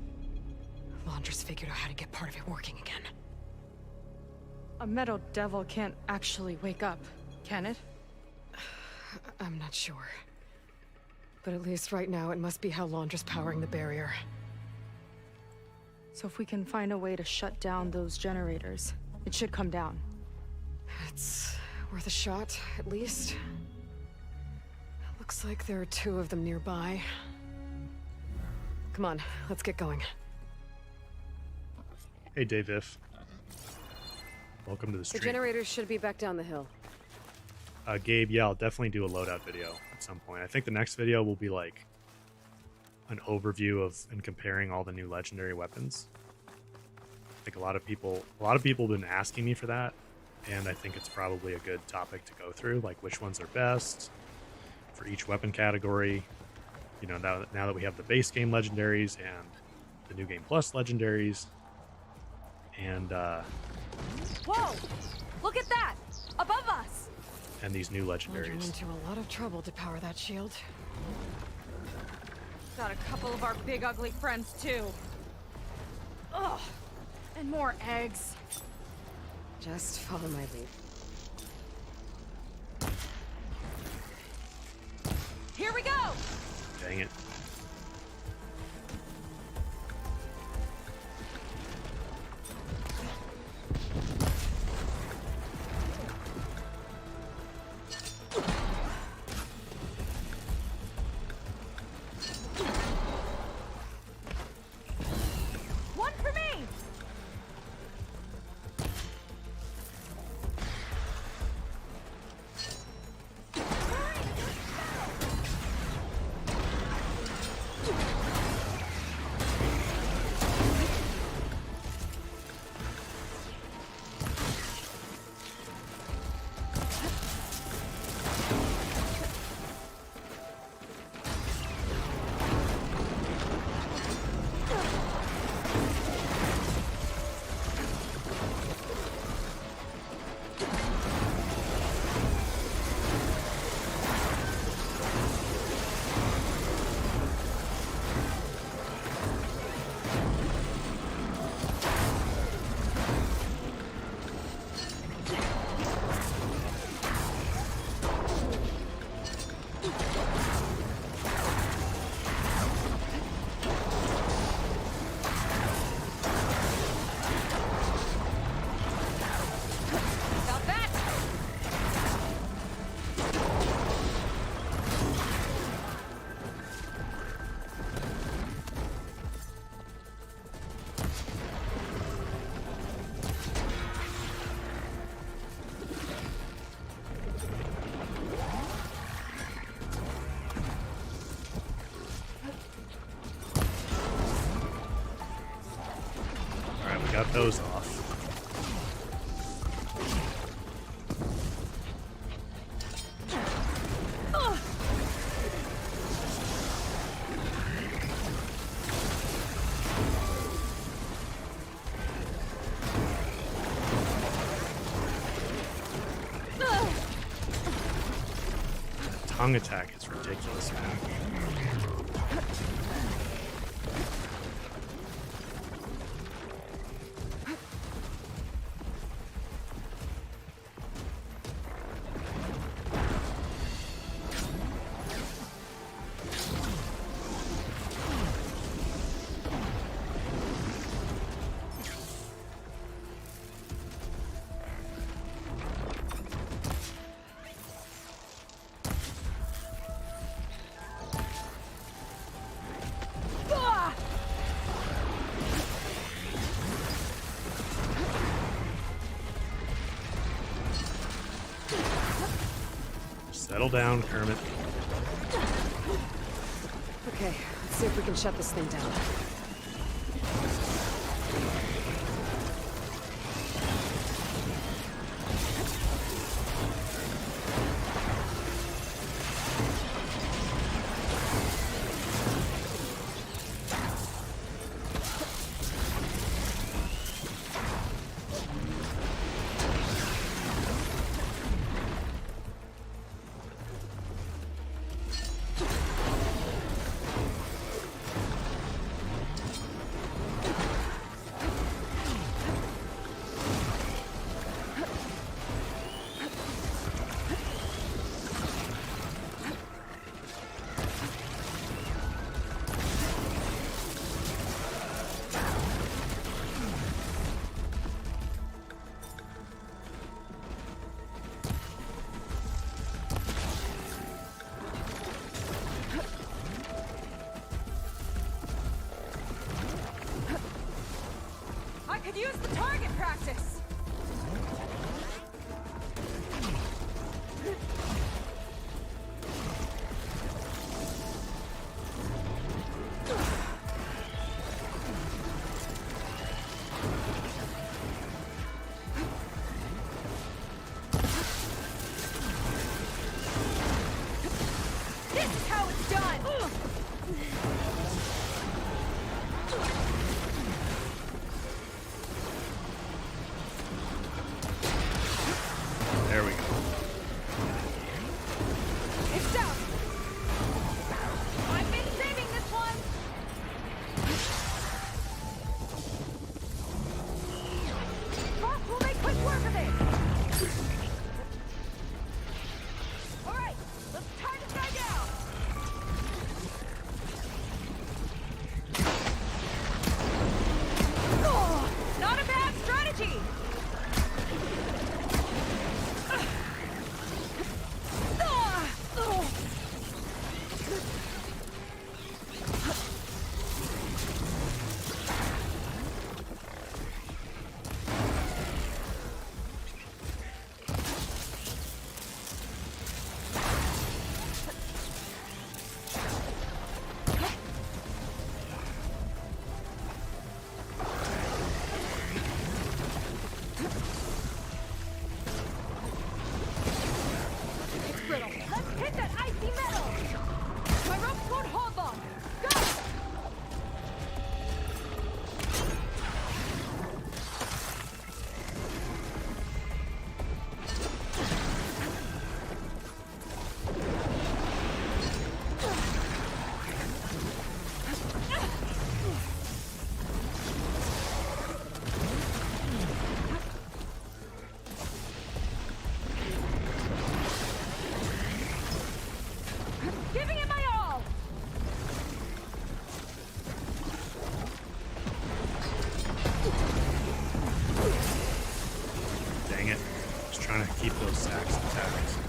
Londra's figured out how to get part of it working again. A Metal Devil can't actually wake up, can it? I'm not sure. But at least right now, it must be how Londra's powering the barrier. So if we can find a way to shut down those generators, it should come down. It's worth a shot, at least. Looks like there are 2 of them nearby. Come on, let's get going. Hey, Dave If. Welcome to the The stream. generators should be back down the hill. Gabe, yeah, I'll definitely do a loadout video at some point. I think the next video will be like an overview of and comparing all the new legendary weapons. I think a lot of people have been asking me for that, and I think it's probably a good topic to go through, like which ones are best for each weapon category. You know, now that we have the base game legendaries and the new game plus legendaries, and Whoa! Look at that! Above us! and these new You're legendaries. into a lot of trouble to power that shield. Got a couple of our big ugly friends too. Ugh! And more eggs. Just follow my lead. Here we go! Dang it. One for me! Alright, we got those off. Tongue attack is ridiculous, man. Settle down, Kermit. Okay, let's see if we can shut this thing down. could use the target practice. This is how it's done. There we go. It's down. I've been saving this one. Boss will make quick work of it. All right, let's tie this guy down. Oh, not a bad strategy. It's brittle. Let's hit that icy metal! My ropes won't hold long. Go! Giving it my all! Dang it. Just trying to keep those sacks intact.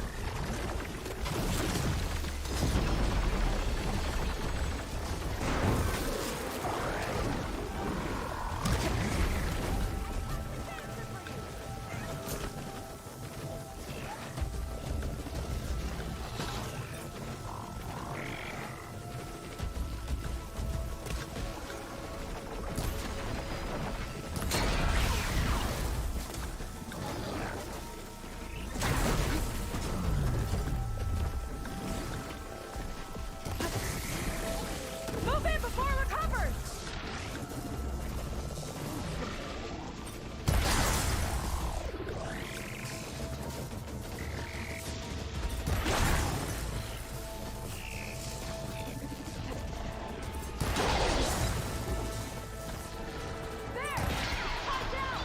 Move in before it recovers! There! Calm down!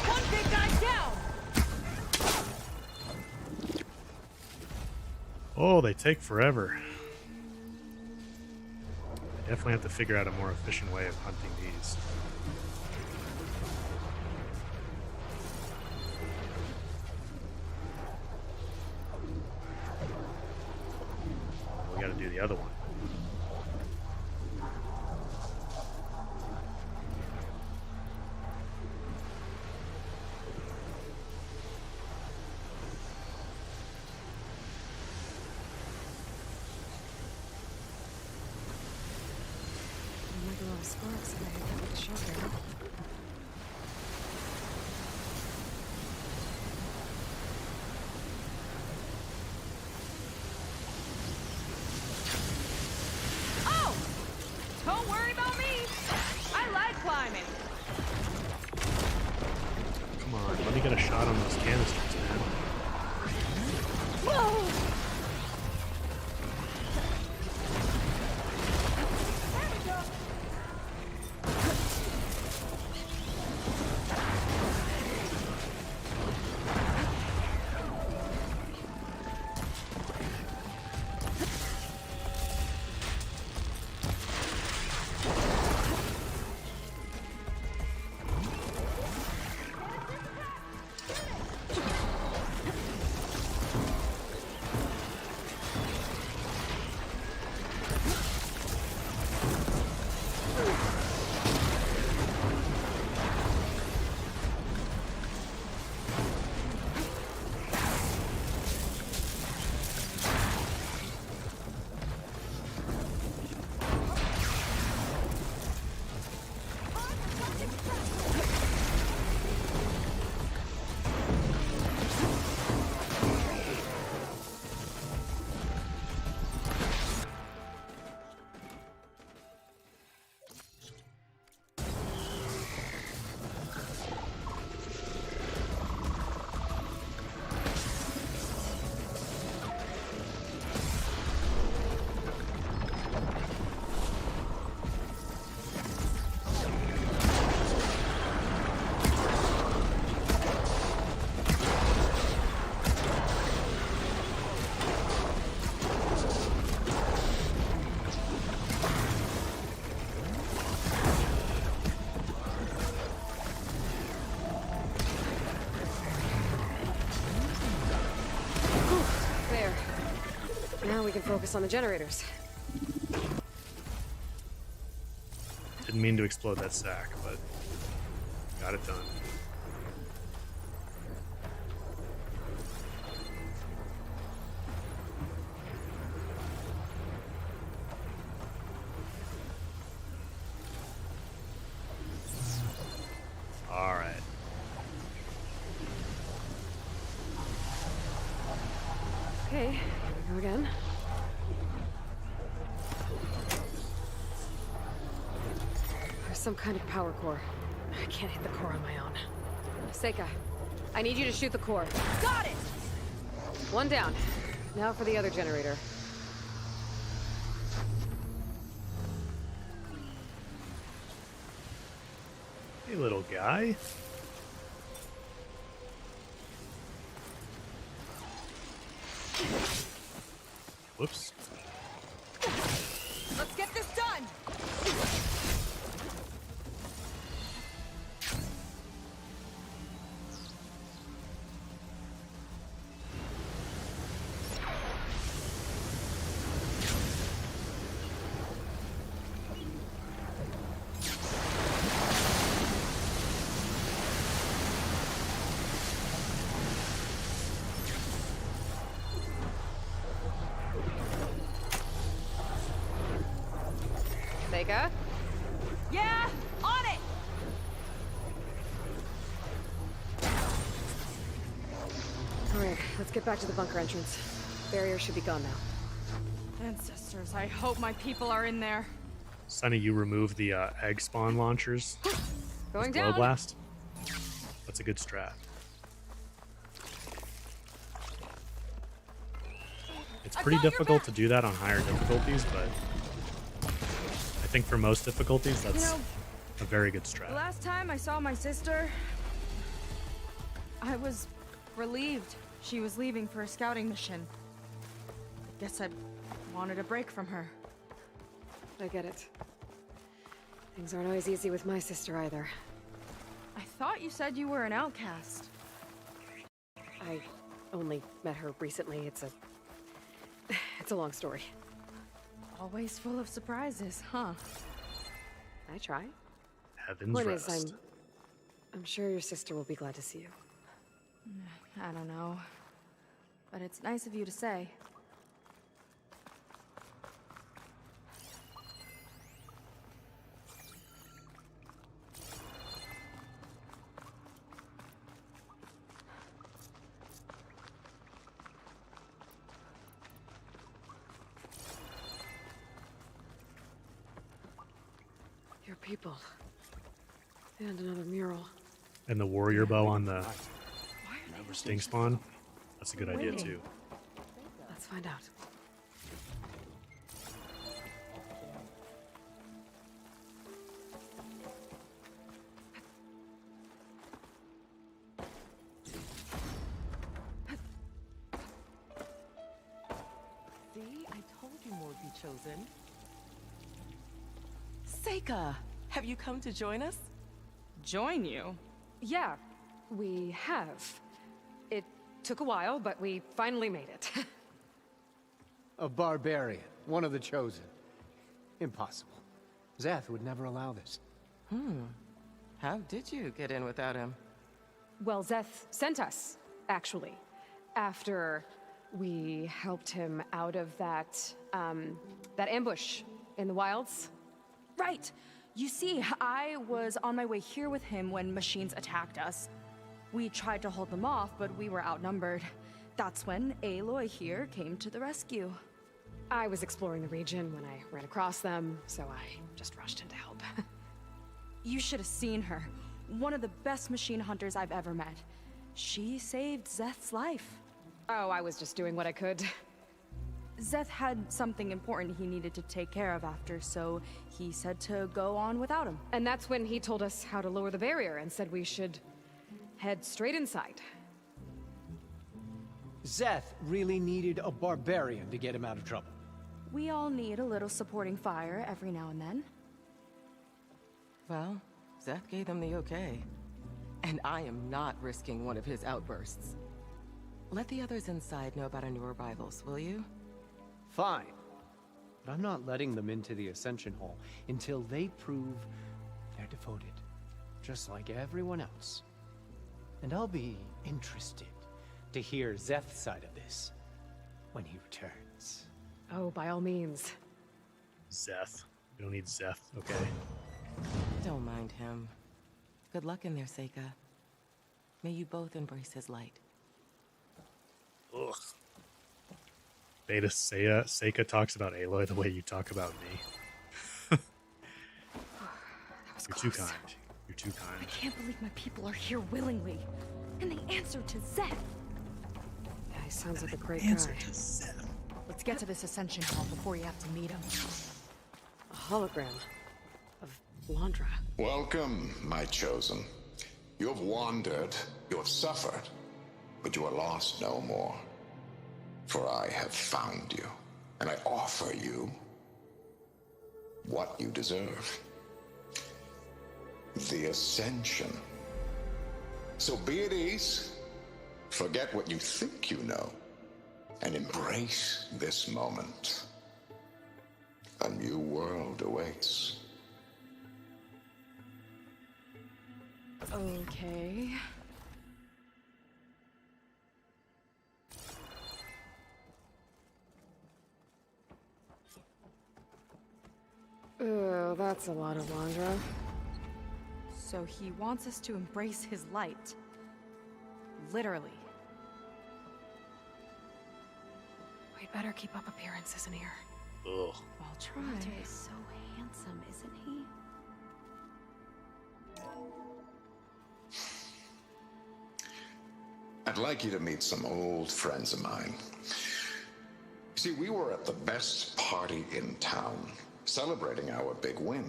One big guy down! Oh, they take forever. I definitely have to figure out a more efficient way of hunting these. We gotta do the other one. I'll make a lot of sparks if I hit that with a shotgun. Oh! Don't worry about me! I like climbing! Come on, let me get a shot on those canisters, man. Whoa! There we go! we can focus on the generators. Didn't mean to explode that sack, but got it done. All right. Okay, here we go again. There's some kind of power core. I can't hit the core on my own. Seika, I need you to shoot the core. Got it! One down. Now for the other generator. Hey, little guy. Whoops. Let's get this done! Seika? Yeah! On it! Alright, let's get back to the bunker entrance. Barrier should be gone now. Ancestors, I hope my people are in there. Sunny, you remove the egg spawn launchers. Going with down. Glow Blast. That's a good strat. It's pretty difficult to do that on higher difficulties, but I think for most difficulties, that's a very good The strat. last time I saw my sister, I was relieved she was leaving for a scouting mission. I guess I wanted a break from her. I get it. Things aren't always easy with my sister either. I thought you said you were an outcast. I only met her recently. It's a long story. Always full of surprises, huh? I try. Heaven's Point rest. is, I'm sure your sister will be glad to see you. I don't know. But it's nice of you to say. Your people. And another mural. And the warrior bow on the sting spawn. That's a good idea Waiting. too. Let's find out. See, I told you more would be chosen. Seika, have you come to join us? Join you? Yeah, we have. It took a while, but we finally made it. A barbarian, one of the chosen. Impossible. Zeth would never allow this. How did you get in without him? Well, Zeth sent us, actually. After we helped him out of that ambush in the wilds. Right! You see, I was on my way here with him when machines attacked us. We tried to hold them off, but we were outnumbered. That's when Aloy here came to the rescue. I was exploring the region when I ran across them, so I just rushed in to help. You should have seen her. One of the best machine hunters I've ever met. She saved Zeth's life. Oh, I was just doing what I could. Zeth had something important he needed to take care of after, so he said to go on without him. And that's when he told us how to lower the barrier and said we should head straight inside. Zeth really needed a barbarian to get him out of trouble. We all need a little supporting fire every now and then. Well, Zeth gave them the okay. And I am not risking one of his outbursts. Let the others inside know about our new arrivals, will you? fine. But I'm not letting them into the Ascension Hall until they prove they're devoted, just like everyone else. And I'll be interested to hear Szeth's side of this when he returns. Oh, by all means. Szeth. We don't need Szeth, okay? Don't mind him. Good luck in there, Seika. May you both embrace his light. Ugh. Beta Seika talks about Aloy the way you talk about me. You're too kind. You're too kind. I can't believe my people are here willingly. And they answered to Szeth. Yeah, he sounds like a great Answer guy. to Szeth. Let's get to this Ascension Hall before you have to meet him. A hologram of Londra. Welcome, my chosen. You have wandered, you have suffered, but you are lost no more. For I have found you, and I offer you what you deserve. The Ascension. So be at ease, forget what you think you know, and embrace this moment. A new world awaits. Okay. Oh, that's a lot of Londra. So he wants us to embrace his light. Literally. We'd better keep up appearances in here. Ugh. I'll try. Walter is so handsome, isn't he? I'd like you to meet some old friends of mine. See, we were at the best party in town, celebrating our big win.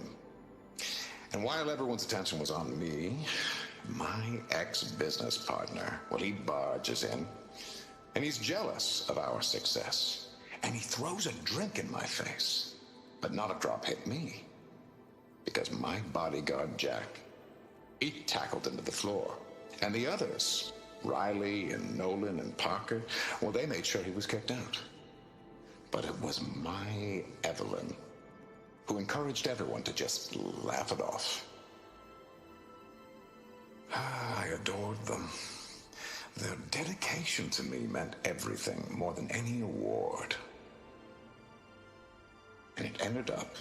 And while everyone's attention was on me, my ex-business partner, well, he barges in, and he's jealous of our success. And he throws a drink in my face, but not a drop hit me. Because my bodyguard, Jack, he tackled him to the floor. And the others, Riley and Nolan and Parker, well, they made sure he was kicked out. But it was my Evelyn who encouraged everyone to just laugh it off. I adored them. Their dedication to me meant everything, more than any award. And it ended up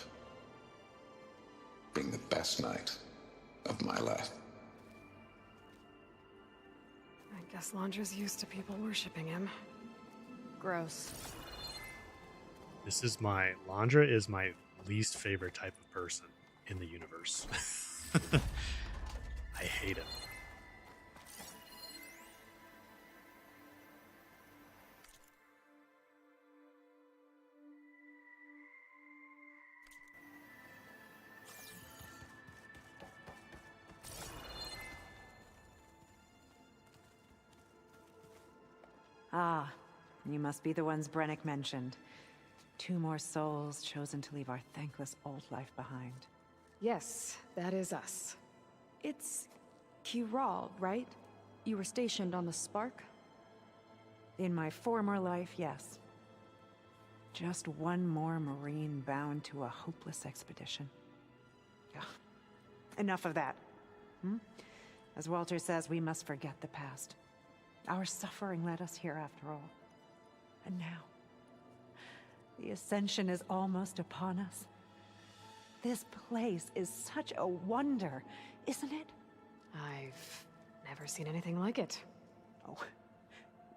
being the best night of my life. I guess Londra's used to people worshipping him. Gross. This is Londra is my least favorite type of person in the universe. I hate him. Ah, you must be the ones Brennick mentioned. 2 more souls chosen to leave our thankless old life behind. Yes, that is us. It's Kiral, right? You were stationed on the Spark? In my former life, yes. Just one more Marine bound to a hopeless expedition. Ugh. Enough of that. As Walter says, we must forget the past. Our suffering led us here after all. And now, the Ascension is almost upon us. This place is such a wonder, isn't it? I've never seen anything like it. Oh,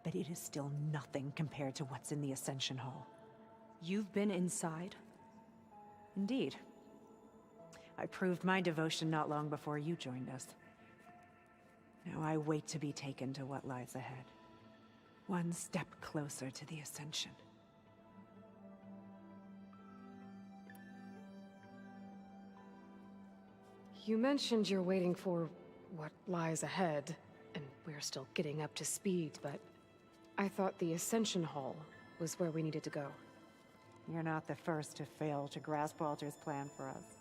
but it is still nothing compared to what's in the Ascension Hall. You've been inside? Indeed. I proved my devotion not long before you joined us. Now I wait to be taken to what lies ahead. One step closer to the Ascension. You mentioned you're waiting for what lies ahead, and we're still getting up to speed, but I thought the Ascension Hall was where we needed to go. You're not the first to fail to grasp Walter's plan for us.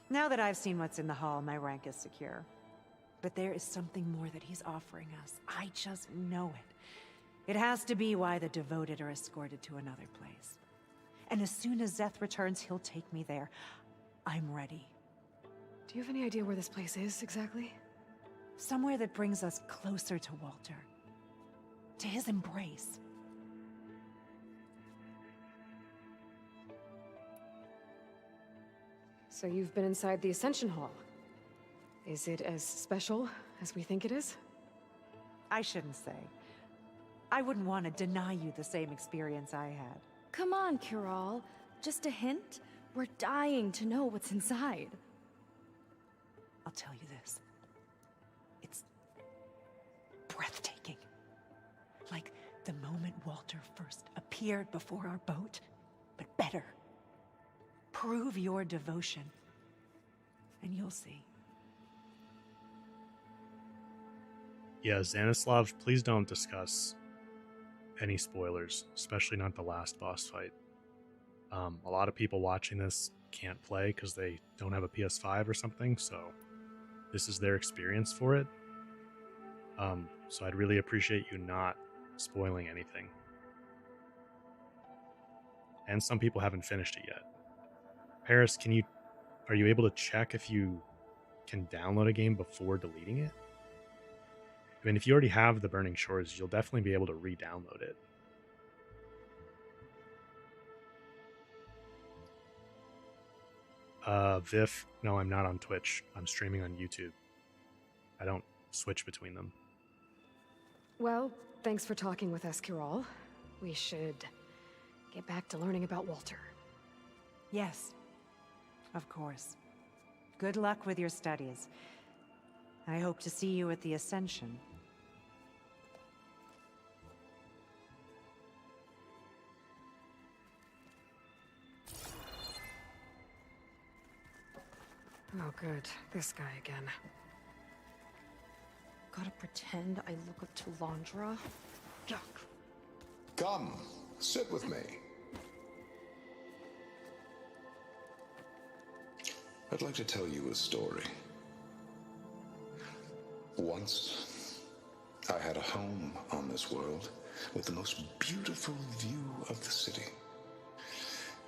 Now that I've seen what's in the hall, my rank is secure. But there is something more that he's offering us. I just know it. It has to be why the devoted are escorted to another place. And as soon as Zeth returns, he'll take me there. I'm ready. Do you have any idea where this place is, exactly? Somewhere that brings us closer to Walter. To his embrace. So you've been inside the Ascension Hall. Is it as special as we think it is? I shouldn't say. I wouldn't want to deny you the same experience I had. Come on, Kiral. Just a hint? We're dying to know what's inside. I'll tell you this. It's breathtaking. Like the moment Walter first appeared before our boat, but better. Prove your devotion, and you'll see. Yeah, Xanaslav, please don't discuss any spoilers, especially not the last boss fight. A lot of people watching this can't play because they don't have a PS5 or something, so this is their experience for it. So I'd really appreciate you not spoiling anything. And some people haven't finished it yet. Paris, are you able to check if you can download a game before deleting it? I mean, if you already have the Burning Shores, you'll definitely be able to re-download it. Vif, no, I'm not on Twitch. I'm streaming on YouTube. I don't switch between them. Well, thanks for talking with us, Kiral. We should get back to learning about Walter. Yes, of course. Good luck with your studies. I hope to see you at the Ascension. Oh, good. This guy again. Gotta pretend I look up to Londra? Yuck. Come, sit with me. I'd like to tell you a story. Once, I had a home on this world with the most beautiful view of the city.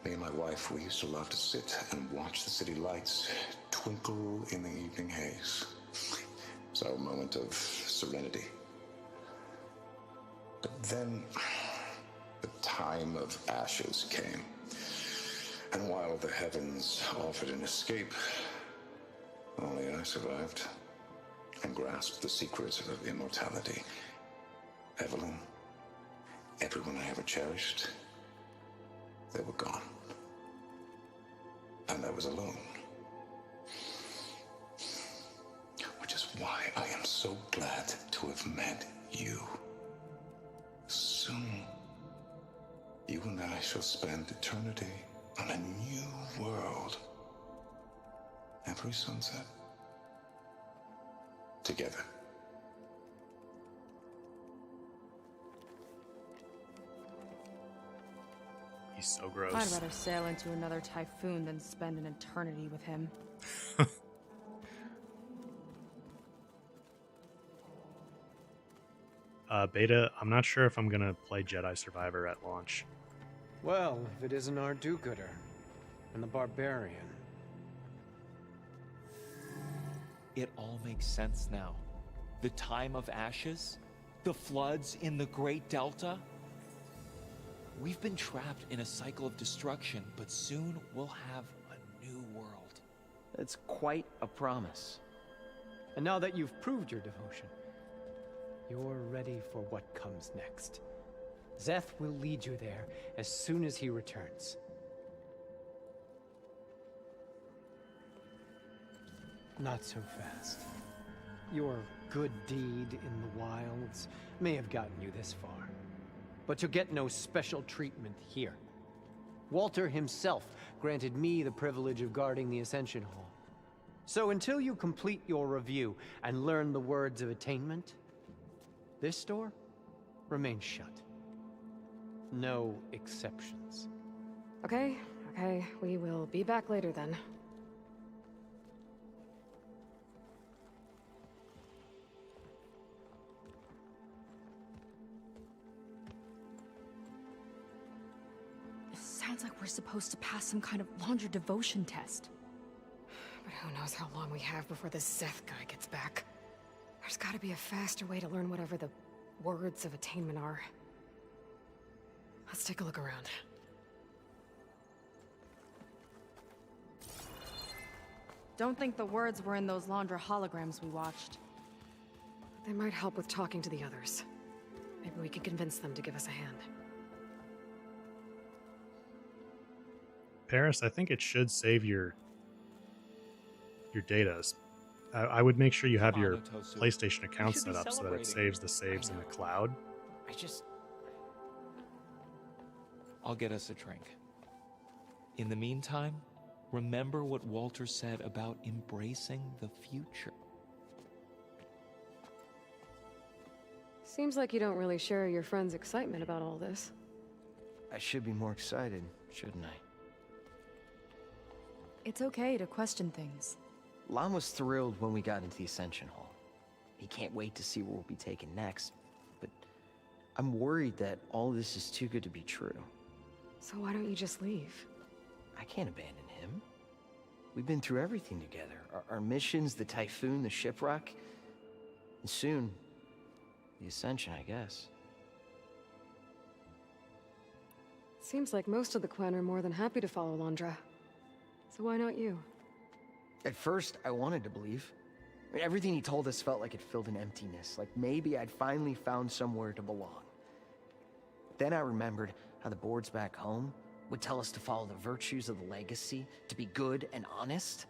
Me and my wife, we used to love to sit and watch the city lights twinkle in the evening haze. It's our moment of serenity. But then, the time of ashes came. And while the heavens offered an escape, only I survived and grasped the secrets of immortality. Evelyn, everyone I ever cherished, they were gone. And I was alone. Which is why I am so glad to have met you. Soon, you and I shall spend eternity on a new world. Every sunset. Together. He's so gross. I'd rather sail into another typhoon than spend an eternity with him. Beta, I'm not sure if I'm gonna play Jedi Survivor at launch. Well, if it isn't our do-gooder and the barbarian. It all makes sense now. The time of ashes, the floods in the Great Delta. We've been trapped in a cycle of destruction, but soon we'll have a new world. That's quite a promise. And now that you've proved your devotion, you're ready for what comes next. Zeth will lead you there as soon as he returns. Not so fast. Your good deed in the wilds may have gotten you this far, but you'll get no special treatment here. Walter himself granted me the privilege of guarding the Ascension Hall. So until you complete your review and learn the words of attainment, this door remains shut. No exceptions. Okay, we will be back later then. Sounds sounds like we're supposed to pass some kind of Laundra devotion test. But who knows how long we have before this Zeth guy gets back. There's gotta be a faster way to learn whatever the words of attainment are. Let's take a look around. Don't think the words were in those Laundra holograms we watched. They might help with talking to the others. Maybe we can convince them to give us a hand. Paris, I think it should save your data. I would make sure you have your PlayStation account set up so that it saves the saves in the cloud. I'll get us a drink. In the meantime, remember what Walter said about embracing the future. Seems like you don't really share your friend's excitement about all this. I should be more excited, shouldn't I? It's okay to question things. Lon was thrilled when we got into the Ascension Hall. He can't wait to see where we'll be taken next. But I'm worried that all this is too good to be true. So why don't you just leave? I can't abandon him. We've been through everything together. Our missions, the Typhoon, the shipwreck. And soon, the Ascension, I guess. Seems like most of the Quen are more than happy to follow Laundra. So why not you? At first, I wanted to believe. I mean, everything he told us felt like it filled an emptiness, like maybe I'd finally found somewhere to belong. Then I remembered how the boards back home would tell us to follow the virtues of the legacy, to be good and honest.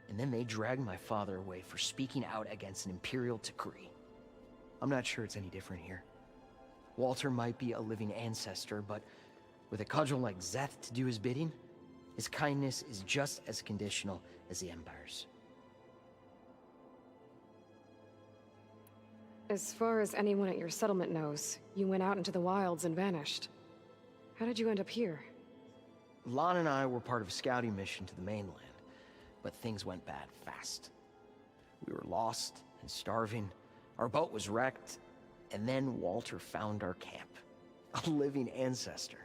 And then they dragged my father away for speaking out against an Imperial decree. I'm not sure it's any different here. Walter might be a living ancestor, but with a cudgel like Zeth to do his bidding, his kindness is just as conditional as the Empire's. As far as anyone at your settlement knows, you went out into the wilds and vanished. How did you end up here? Lon and I were part of a scouting mission to the mainland, but things went bad fast. We were lost and starving, our boat was wrecked, and then Walter found our camp. A living ancestor,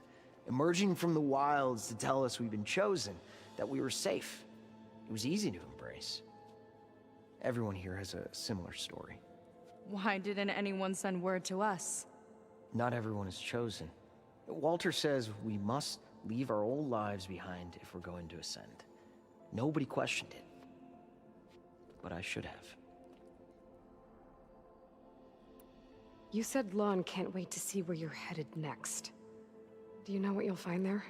emerging from the wilds to tell us we'd been chosen, that we were safe. It was easy to embrace. Everyone here has a similar story. Why didn't anyone send word to us? Not everyone is chosen. Walter says we must leave our old lives behind if we're going to ascend. Nobody questioned it. But I should have. You said Lon can't wait to see where you're headed next. Do you know what you'll find there?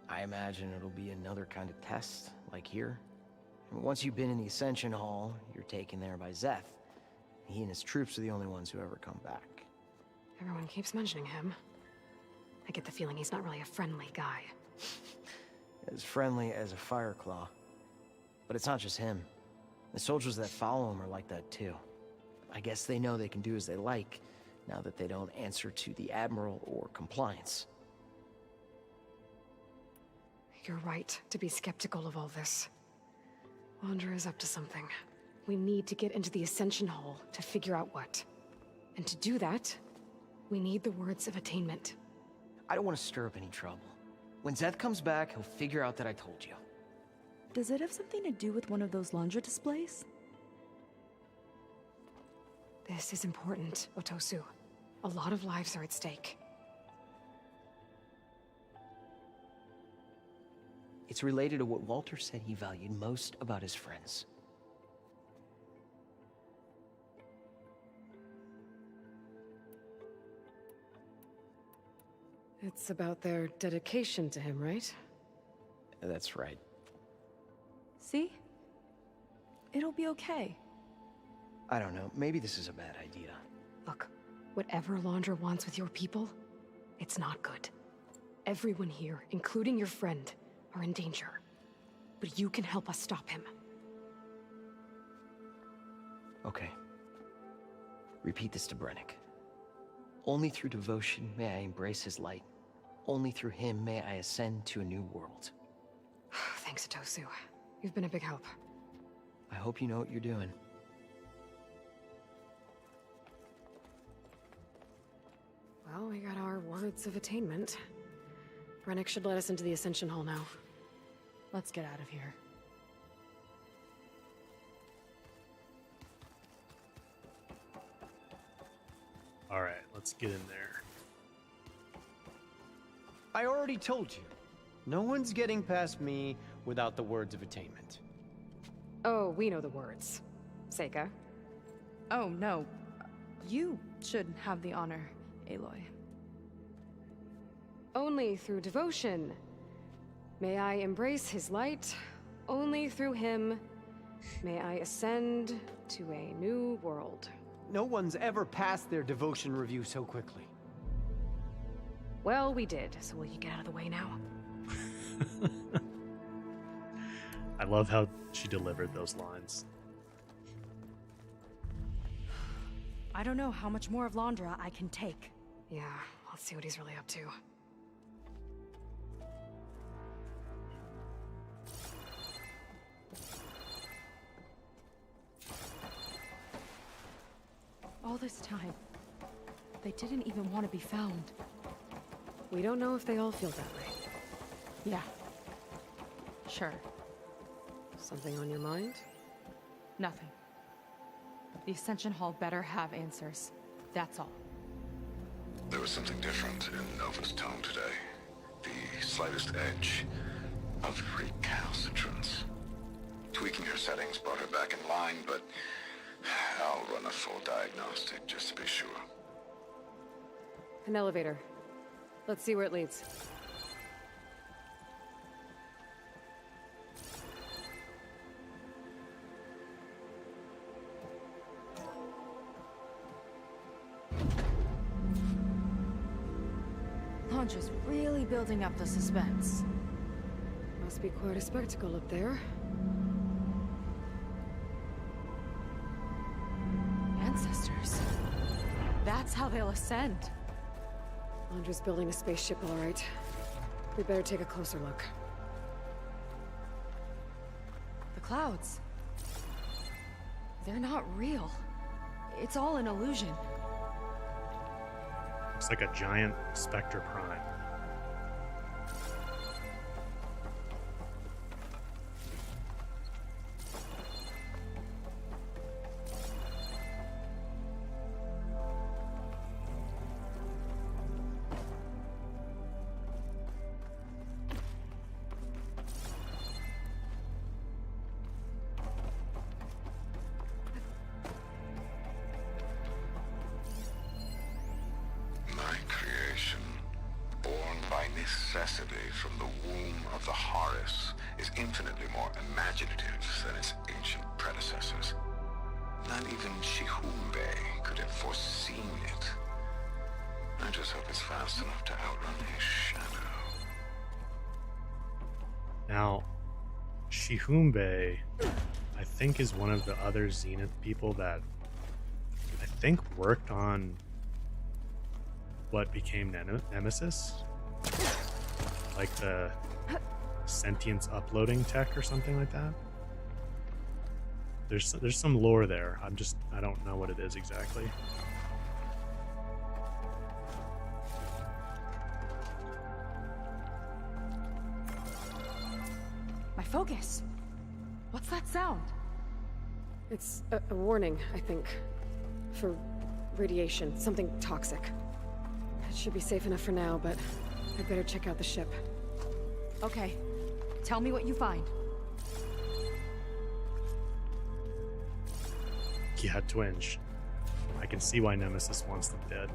I imagine it'll be another kind of test, like here. And once you've been in the Ascension Hall, you're taken there by Zeth. He and his troops are the only ones who ever come back. Everyone keeps mentioning him. I get the feeling he's not really a friendly guy. As friendly as a Fireclaw. But it's not just him. The soldiers that follow him are like that too. I guess they know they can do as they like, now that they don't answer to the Admiral or Compliance. You're right to be skeptical of all this. Laundra is up to something. We need to get into the Ascension Hall to figure out what. And to do that, we need the words of attainment. I don't want to stir up any trouble. When Zeth comes back, he'll figure out that I told you. Does it have something to do with one of those Laundra displays? This is important, Otosu. A lot of lives are at stake. It's related to what Walter said he valued most about his friends. It's about their dedication to him, right? That's right. See? It'll be okay. I don't know, maybe this is a bad idea. Look, whatever Laundra wants with your people, it's not good. Everyone here, including your friend, are in danger. But you can help us stop him. Okay. Repeat this to Brennick. Only through devotion may I embrace his light. Only through him may I ascend to a new world. Thanks, Otosu. You've been a big help. I hope you know what you're doing. Well, we got our words of attainment. Rennick should let us into the Ascension Hall now. Let's get out of here. Alright, let's get in there. I already told you. No one's getting past me without the words of attainment. Oh, we know the words. Seika. Oh, no. You should have the honor, Aloy. Only through devotion. May I embrace his light. Only through him may I ascend to a new world. No one's ever passed their devotion review so quickly. Well, we did, so will you get out of the way now? I love how she delivered those lines. I don't know how much more of Londra I can take. Yeah, let's see what he's really up to. All this time, they didn't even want to be found. We don't know if they all feel that way. Yeah. Sure. Something on your mind? Nothing. The Ascension Hall better have answers. That's all. There was something different in Nova's tone today. The slightest edge of recalcitrance. Tweaking her settings brought her back in line, but I'll run a full diagnostic just to be sure. An elevator. Let's see where it leads. Londra's really building up the suspense. Must be quite a spectacle up there. Ancestors. That's how they'll ascend. Londra's building a spaceship, all right. We better take a closer look. The clouds. They're not real. It's all an illusion. It's like a giant Spectre Prime. Necessity from the womb of the Horus is infinitely more imaginative than its ancient predecessors. Not even Shihumbe could have foreseen it. I just hope it's fast enough to outrun his shadow. Now, Shihumbe, I think, is one of the other Zenith people that I think worked on what became Nemesis. Like the sentience uploading tech or something like that. There's some lore there. I don't know what it is exactly. My focus. What's that sound? It's a warning, I think. For radiation, something toxic. It should be safe enough for now, but I'd better check out the ship. Okay. Tell me what you find. Yeah, twinge. I can see why Nemesis wants them dead.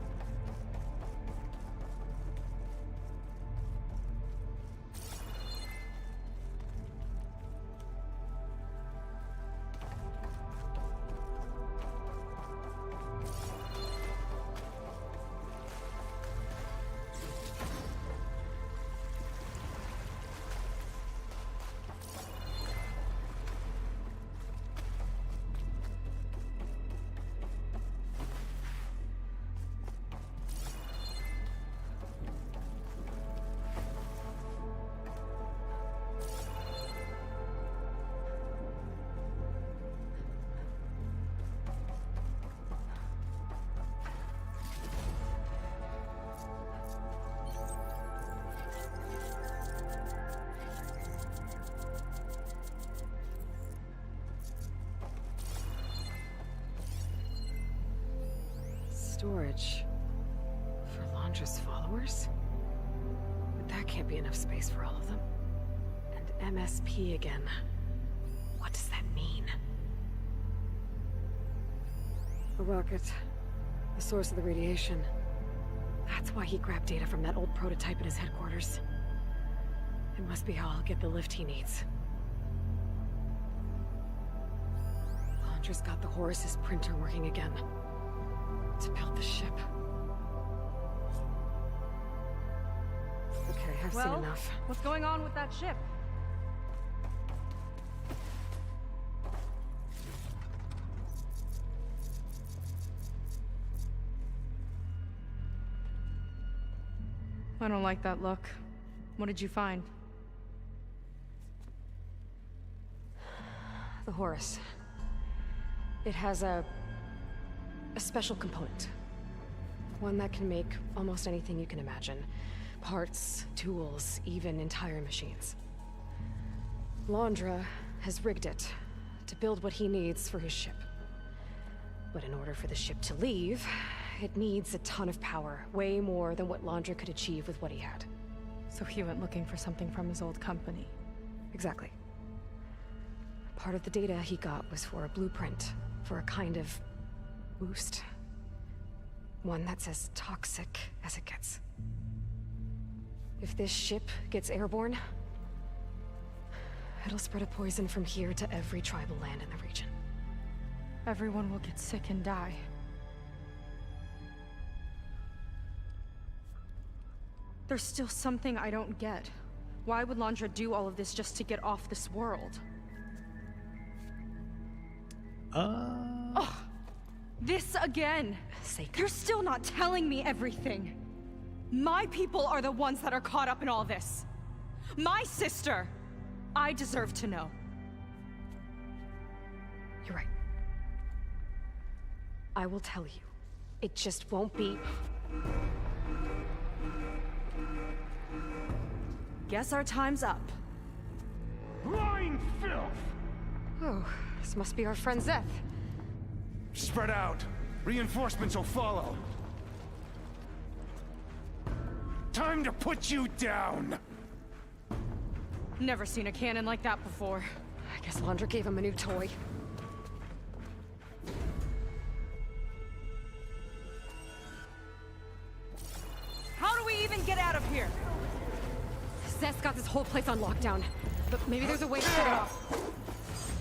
Storage. For Londra's followers? But that can't be enough space for all of them. And MSP again. What does that mean? A rocket. The source of the radiation. That's why he grabbed data from that old prototype in his headquarters. It must be how I'll get the lift he needs. Londra's got the Horus's printer working again. To build the ship. Okay, I've seen enough. What's going on with that ship? I don't like that look. What did you find? The Horus. It has a special component. One that can make almost anything you can imagine. Parts, tools, even entire machines. Londra has rigged it to build what he needs for his ship. But in order for the ship to leave, it needs a ton of power, way more than what Londra could achieve with what he had. So he went looking for something from his old company. Exactly. Part of the data he got was for a blueprint, for a kind of boost. One that's as toxic as it gets. If this ship gets airborne, it'll spread a poison from here to every tribal land in the region. Everyone will get sick and die. There's still something I don't get. Why would Londra do all of this just to get off this world? Oh, this again! You're still not telling me everything! My people are the ones that are caught up in all this! My sister! I deserve to know. You're right. I will tell you. It just won't be... Guess our time's up. Lying filth! Oh, this must be our friend Zeth. Spread out. Reinforcements will follow. Time to put you down! Never seen a cannon like that before. I guess Londra gave him a new toy. How do we even get out of here? Zeth's got this whole place on lockdown, but maybe there's a way to shut it off.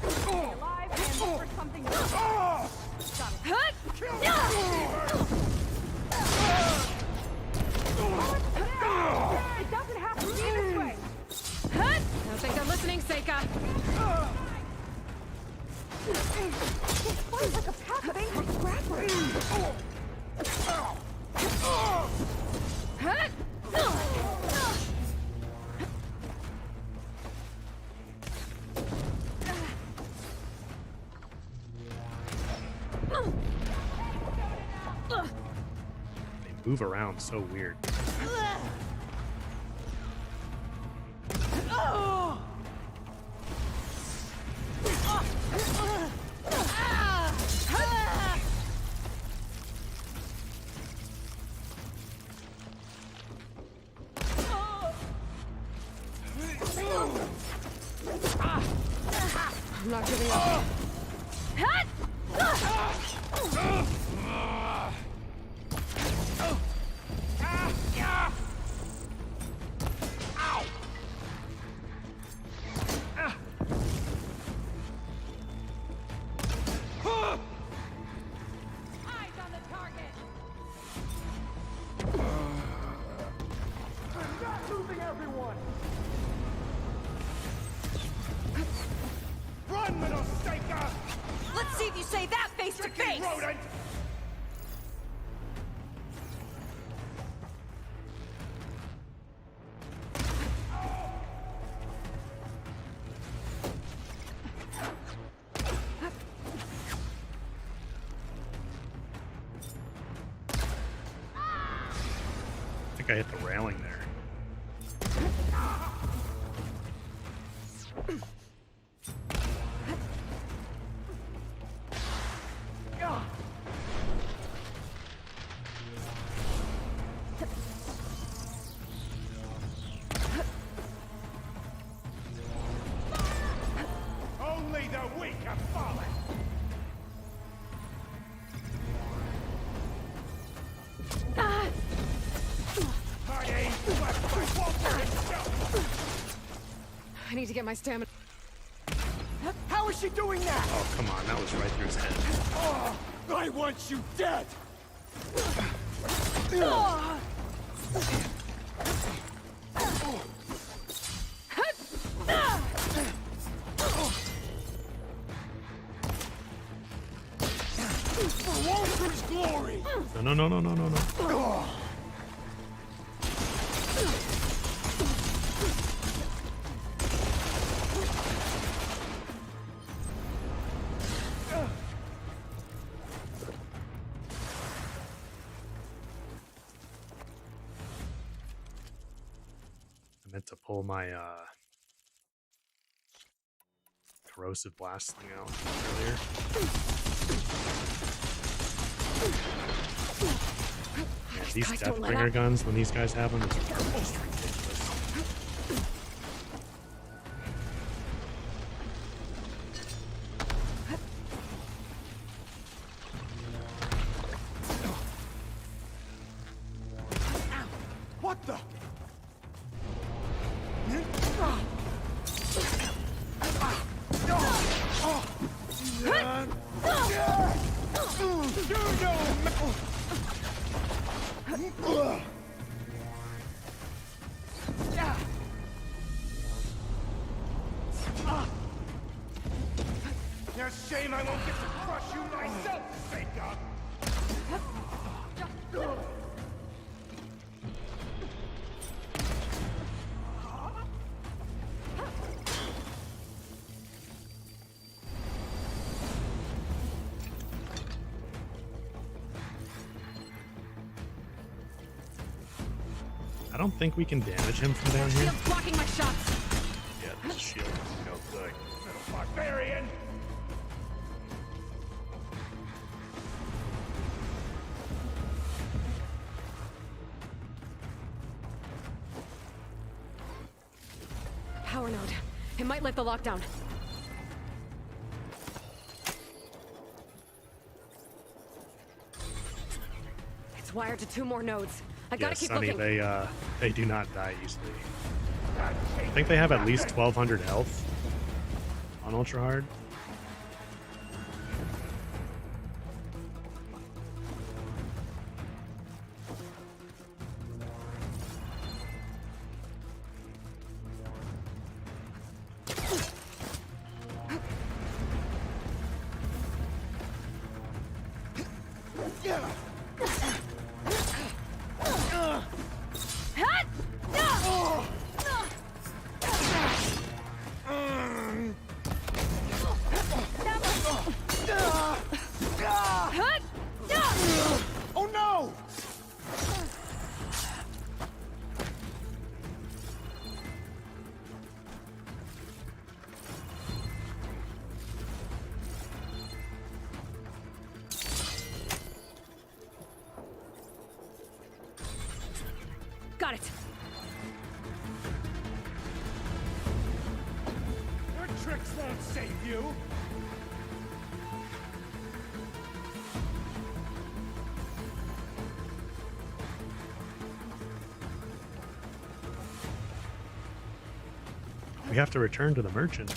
Stay alive and look for something else. It doesn't have to be this way. I don't think they're listening, Seika. This flies like a pack of angry scrappers. They move around so weird. I'm not giving up. Let's see if you say that face to face! Rodent! I think I hit the railing there. I need to get my stamina. How is she doing that? Oh, come on. That was right through his head. Oh, I want you dead! For Walter's glory! No, no, no, no, no, no, no. I meant to pull my corrosive blast thing out earlier. Yeah, these Deathbringer guns, when these guys have them, are just ridiculous. What the? It's a shame I won't get to crush you myself, Seika! I don't think we can damage him from down here. Shield's blocking my shots. Yeah, there's a shield. No good. Little barbarian! Power node. It might lift the lockdown. It's wired to 2 more nodes. I gotta keep Sonny, looking. they do not die easily. I think they have at least 1200 health on Ultra Hard. Oh no! Got it. Your tricks won't save you! We have to return to the merchant.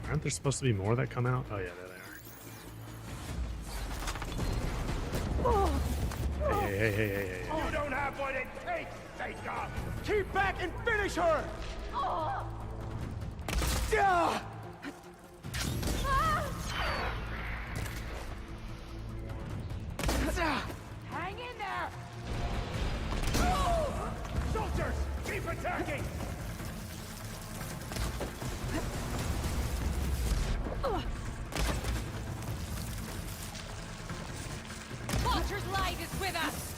Aren't there supposed to be more that come out? Oh yeah, there they are. Hey. You don't have what it takes, Seika! Keep back and finish her! Yeah! Hang in there! Soldiers, keep attacking! Walter's light is with us.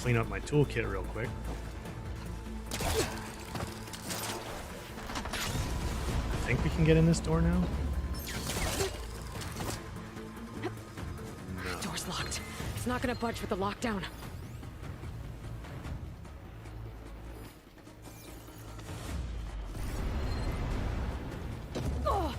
clean up my toolkit real quick. I think we can get in this door now. No. Door's locked. It's not gonna budge with the lockdown. Oh.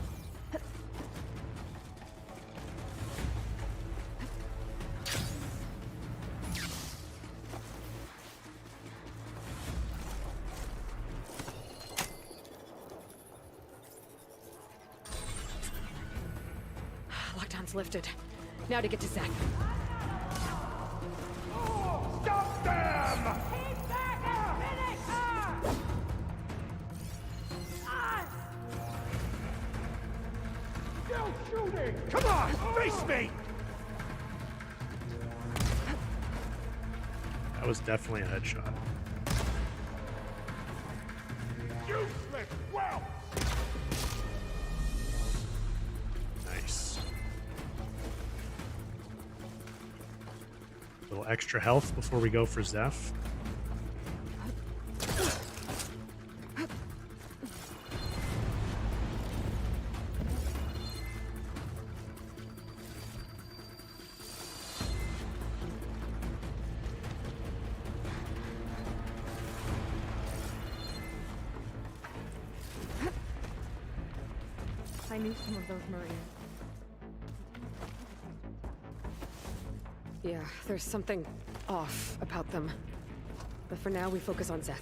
Lockdown's lifted. Now to get to Zach. Stop them! Keep back and finish her! Still shooting! Come on, face me! That was definitely a headshot. Useless whelp! Nice. A little extra health before we go for Zeph. I knew some of those Marines. Yeah, there's something off about them. But for now, we focus on Zeth.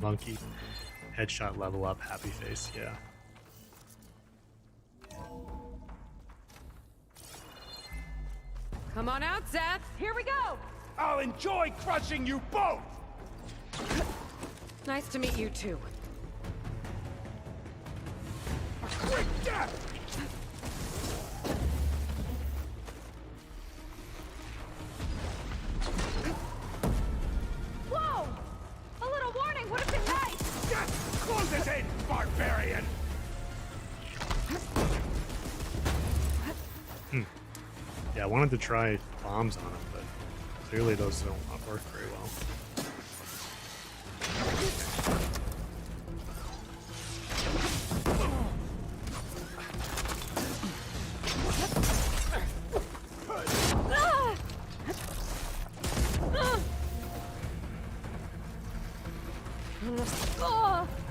Monkey. Headshot level up, happy face, yeah. Come on out, Zeth! Here we go! I'll enjoy crushing you both! Nice to meet you, too. A quick death! Whoa! A little warning would have been nice! Just close it in, barbarian! Yeah, I wanted to try bombs on him, but clearly those don't work very well.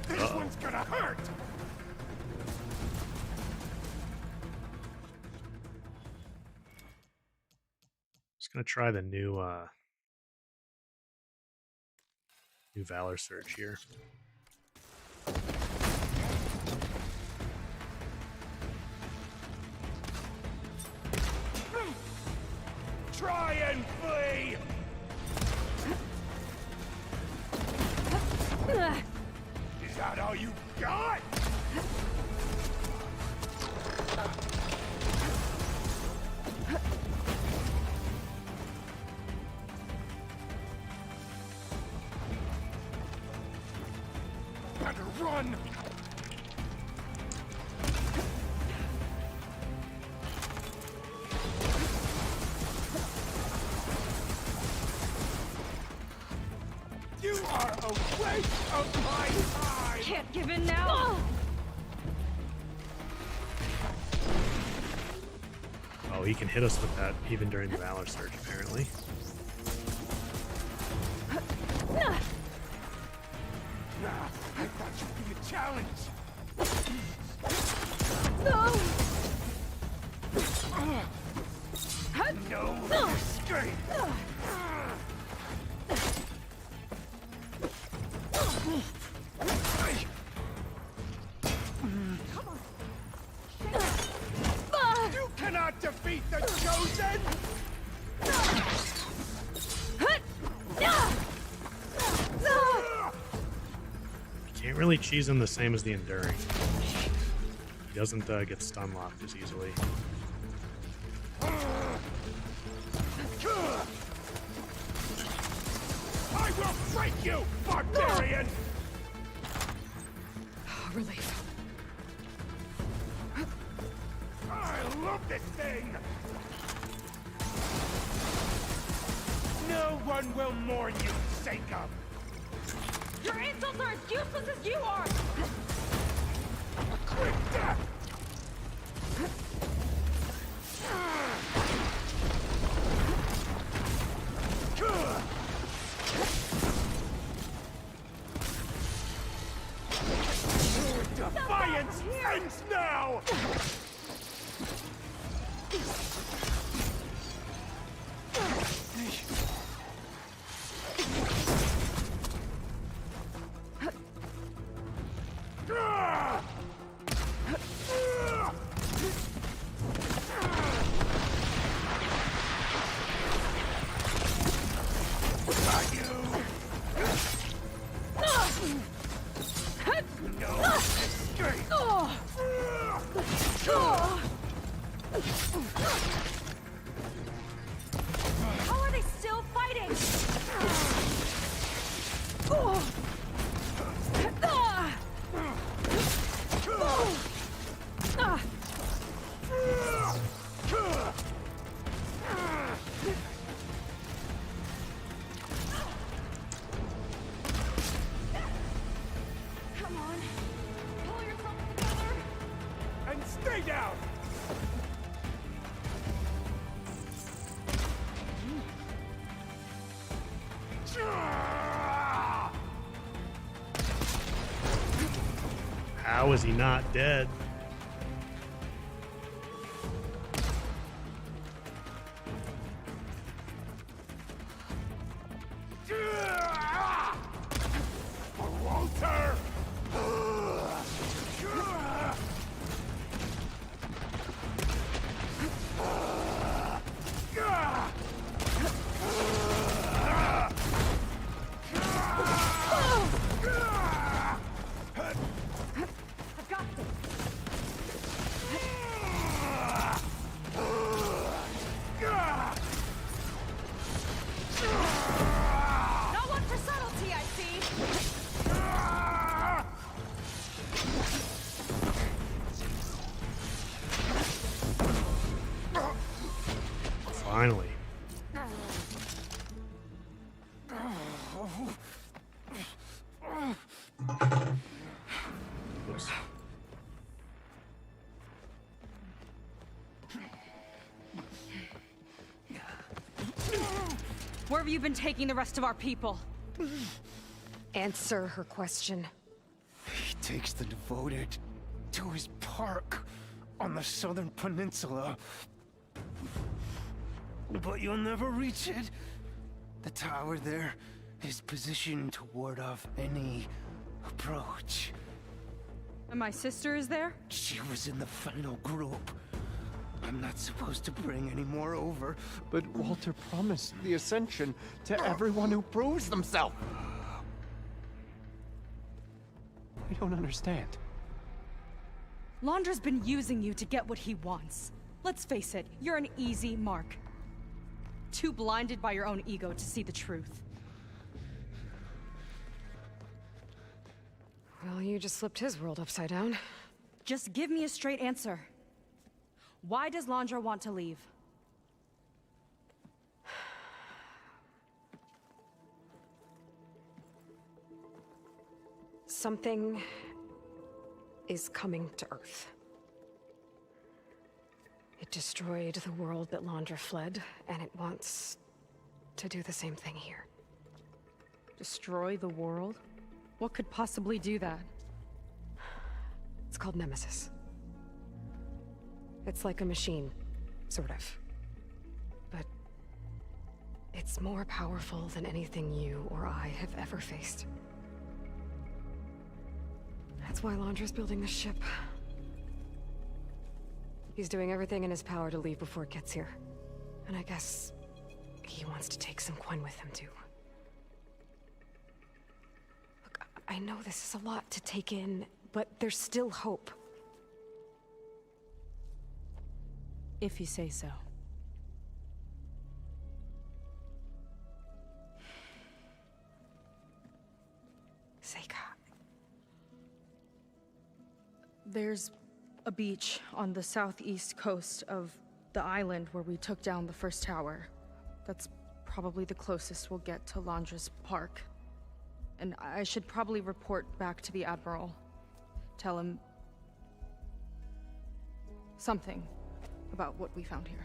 This one's gonna hurt! Just gonna try the new Valor Surge here. Try and flee! Is that all you got? Better run! You are a waste of my time! Can't give in now! Oh, he can hit us with that even during the Valor Surge, apparently. I thought you'd be a challenge! No escape! You cannot defeat the Chosen! Can't really cheese him the same as the Enduring. He doesn't get stun locked as easily. I will break you, barbarian! Relief. I love this thing! No one will mourn you, Seika! Your insults are as useless as you are! A quick death! Defiance ends now! How are they still fighting? Come on, pull yourself together. And stay down! How is he not dead? For Walter! I've got this. No one for subtlety, I see. Finally. Oops. Where have you been taking the rest of our people? Answer her question. He takes the devoted to his park on the southern peninsula. But you'll never reach it. The tower there is positioned to ward off any approach. And my sister is there? She was in the final group. I'm not supposed to bring any more over. But Walter promised the Ascension to everyone who proves themselves. I don't understand. Londra's been using you to get what he wants. Let's face it, you're an easy mark. Too blinded by your own ego to see the truth. Well, you just flipped his world upside down. Just give me a straight answer. Why does Londra want to leave? Something is coming to Earth. It destroyed the world that Londra fled, and it wants to do the same thing here. Destroy the world? What could possibly do that? It's called Nemesis. It's like a machine, sort of. But it's more powerful than anything you or I have ever faced. That's why Londra's building this ship. He's doing everything in his power to leave before it gets here. And I guess he wants to take some Quen with him, too. Look, I know this is a lot to take in, but there's still hope. If you say so. Seika. There's a beach on the southeast coast of the island where we took down the first tower. That's probably the closest we'll get to Londra's park. And I should probably report back to the Admiral. Tell him something about what we found here.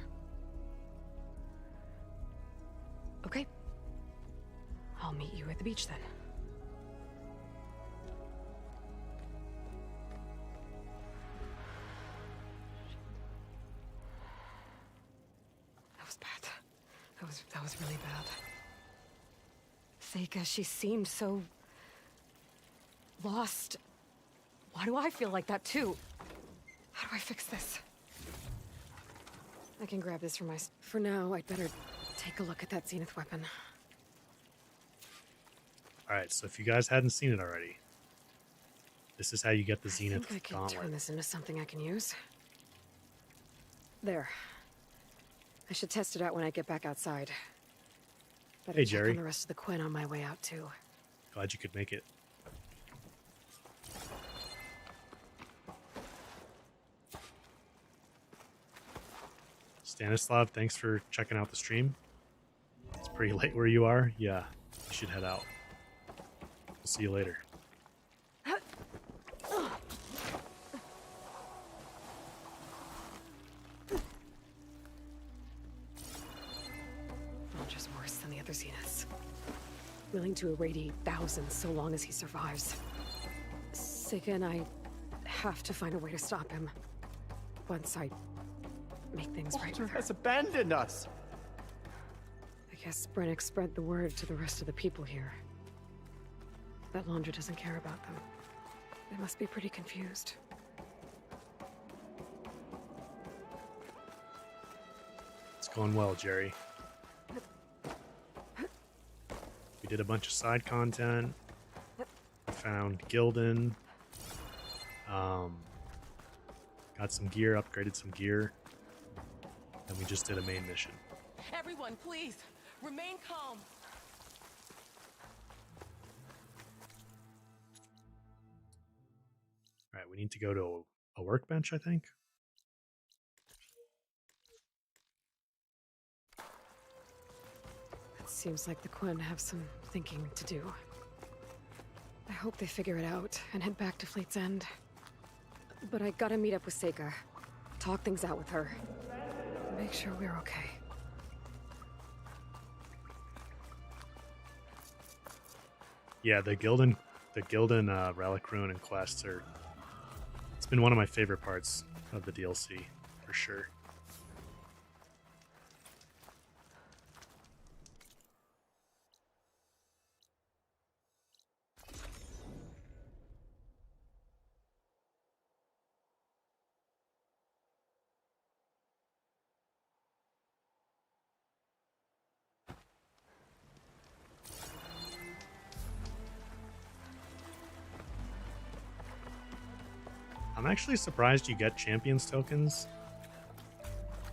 Okay. I'll meet you at the beach then. That was bad. That was really bad. Seika, she seemed so lost. Why do I feel like that too? How do I fix this? I can grab this for now, I'd better take a look at that Zenith weapon. Alright, so if you guys hadn't seen it already, this is how you get the Zenith I think I can gauntlet. turn this into something I can use. There. I should test it out when I get back outside. Better Hey, check Jerry. on the rest of the Quinn on my way out too. Glad you could make it. Stanislav, thanks for checking out the stream. It's pretty late where you are. Yeah, you should head out. We'll see you later. Londra's worse than the other Zeniths. Willing to irradiate thousands so long as he survives. Seika and I have to find a way to stop him. Once I make things right Walter with her. has abandoned us. I guess Brennick spread the word to the rest of the people here. That Londra doesn't care about them. They must be pretty confused. It's going well, Jerry. We did a bunch of side content. We found Gildan. Got some gear, upgraded some gear. And we just did a main mission. Everyone, please, remain calm. Alright, we need to go to a workbench, I think. It seems like the Quinn have some thinking to do. I hope they figure it out and head back to Fleet's End. But I gotta meet up with Seika. Talk things out with her. Make sure we're okay. Yeah, the Gildan Relic Ruin and quests are... It's been one of my favorite parts of the DLC, for sure. I'm actually surprised you get Champions tokens.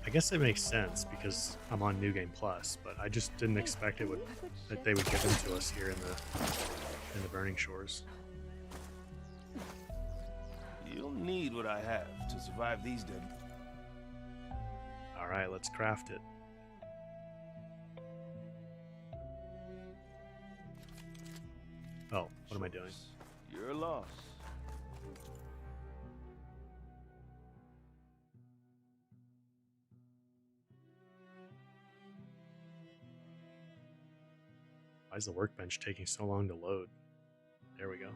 I guess it makes sense because I'm on New Game Plus, but I just didn't expect that they would give them to us here in the Burning Shores. You'll need what I have to survive these dead. All right, let's craft it. Oh, what am I doing? You're lost. Why is the workbench taking so long to load? There we go.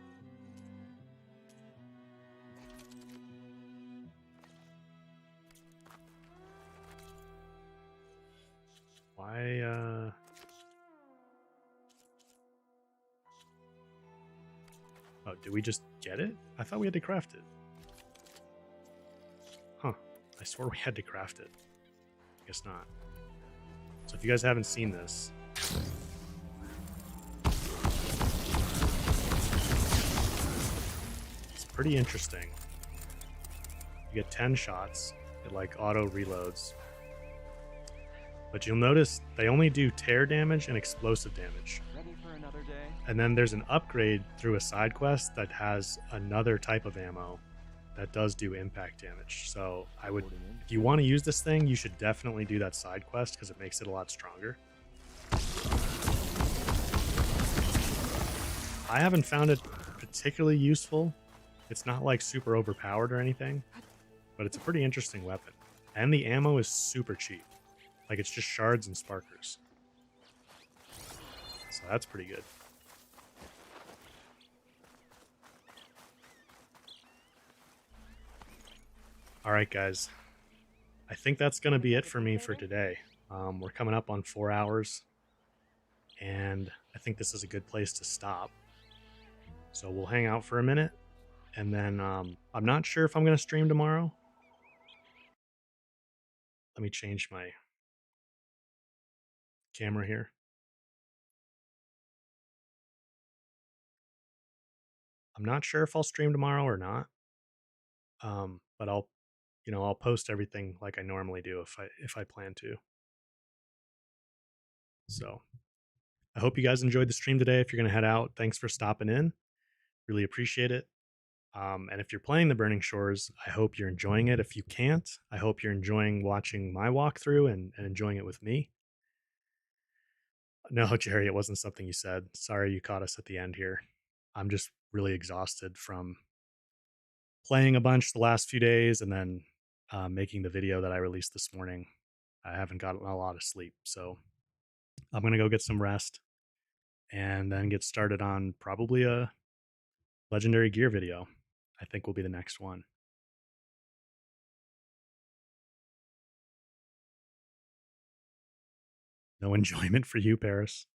Why, Oh, did we just get it? I thought we had to craft it. Huh. I swore we had to craft it. Guess not. So if you guys haven't seen this... It's pretty interesting. You get 10 shots. It like auto reloads. But you'll notice they only do tear damage and explosive damage. Ready for another day? And then there's an upgrade through a side quest that has another type of ammo that does do impact damage. So I would, if you want to use this thing, you should definitely do that side quest because it makes it a lot stronger. I haven't found it particularly useful. It's not like super overpowered or anything, but it's a pretty interesting weapon. And the ammo is super cheap. Like it's just shards and sparkers. So that's pretty good. All right, guys. I think that's going to be it for me for today. We're coming up on 4 hours, and I think this is a good place to stop. So we'll hang out for a minute, and then I'm not sure if I'm going to stream tomorrow. Let me change my camera here. I'm not sure if I'll stream tomorrow or not, but I'll post everything like I normally do if I plan to. So I hope you guys enjoyed the stream today. If you're going to head out, thanks for stopping in. Really appreciate it. And if you're playing the Burning Shores, I hope you're enjoying it. If you can't, I hope you're enjoying watching my walkthrough and enjoying it with me. No, Jerry, it wasn't something you said. Sorry you caught us at the end here. I'm just really exhausted from playing a bunch the last few days and then making the video that I released this morning. I haven't gotten a lot of sleep, so I'm going to go get some rest and then get started on probably a Legendary Gear video. I think will be the next one. No enjoyment for you, Paris.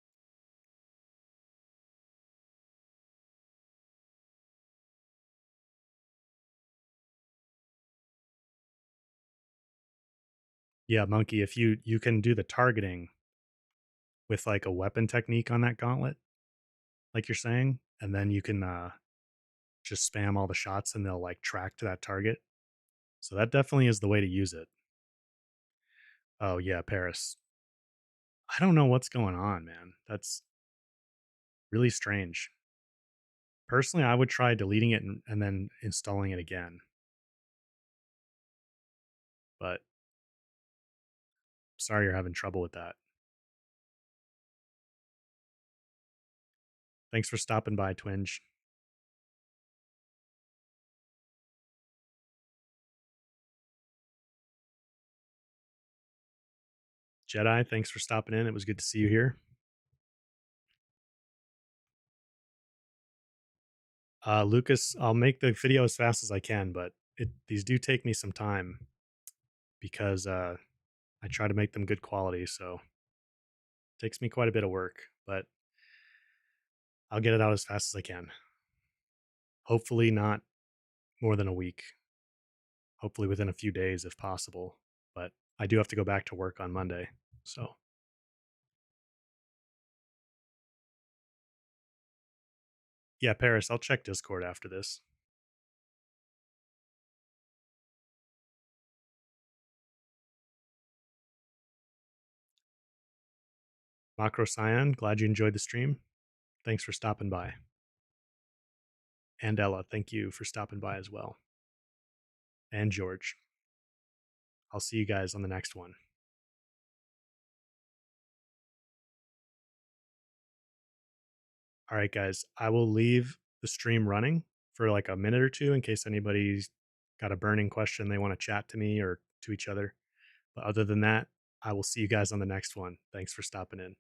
Yeah, Monkey, if you can do the targeting with like a weapon technique on that gauntlet, like you're saying, and then you can just spam all the shots and they'll like track to that target. So that definitely is the way to use it. Oh yeah, Paris. I don't know what's going on, man. That's really strange. Personally, I would try deleting it and then installing it again. But sorry you're having trouble with that. Thanks for stopping by, Twinge. Jedi, thanks for stopping in. It was good to see you here. Lucas, I'll make the video as fast as I can, but these do take me some time because I try to make them good quality, so it takes me quite a bit of work, but I'll get it out as fast as I can. Hopefully not more than a week. Hopefully within a few days if possible, but I do have to go back to work on Monday, so. Yeah, Paris, I'll check Discord after this. Macro Cyan, glad you enjoyed the stream. Thanks for stopping by. And Ella, thank you for stopping by as well. And George. I'll see you guys on the next one. All right, guys, I will leave the stream running for like a minute or two in case anybody's got a burning question they want to chat to me or to each other. But other than that, I will see you guys on the next one. Thanks for stopping in.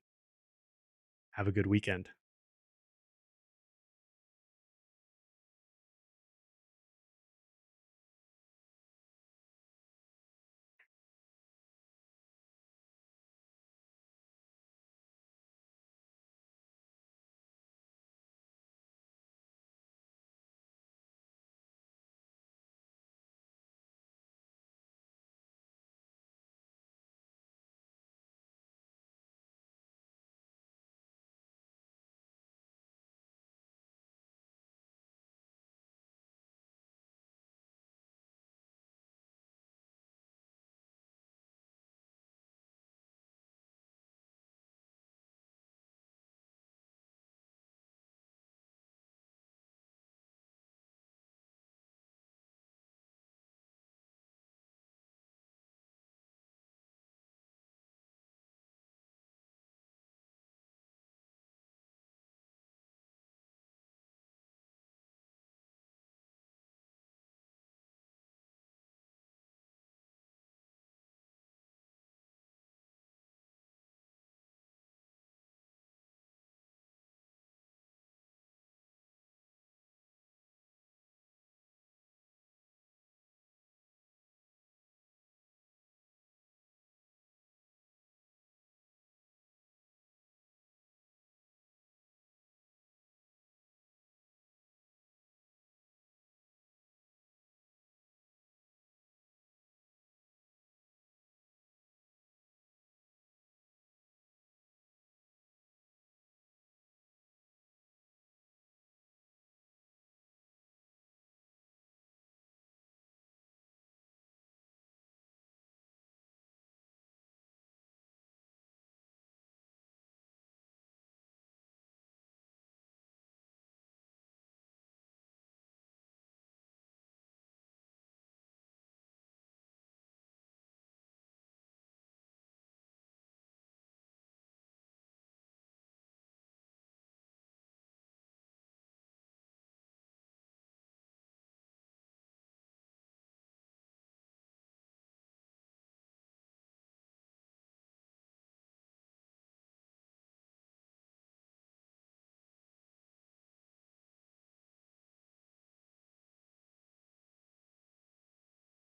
Have a good weekend.